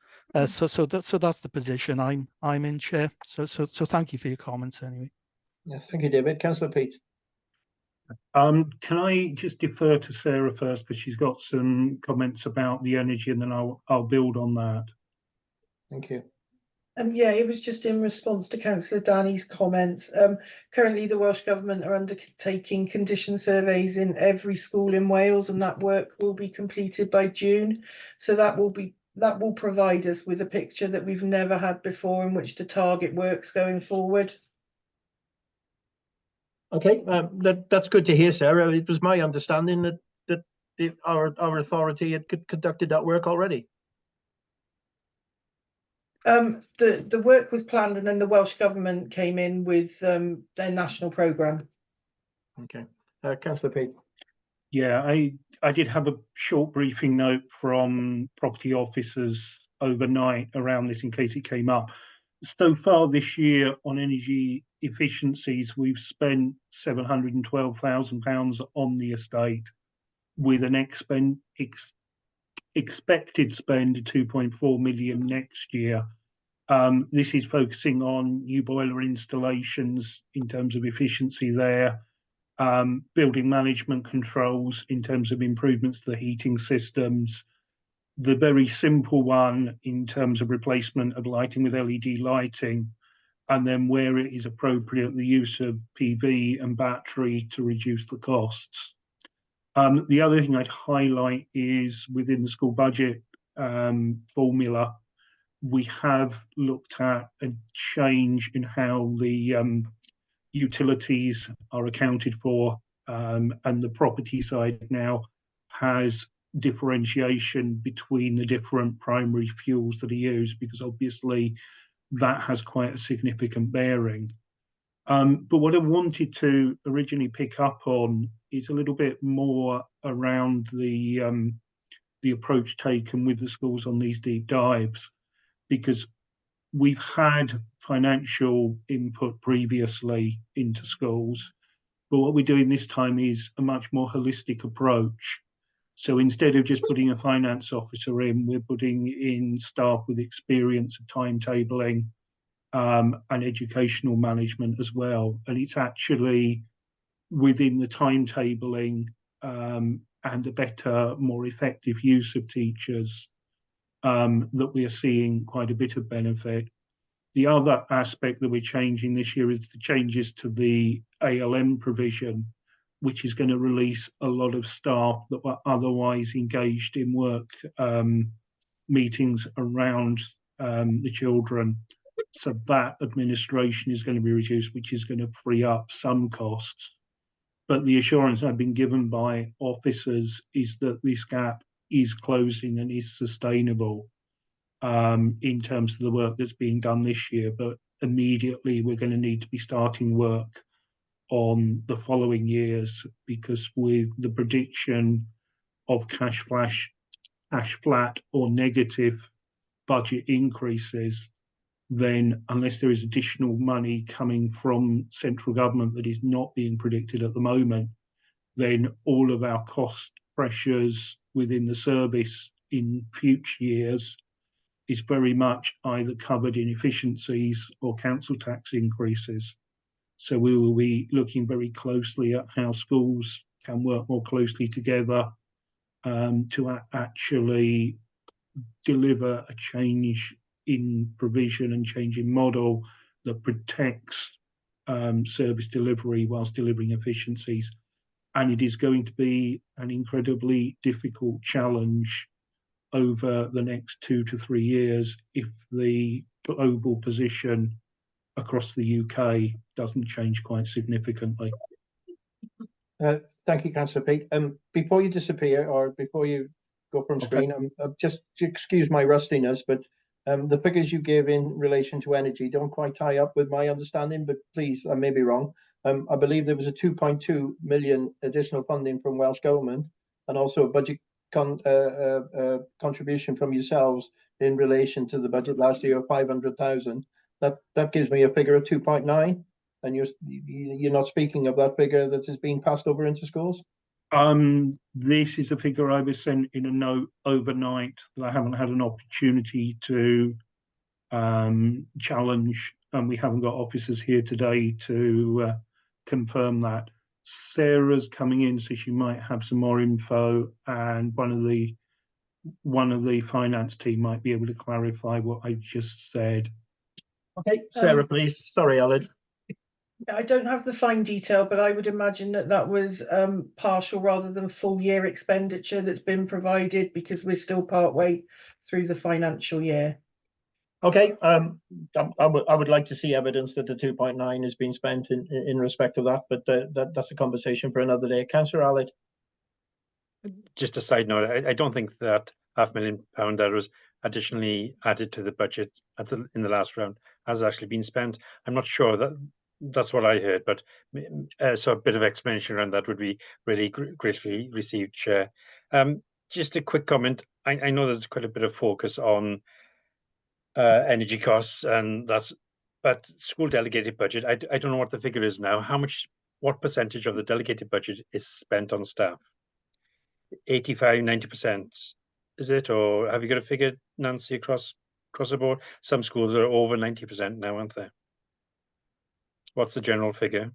So that's the position I'm in, Chair. So thank you for your comments anyway. Yes, thank you, David. Councillor Peat. Can I just defer to Sarah first, because she's got some comments about the energy, and then I'll build on that. Thank you. Yeah, it was just in response to Councillor Danny's comments. Currently, the Welsh Government are undertaking condition surveys in every school in Wales, and that work will be completed by June. So that will provide us with a picture that we've never had before, in which to target works going forward. Okay, that's good to hear, Sarah. It was my understanding that our authority had conducted that work already. The work was planned, and then the Welsh Government came in with their national programme. Okay, Councillor Peat. Yeah, I did have a short briefing note from property officers overnight around this in case it came up. So far this year on energy efficiencies, we've spent £712,000 on the estate, with an expected spend of 2.4 million next year. This is focusing on new boiler installations in terms of efficiency there, building management controls in terms of improvements to the heating systems, the very simple one in terms of replacement of lighting with LED lighting, and then where it is appropriate, the use of PV and battery to reduce the costs. The other thing I'd highlight is within the school budget formula, we have looked at a change in how the utilities are accounted for, and the property side now has differentiation between the different primary fuels that are used, because obviously that has quite a significant bearing. But what I wanted to originally pick up on is a little bit more around the approach taken with the schools on these deep dives, because we've had financial input previously into schools, but what we're doing this time is a much more holistic approach. So instead of just putting a finance officer in, we're putting in staff with experience of timetabling and educational management as well. And it's actually within the timetabling and a better, more effective use of teachers that we are seeing quite a bit of benefit. The other aspect that we're changing this year is the changes to the ALM provision, which is going to release a lot of staff that were otherwise engaged in work meetings around the children. So that administration is going to be reduced, which is going to free up some costs. But the assurance I've been given by officers is that this gap is closing and is sustainable in terms of the work that's being done this year. But immediately we're going to need to be starting work on the following years, because with the prediction of cash flat or negative budget increases, then unless there is additional money coming from central government that is not being predicted at the moment, then all of our cost pressures within the service in future years is very much either covered in efficiencies or council tax increases. So we will be looking very closely at how schools can work more closely together to actually deliver a change in provision and change in model that protects service delivery whilst delivering efficiencies. And it is going to be an incredibly difficult challenge over the next 2 to 3 years if the global position across the UK doesn't change quite significantly. Thank you, Councillor Pete. Before you disappear or before you go from screen, just to excuse my rustiness, but the figures you gave in relation to energy don't quite tie up with my understanding, but please, I may be wrong. I believe there was a 2.2 million additional funding from Welsh Government and also a budget contribution from yourselves in relation to the budget last year of 500,000. That gives me a figure of 2.9, and you're not speaking of that figure that is being passed over into schools. This is a figure I was sent in a note overnight that I haven't had an opportunity to challenge, and we haven't got officers here today to confirm that. Sarah's coming in, so she might have some more info, and one of the finance team might be able to clarify what I just said. Okay, Sarah, please. Sorry, Aled. I don't have the fine detail, but I would imagine that that was partial rather than full year expenditure that's been provided, because we're still part way through the financial year. Okay, I would like to see evidence that the 2.9 has been spent in respect of that, but that's a conversation for another day. Councillor Aled. Just a side note, I don't think that £500,000 that was additionally added to the budget in the last round has actually been spent. I'm not sure that's what I heard, but so a bit of explanation around that would be really gratefully received, Chair. Just a quick comment. I know there's quite a bit of focus on energy costs, and but school delegated budget, I don't know what the figure is now. What percentage of the delegated budget is spent on staff? 85, 90%, is it? Or have you got a figure, Nancy, across the board? Some schools are over 90% now, aren't they? What's the general figure?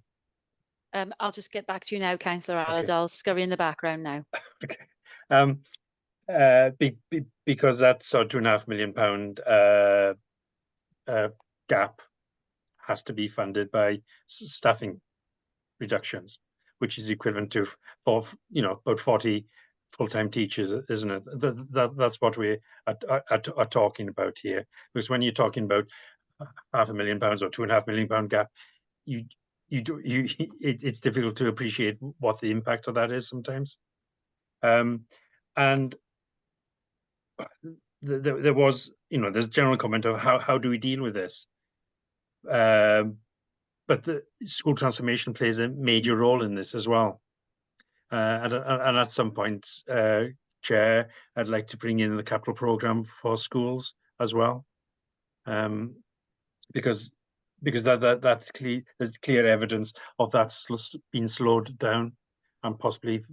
I'll just get back to you now, Councillor Aled. Okay. I'll scurry in the background now. Okay. Because that sort of £2.5 million gap has to be funded by staffing reductions, which is equivalent to about 40 full-time teachers, isn't it? That's what we are talking about here. Because when you're talking about £500,000 or £2.5 million gap, it's difficult to appreciate what the impact of that is sometimes. And there was, there's general comment of how do we deal with this? but the school transformation plays a major role in this as well. And at some point, Chair, I'd like to bring in the capital programme for schools as well, because that's clear. There's clear evidence of that being slowed down and possibly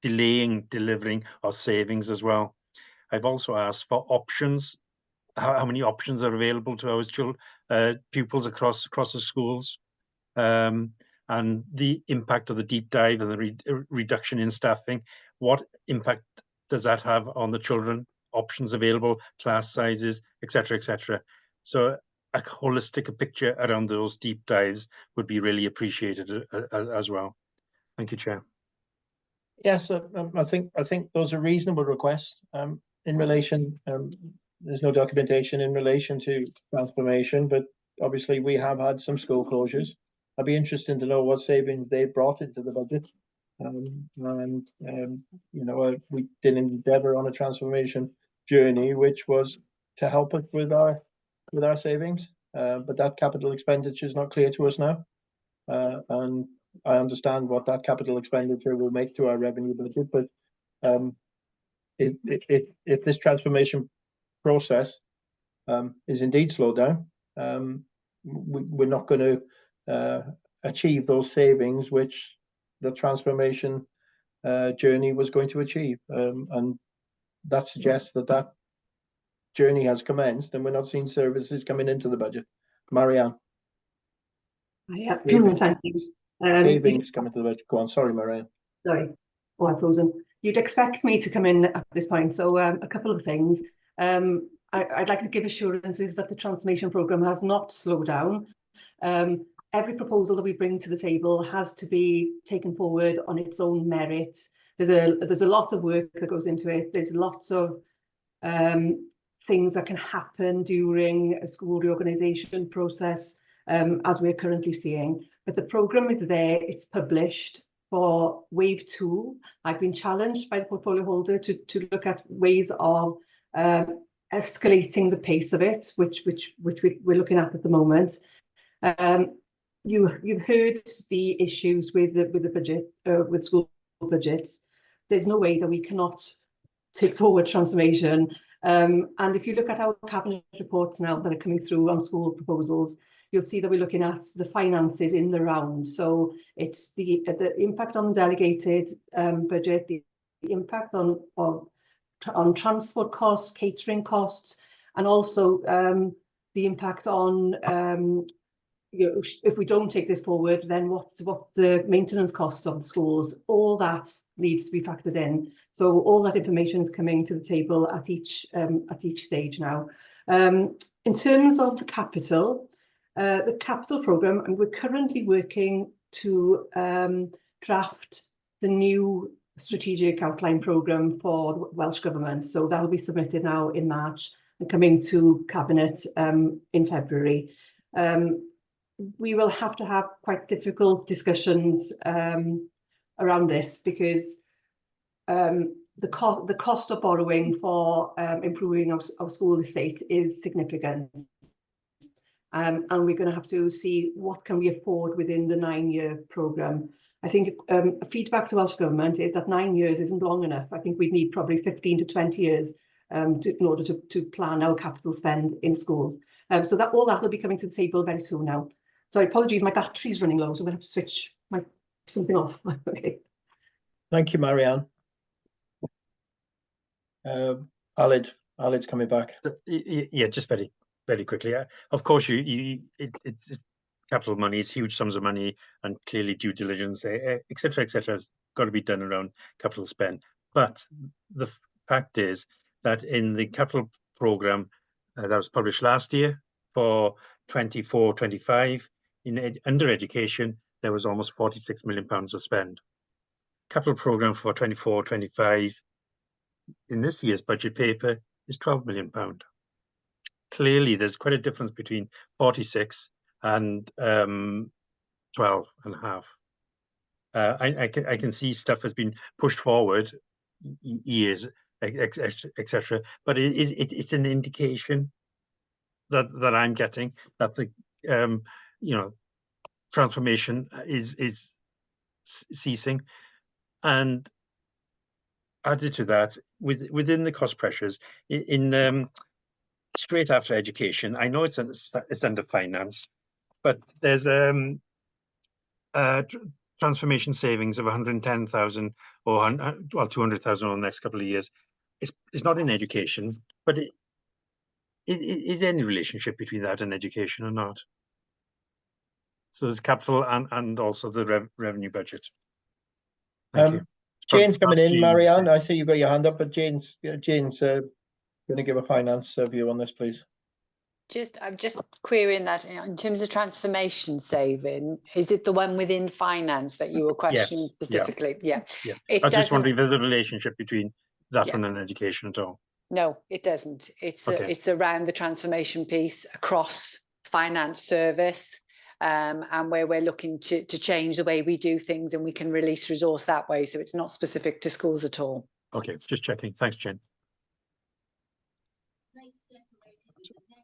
delaying delivering of savings as well. I've also asked for options, how many options are available to our pupils across the schools, and the impact of the deep dive and the reduction in staffing. What impact does that have on the children? Options available, class sizes, etc., etc. So a holistic picture around those deep dives would be really appreciated as well. Thank you, Chair. Yes, I think those are reasonable requests. In relation, there's no documentation in relation to transformation, but obviously we have had some school closures. I'd be interested to know what savings they brought into the budget. You know, we did endeavour on a transformation journey, which was to help us with our savings. But that capital expenditure is not clear to us now, and I understand what that capital expenditure will make to our revenue budget. But if this transformation process is indeed slowed down, we're not going to achieve those savings which the transformation journey was going to achieve, and that suggests that journey has commenced and we're not seeing services coming into the budget. Marianne. Yeah, thank you. Savings coming to the budget. Go on, sorry, Marianne. Sorry, oh, I've frozen. You'd expect me to come in at this point, so a couple of things. I'd like to give assurances that the transformation programme has not slowed down. Every proposal that we bring to the table has to be taken forward on its own merit. There's a lot of work that goes into it. There's lots of things that can happen during a school reorganisation process, as we're currently seeing. But the programme is there, it's published for wave 2. I've been challenged by the portfolio holder to look at ways of escalating the pace of it, which we're looking at the moment. You've heard the issues with the budget, with school budgets. There's no way that we cannot take forward transformation. And if you look at our cabinet reports now that are coming through on school proposals, you'll see that we're looking at the finances in the round. So it's the impact on delegated budget, the impact on transport costs, catering costs, and also the impact on you know, if we don't take this forward, then what's the maintenance cost of the schools? All that needs to be factored in. So all that information is coming to the table at each stage now. In terms of the capital programme, and we're currently working to draft the new strategic outline programme for the Welsh Government. So that'll be submitted now in March and coming to Cabinet in February. We will have to have quite difficult discussions around this, because the cost of borrowing for improving our school estate is significant, and we're going to have to see what can we afford within the 9-year programme. I think feedback to Welsh Government is that 9 years isn't long enough. I think we need probably 15 to 20 years in order to plan our capital spend in schools. So all that will be coming to the table very soon now. So apologies, my battery's running low, so I'm going to have to switch something off. Okay. Thank you, Marianne. Alad's coming back. Yeah, just very quickly. Of course, it's capital money, it's huge sums of money, and clearly due diligence, etc., has got to be done around capital spend. But the fact is that in the capital programme that was published last year for 24-25, under education, there was almost £46 million to spend. Capital programme for 24-25 in this year's budget paper is £12 million. Clearly, there's quite a difference between 46 and 12 and a half. I can see stuff has been pushed forward years, etc. But it's an indication that I'm getting that transformation is ceasing, and added to that, within the cost pressures in straight after education, I know it's under finance, but there's transformation savings of 110,000 or 200,000 over the next couple of years. It's not in education, but is there any relationship between that and education or not? So there's capital and also the revenue budget. Thank you. Jane's coming in, James. Marianne. I see you've got your hand up, but Jane's going to give a finance view on this, please. I'm just querying that in terms of transformation saving, is it the one within finance that you were questioning specifically? Yeah. I was just wondering if there's a relationship between that one and education at all. No, it doesn't. It's around the transformation piece across finance service, and where we're looking to change the way we do things, and we can release resource that way. So it's not specific to schools at all. Okay, just checking. Thanks, Jen.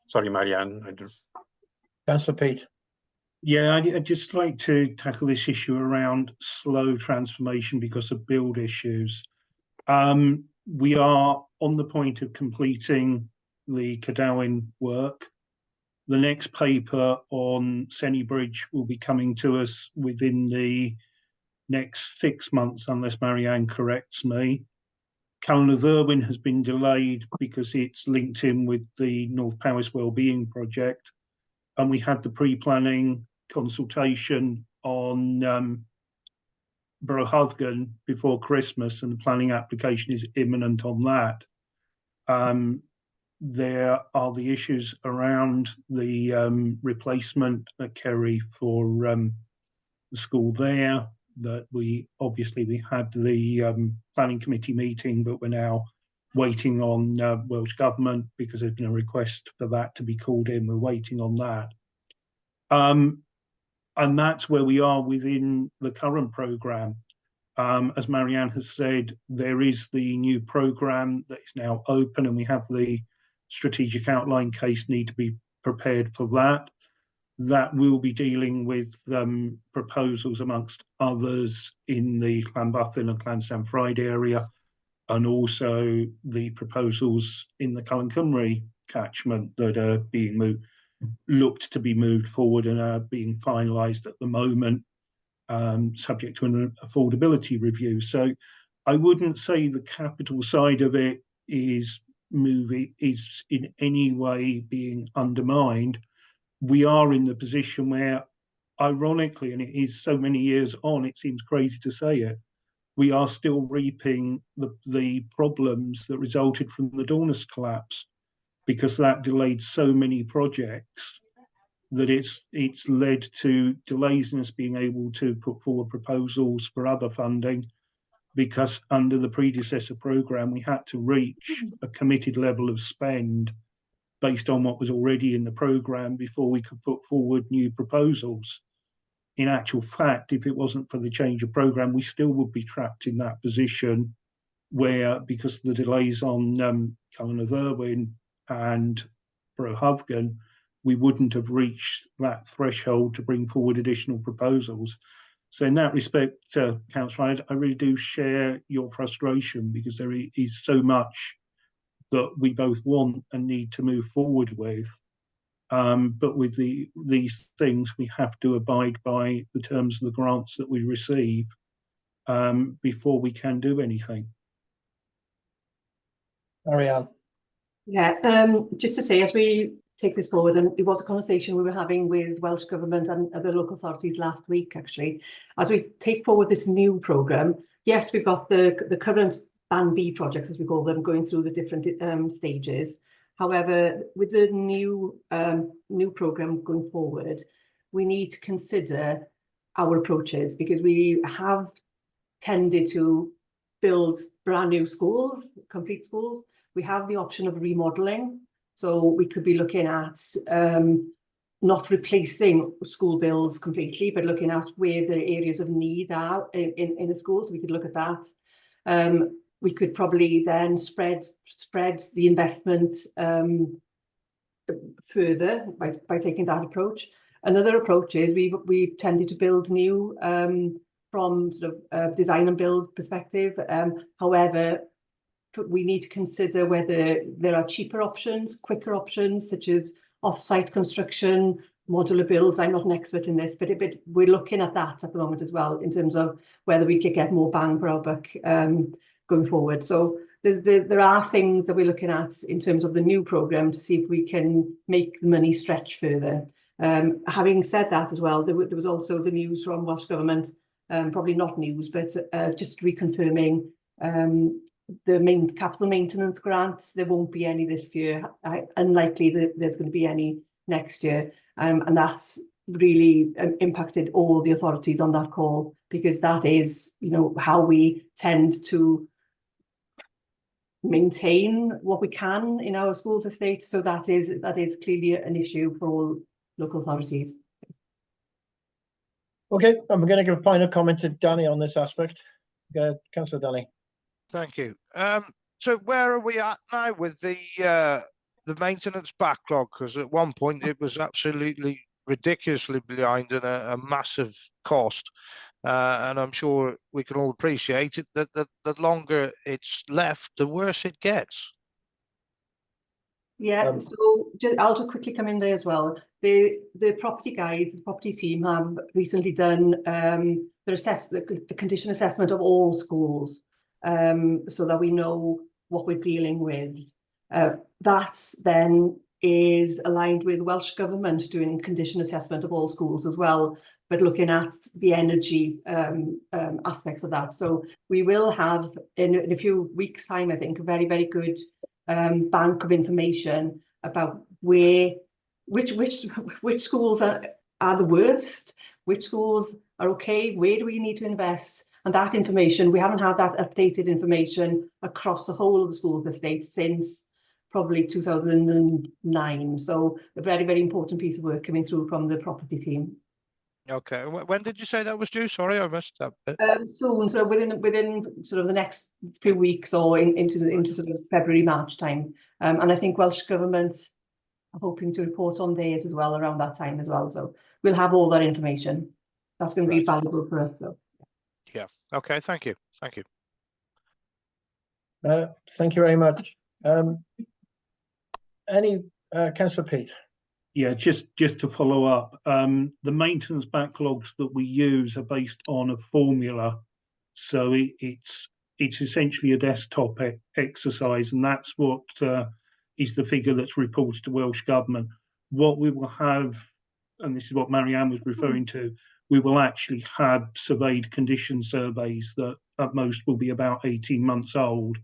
Sorry, Marianne. Councillor Pete. Yeah, I'd just like to tackle this issue around slow transformation because of build issues. We are on the point of completing the Cadwyn work. The next paper on Senny Bridge will be coming to us within the next 6 months, unless Marianne corrects me. Callan-Irwin has been delayed because it's linked in with the North Powys Wellbeing Project, and we had the pre-planning consultation on Brohudgan before Christmas, and the planning application is imminent on that. There are the issues around the replacement at Kerry for the school there, that we had the planning committee meeting, but we're now waiting on Welsh Government because there's been a request for that to be called in. We're waiting on that. And that's where we are within the current programme. As Marianne has said, there is the new programme that is now open, and we have the strategic outline case need to be prepared for that. That will be dealing with proposals amongst others in the Llanbathin and Llansanfraid area, and also the proposals in the Cullen Cymru catchment that are being looked to be moved forward and are being finalised at the moment, subject to an affordability review. So I wouldn't say the capital side of it is in any way being undermined. We are in the position where, ironically, and it is so many years on, it seems crazy to say it, we are still reaping the problems that resulted from the Dornus collapse, because that delayed so many projects that it's led to delays in us being able to put forward proposals for other funding, because under the predecessor programme we had to reach a committed level of spend based on what was already in the programme before we could put forward new proposals. In actual fact, if it wasn't for the change of programme, we still would be trapped in that position where, because of the delays on Callan-Irwin and Brohudgan, we wouldn't have reached that threshold to bring forward additional proposals. So in that respect, Councillor, I really do share your frustration, because there is so much that we both want and need to move forward with. But with these things, we have to abide by the terms of the grants that we receive before we can do anything. Marianne. Yeah, just to say, as we take this forward, and it was a conversation we were having with Welsh Government and other local authorities last week, actually, as we take forward this new programme. Yes, we've got the current Band B projects, as we call them, going through the different stages. However, with the new programme going forward, we need to consider our approaches, because we have tended to build brand new schools, complete schools. We have the option of remodelling. So we could be looking at not replacing school builds completely, but looking at where the areas of need are in the schools. So we could look at that. We could probably then spread the investment further by taking that approach. Another approach is we've tended to build new from sort of design and build perspective. However, we need to consider whether there are cheaper options, quicker options, such as off-site construction, modular builds. I'm not an expert in this, but we're looking at that at the moment as well, in terms of whether we could get more bang for our buck going forward. So there are things that we're looking at in terms of the new programme to see if we can make the money stretch further. Having said that as well, there was also the news from Welsh Government, probably not news, but just reconfirming the capital maintenance grants. There won't be any this year. Unlikely that there's going to be any next year. And that's really impacted all the authorities on that call, because that is, how we tend to maintain what we can in our schools estate. So that is clearly an issue for all local authorities. Okay, I'm going to give a final comment to Danny on this aspect. Councillor Danny. Thank you. So where are we at now with the maintenance backlog? Because at one point it was absolutely ridiculously behind and a massive cost. And I'm sure we can all appreciate it that the longer it's left, the worse it gets. Yeah, so I'll just quickly come in there as well. The property guys, the property team have recently done the condition assessment of all schools, so that we know what we're dealing with. That then is aligned with Welsh Government doing condition assessment of all schools as well, but looking at the energy aspects of that. So we will have in a few weeks' time, I think, a very, very good bank of information about which schools are the worst, which schools are okay, where do we need to invest, and that information, we haven't had that updated information across the whole of the schools estate since probably 2009. So a very, very important piece of work coming through from the property team. Okay, when did you say that was due? Sorry, I missed that bit. Soon, so within sort of the next few weeks, or into sort of February, March time. And I think Welsh Government are hoping to report on theirs as well around that time as well. So we'll have all that information. That's going to be valuable for us. So yeah, okay, thank you. Thank you. Thank you very much. Councillor Pete. Yeah, just to follow up, the maintenance backlogs that we use are based on a formula, so it's essentially a desktop exercise, and that's what is the figure that's reported to Welsh Government. What we will have, and this is what Marianne was referring to, we will actually have surveyed condition surveys that at most will be about 18 months old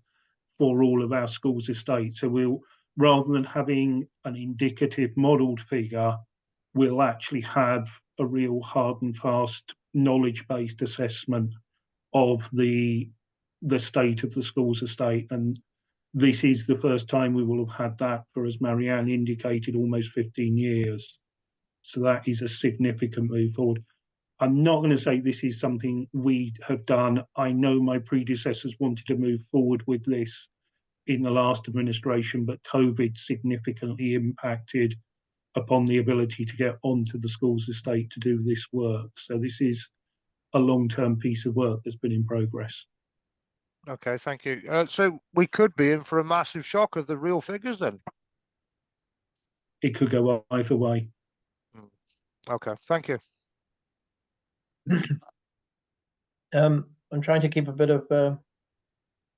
for all of our schools' estate. So we'll, rather than having an indicative modelled figure, we'll actually have a real hard and fast knowledge-based assessment of the state of the school's estate. And this is the first time we will have had that for, as Marianne indicated, almost 15 years. So that is a significant move forward. I'm not going to say this is something we have done. I know my predecessors wanted to move forward with this in the last administration, but COVID significantly impacted upon the ability to get onto the school's estate to do this work. So this is a long-term piece of work that's been in progress. Okay, thank you. So we could be in for a massive shock of the real figures then? It could go either way. Okay, thank you. I'm trying to keep a bit of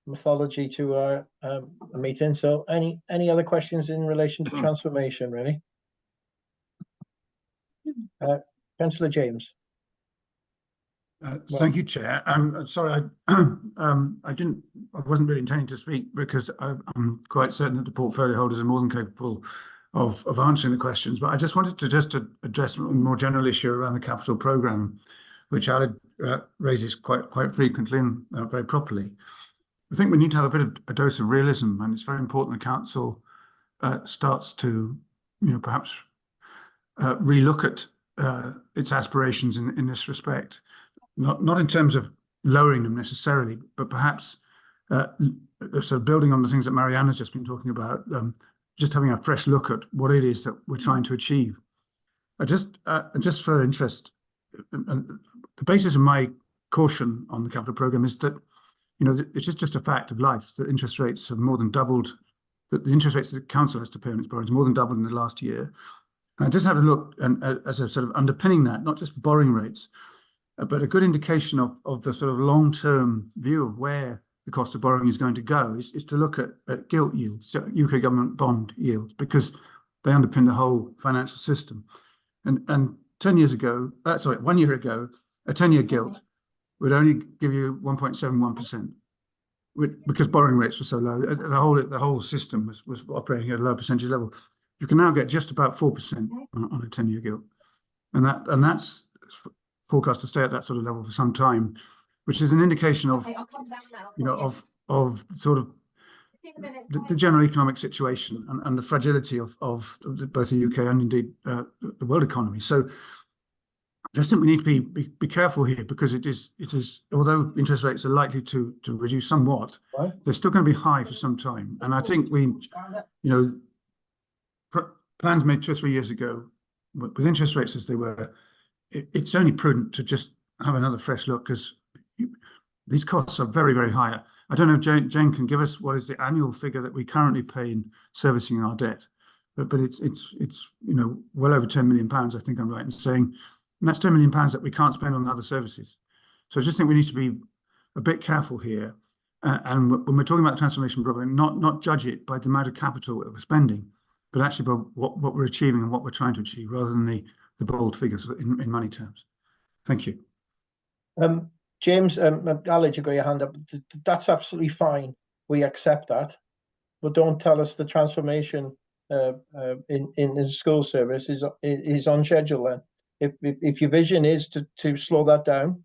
mythology to our meeting. So any other questions in relation to transformation, really? Councillor James. Thank you, Chair. I'm sorry, I wasn't really intending to speak because I'm quite certain that the portfolio holders are more than capable of answering the questions. But I just wanted to address a more general issue around the capital programme, which Aled raises quite frequently and very properly. I think we need to have a bit of a dose of realism, and it's very important the council starts to, perhaps relook at its aspirations in this respect. Not in terms of lowering them necessarily, but perhaps so building on the things that Marianne has just been talking about, just having a fresh look at what it is that we're trying to achieve. just for interest, the basis of my caution on the capital programme is that, you know, it's just a fact of life that interest rates have more than doubled, that the interest rates that the council has to pay on its borrowings more than doubled in the last year. And I just had a look, and as a sort of underpinning that, not just borrowing rates, but a good indication of the sort of long-term view of where the cost of borrowing is going to go is to look at gilt yields, so UK government bond yields, because they underpin the whole financial system. And 10 years ago, 1 year ago, a 10-year gilt would only give you 1.71%, because borrowing rates were so low. The whole system was operating at a low percentage level. You can now get just about 4% on a 10-year gilt, and that's forecast to stay at that sort of level for some time, which is an indication of, you know, of sort of the general economic situation and the fragility of both the UK and indeed the world economy. So I just think we need to be careful here, because it is although interest rates are likely to reduce somewhat, they're still going to be high for some time. And I think we, you know, plans made 2 or 3 years ago with interest rates as they were, it's only prudent to just have another fresh look, because these costs are very, very high. I don't know if Jane can give us what is the annual figure that we currently pay in servicing our debt, but it's you know, well over £10 million, I think I'm right in saying, and that's £10 million that we can't spend on other services. So I just think we need to be a bit careful here, and when we're talking about the transformation program, not judge it by the amount of capital that we're spending, but actually by what we're achieving and what we're trying to achieve, rather than the bold figures in money terms. Thank you. James, I'll let you go your hand up. That's absolutely fine. We accept that, but don't tell us the transformation in the school service is on schedule. Then, if your vision is to slow that down,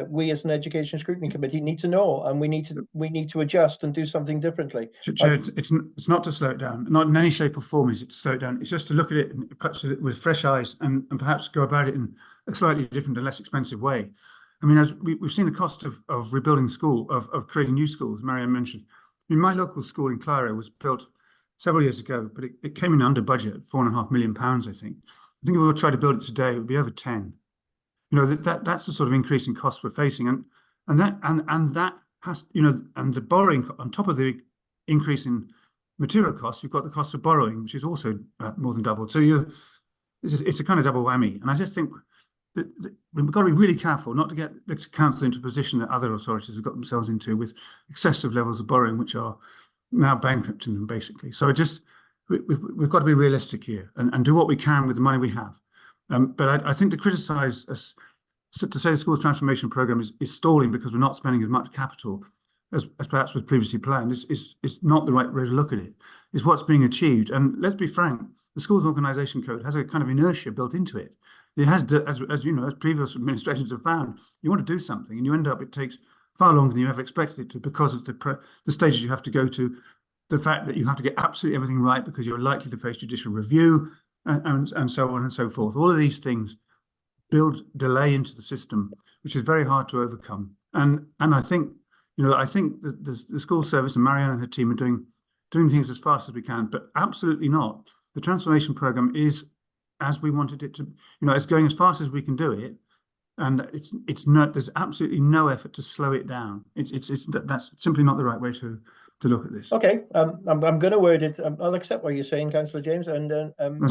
we as an Education Scrutiny Committee need to know, and we need to adjust and do something differently. Chair, it's not to slow it down, not in any shape or form is it to slow it down. It's just to look at it perhaps with fresh eyes and perhaps go about it in a slightly different and less expensive way. I mean, as we've seen the cost of rebuilding school, of creating new schools, Marianne mentioned. I mean, my local school in Clara was built several years ago, but it came in under budget, £4.5 million, I think. I think if we were to try to build it today, it would be over 10. You know, that's the sort of increase in costs we're facing, and that has, you know, and the borrowing on top of the increase in material costs, you've got the cost of borrowing, which is also more than doubled. So it's a kind of double whammy, and I just think that we've got to be really careful not to get the council into a position that other authorities have got themselves into with excessive levels of borrowing, which are now bankrupting them basically. So we've got to be realistic here and do what we can with the money we have. But I think to criticise us, to say the school's transformation programme is stalling because we're not spending as much capital as perhaps was previously planned is not the right way to look at it. It's what's being achieved. And let's be frank, the school's organisation code has a kind of inertia built into it. It has, as you know, as previous administrations have found, you want to do something and you end up, it takes far longer than you ever expected it to, because of the stages you have to go to, the fact that you have to get absolutely everything right because you're likely to face judicial review and so on and so forth. All of these things build delay into the system, which is very hard to overcome. And I think, you know, I think that the school service and Marianne and her team are doing things as fast as we can, but absolutely not. The transformation programme is as we wanted it to, you know, it's going as fast as we can do it, and it's not. There's absolutely no effort to slow it down. That's simply not the right way to look at this. Okay, I'm going to word it. I'll accept what you're saying, Councillor James, and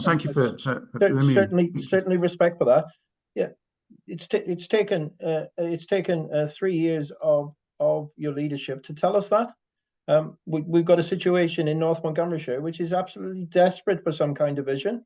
thank you for certainly respect for that. Yeah, it's taken 3 years of your leadership to tell us that. We've got a situation in North Montgomeryshire which is absolutely desperate for some kind of vision.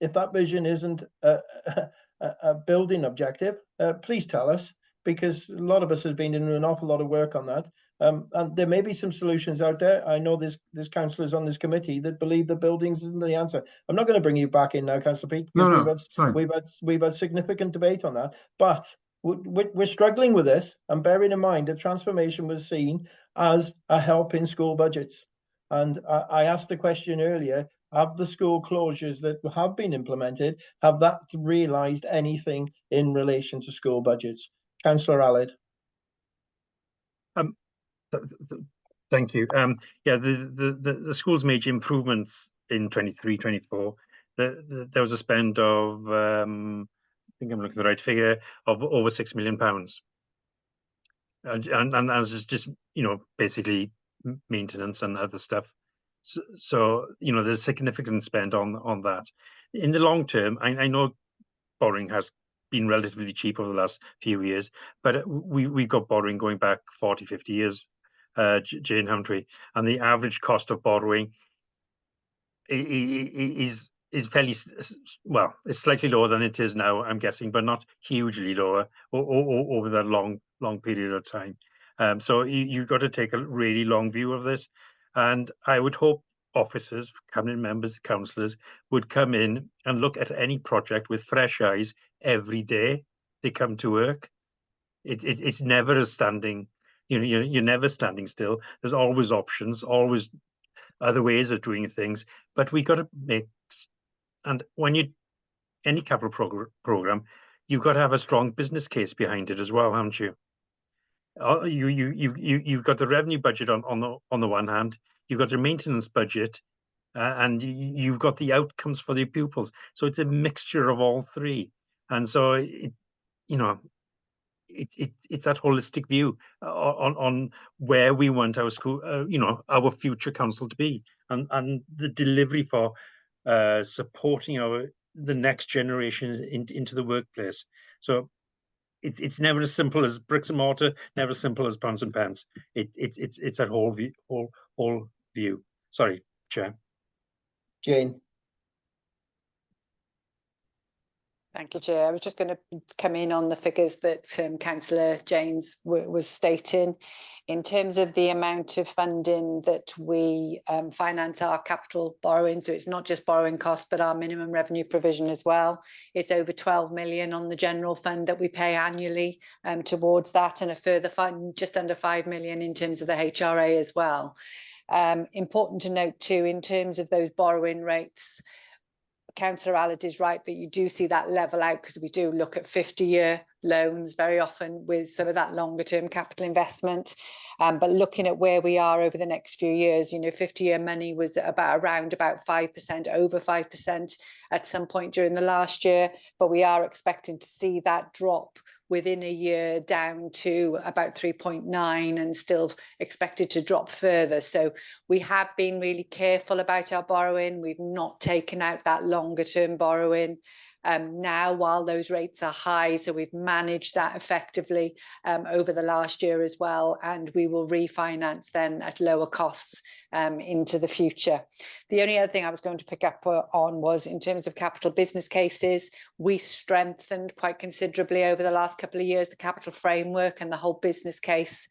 If that vision isn't a building objective, please tell us, because a lot of us have been doing an awful lot of work on that. And there may be some solutions out there. I know there's councillors on this committee that believe that buildings isn't the answer. I'm not going to bring you back in now, Councillor Pete, because we've had significant debate on that. But we're struggling with this, and bearing in mind that transformation was seen as a help in school budgets. And I asked the question earlier, have the school closures that have been implemented, have that realised anything in relation to school budgets? Councillor Allard. Thank you. Yeah, the school's major improvements in 23-24 there was a spend of, I think I'm looking at the right figure, of over £6 million. And as just, basically maintenance and other stuff. So, there's significant spend on that. In the long term, I know borrowing has been relatively cheap over the last few years, but we've got borrowing going back 40, 50 years, Jane, haven't we? And the average cost of borrowing is fairly, well, it's slightly lower than it is now, I'm guessing, but not hugely lower over that long period of time. So you've got to take a really long view of this, and I would hope officers, cabinet members, councillors would come in and look at any project with fresh eyes every day they come to work. It's never a standing, you're never standing still. There's always options, always other ways of doing things, but we got to make, and when any capital program, you've got to have a strong business case behind it as well, haven't you? You've got the revenue budget on the one hand, you've got your maintenance budget, and you've got the outcomes for the pupils. So it's a mixture of all three, and so it's that holistic view on where we want our school, our future council to be, and the delivery for supporting the next generation into the workplace. So it's never as simple as bricks and mortar, never as simple as pounds and pence. It's that whole view. Sorry, Chair. Jane. Thank you, Chair. I was just going to come in on the figures that Councillor James was stating. In terms of the amount of funding that we finance our capital borrowing, so it's not just borrowing costs, but our minimum revenue provision as well. It's over 12 million on the general fund that we pay annually towards that, and a further fund just under 5 million in terms of the HRA as well. Important to note too, in terms of those borrowing rates, Councillor Allard is right that you do see that level out, because we do look at 50-year loans very often with some of that longer term capital investment. But looking at where we are over the next few years, 50-year money was around 5%, over 5% at some point during the last year, but we are expecting to see that drop within a year down to about 3.9 and still expected to drop further. So we have been really careful about our borrowing. We've not taken out that longer term borrowing now while those rates are high. So we've managed that effectively over the last year as well, and we will refinance then at lower costs into the future. The only other thing I was going to pick up on was in terms of capital business cases, we strengthened quite considerably over the last couple of years the capital framework and the whole business case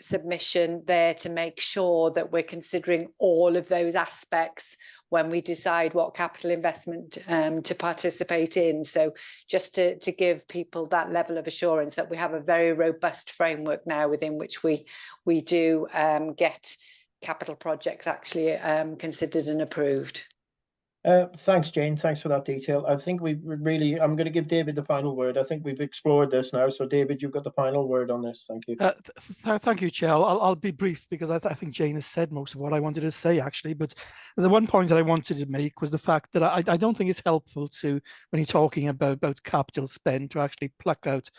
submission there to make sure that we're considering all of those aspects when we decide what capital investment to participate in. So just to give people that level of assurance that we have a very robust framework now within which we do get capital projects actually considered and approved. Thanks, Jane. Thanks for that detail. I think I'm going to give David the final word. I think we've explored this now. So David, you've got the final word on this. Thank you. Thank you, Chair. I'll be brief because I think Jane has said most of what I wanted to say, actually. But the one point that I wanted to make was the fact that I don't think it's helpful to, when you're talking about capital spend, to actually pluck out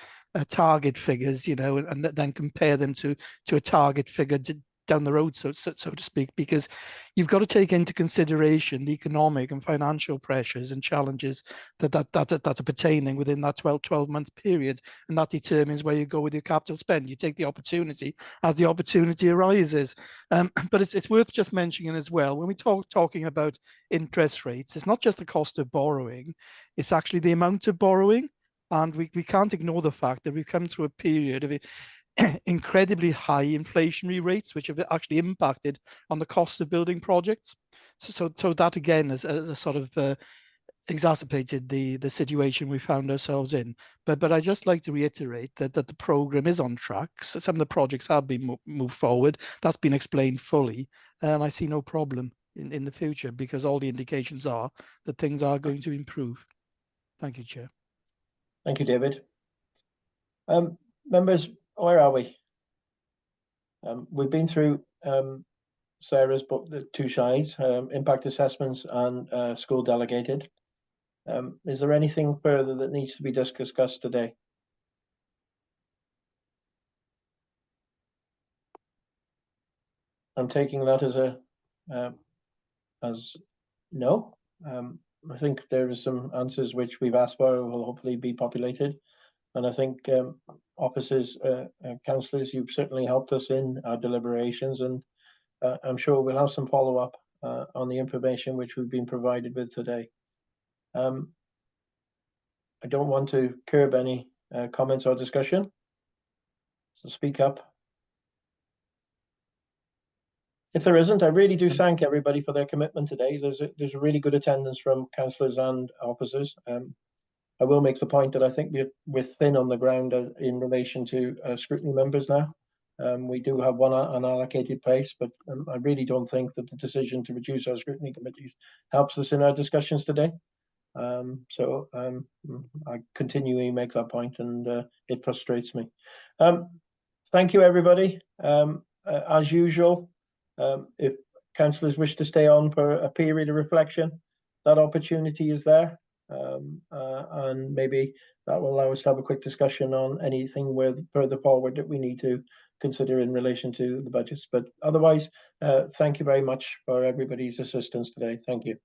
target figures, and then compare them to a target figure down the road, so to speak, because you've got to take into consideration the economic and financial pressures and challenges that are pertaining within that 12-month period, and that determines where you go with your capital spend. You take the opportunity as the opportunity arises. But it's worth just mentioning as well, when we talking about interest rates, it's not just the cost of borrowing, it's actually the amount of borrowing. And we can't ignore the fact that we've come through a period of incredibly high inflationary rates, which have actually impacted on the cost of building projects. So that again has sort of exacerbated the situation we found ourselves in. But I just like to reiterate that the programme is on track. So some of the projects have been moved forward. That's been explained fully, and I see no problem in the future because all the indications are that things are going to improve. Thank you, Chair. Thank you, David. Members, where are we? We've been through Sarah's book, the two sides, impact assessments and school delegated. Is there anything further that needs to be discussed today? I'm taking that as no. I think there are some answers which we've asked for will hopefully be populated. And I think officers, councillors, you've certainly helped us in our deliberations, and I'm sure we'll have some follow-up on the information which we've been provided with today. I don't want to curb any comments or discussion, so speak up. If there isn't, I really do thank everybody for their commitment today. There's a really good attendance from councillors and officers. I will make the point that I think we're thin on the ground in relation to scrutiny members now. We do have one unallocated place, but I really don't think that the decision to reduce our scrutiny committees helps us in our discussions today. I continually make that point, and it frustrates me. Thank you, everybody. As usual, if councillors wish to stay on for a period of reflection, that opportunity is there. And maybe that will allow us to have a quick discussion on anything with further forward that we need to consider in relation to the budgets. But otherwise, thank you very much for everybody's assistance today. Thank you.